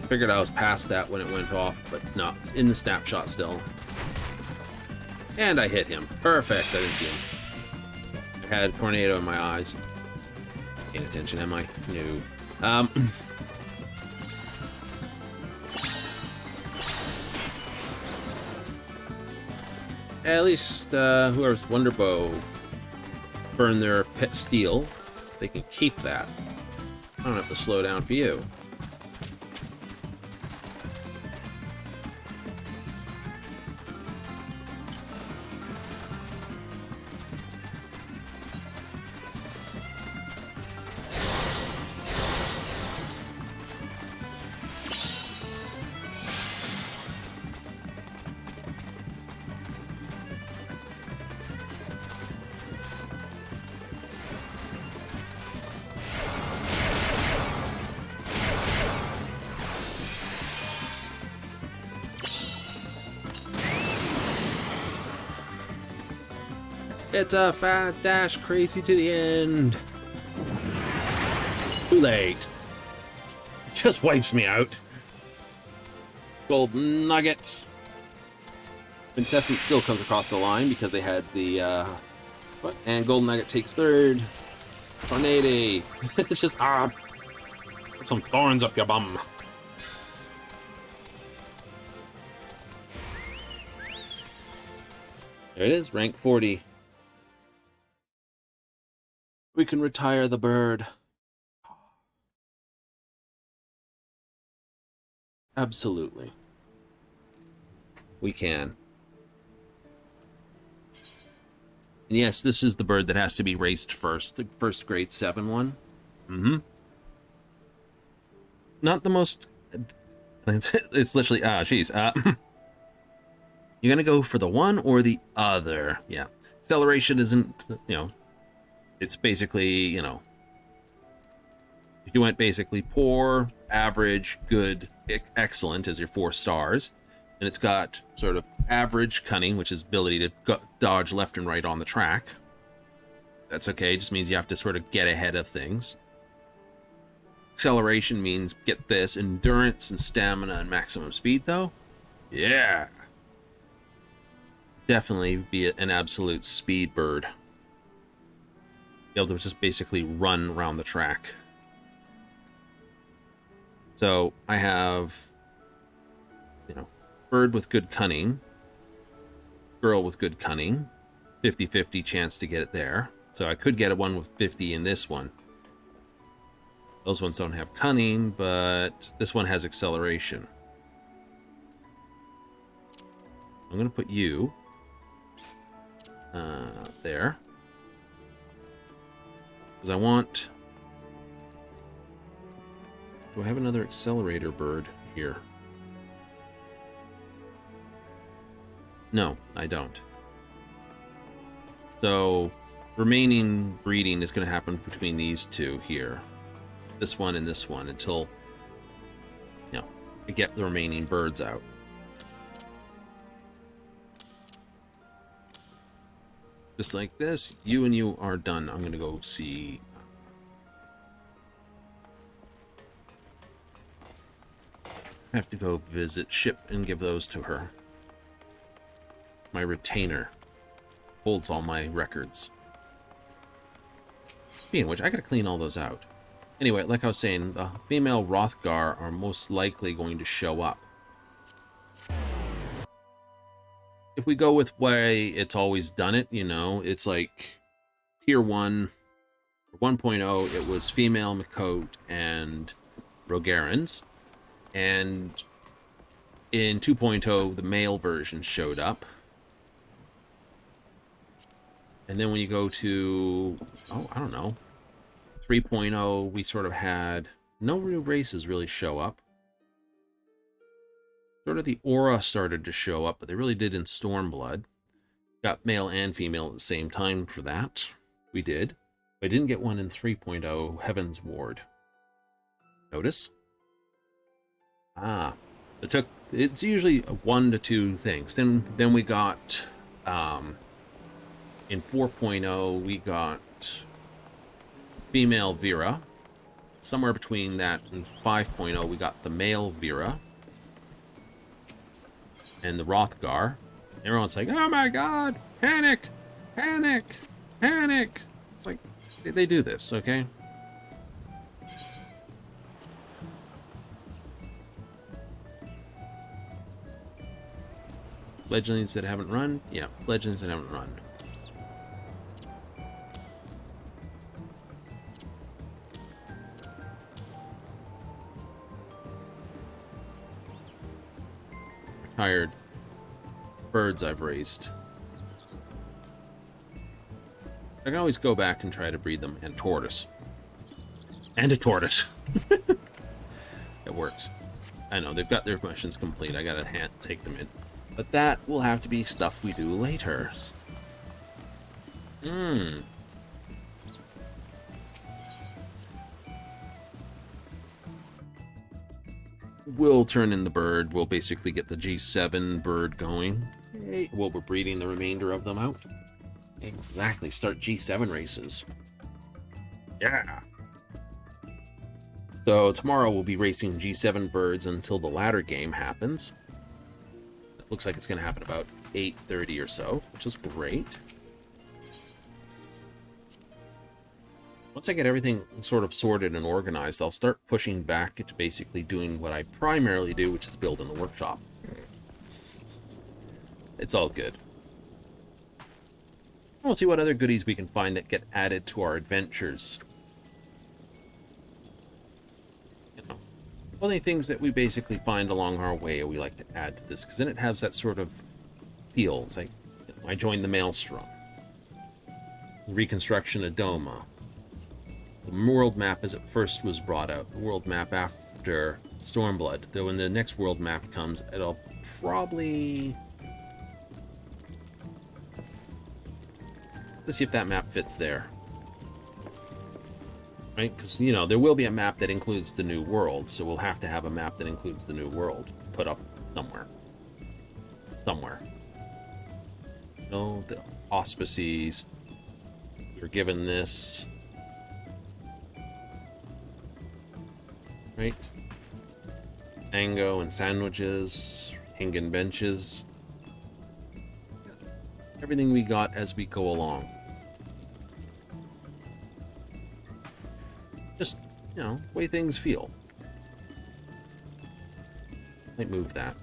Figured I was past that when it went off, but not in the snapshot still. And I hit him. Perfect. I didn't see him. I had a tornado in my eyes. Paying attention, am I? No. At least whoever's Wonderbow burned their pet steel. They can keep that. I don't have to slow down for you. It's a fat dash crazy to the end. Too late. Just wipes me out. Gold nugget. Quintessence still comes across the line because they had the and gold nugget takes third. Tornado. It's just put some thorns up your bum. There it is, rank 40. We can retire the bird. Absolutely. We can. And yes, this is the bird that has to be raced first. The first grade 7 one. Mm-hmm. Not the most... It's literally... geez. You're going to go for the one or the other. Yeah. Acceleration isn't, it's basically, if you went basically poor, average, good, excellent as your 4 stars, and it's got sort of average cunning, which is ability to dodge left and right on the track. That's okay, it just means you have to sort of get ahead of things. Acceleration means, get this, endurance and stamina and maximum speed, though. Yeah. Definitely be an absolute speed bird. Be able to just basically run around the track. So I have, bird with good cunning, girl with good cunning, 50-50 chance to get it there. So I could get a one with 50 in this one. Those ones don't have cunning, but this one has acceleration. I'm going to put you there. Because I want... Do I have another accelerator bird here? No, I don't. So, remaining breeding is going to happen between these two here. This one and this one until, I get the remaining birds out. Just like this, you and you are done. I'm going to go see... I have to go visit Ship and give those to her. My retainer holds all my records. Speaking of which, I gotta clean all those out. Anyway, like I was saying, the female Rothgar are most likely going to show up. If we go with way it's always done it, it's like tier 1, 1.0, it was female Makot and Rogarans. And in 2.0, the male version showed up. And then when you go to, I don't know, 3.0, we sort of had no real races really show up. Sort of the aura started to show up, but they really did in Stormblood. Got male and female at the same time for that. We did. I didn't get one in 3.0, Heaven's Ward. Notice? It's usually 1 to 2 things. Then we got, in 4.0, we got female Vera. Somewhere between that and 5.0, we got the male Vera. And the Rothgar. Everyone's like, oh my god, panic, panic, panic. It's like, they do this, okay? Legends that haven't run? Yeah, legends that haven't run. Retired birds I've raised. I can always go back and try to breed them, and a tortoise. And a tortoise. It works. I know, they've got their missions complete. I gotta take them in. But that will have to be stuff we do later. We'll turn in the bird. We'll basically get the G7 bird going. While we're breeding the remainder of them out. Exactly. Start G7 races. Yeah. So tomorrow we'll be racing G7 birds until the ladder game happens. It looks like it's going to happen about 8:30 or so, which is great. Once I get everything sort of sorted and organized, I'll start pushing back to basically doing what I primarily do, which is build in the workshop. It's all good. We'll see what other goodies we can find that get added to our adventures. You know, only things that we basically find along our way we like to add to this, because then it has that sort of feel. It's like, I joined the Maelstrom. Reconstruction of Doma. The world map as it first was brought out. The world map after Stormblood. Though when the next world map comes, it'll probably... to see if that map fits there. Right? Because, you know, there will be a map that includes the new world, so we'll have to have a map that includes the new world put up somewhere. Somewhere. No, the auspices. We're given this. Right? Mango and sandwiches, hingen benches. Everything we got as we go along. Just, you know, way things feel. Might move that.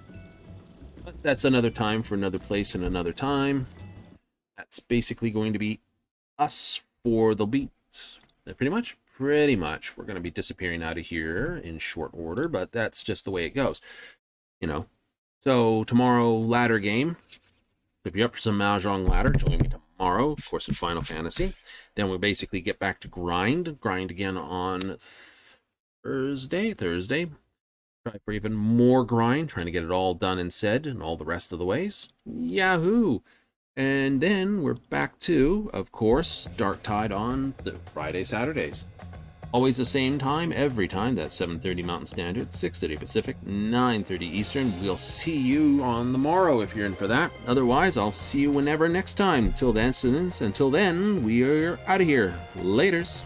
But that's another time for another place and another time. That's basically going to be us for the beats. Pretty much? Pretty much. We're going to be disappearing out of here in short order, but that's just the way it goes. You know. So, tomorrow, ladder game. If you're up for some Mahjong ladder, join me tomorrow, of course, in Final Fantasy. Then we'll basically get back to grind. Grind again on Thursday. Try for even more grind, trying to get it all done and said, and all the rest of the ways. Yahoo! And then we're back to, of course, Dark Tide on the Friday, Saturdays. Always the same time, every time. That's 7:30 Mountain Standard, 6:30 Pacific, 9:30 Eastern. We'll see you on the morrow if you're in for that. Otherwise, I'll see you whenever next time. Until then, we are out of here. Laters.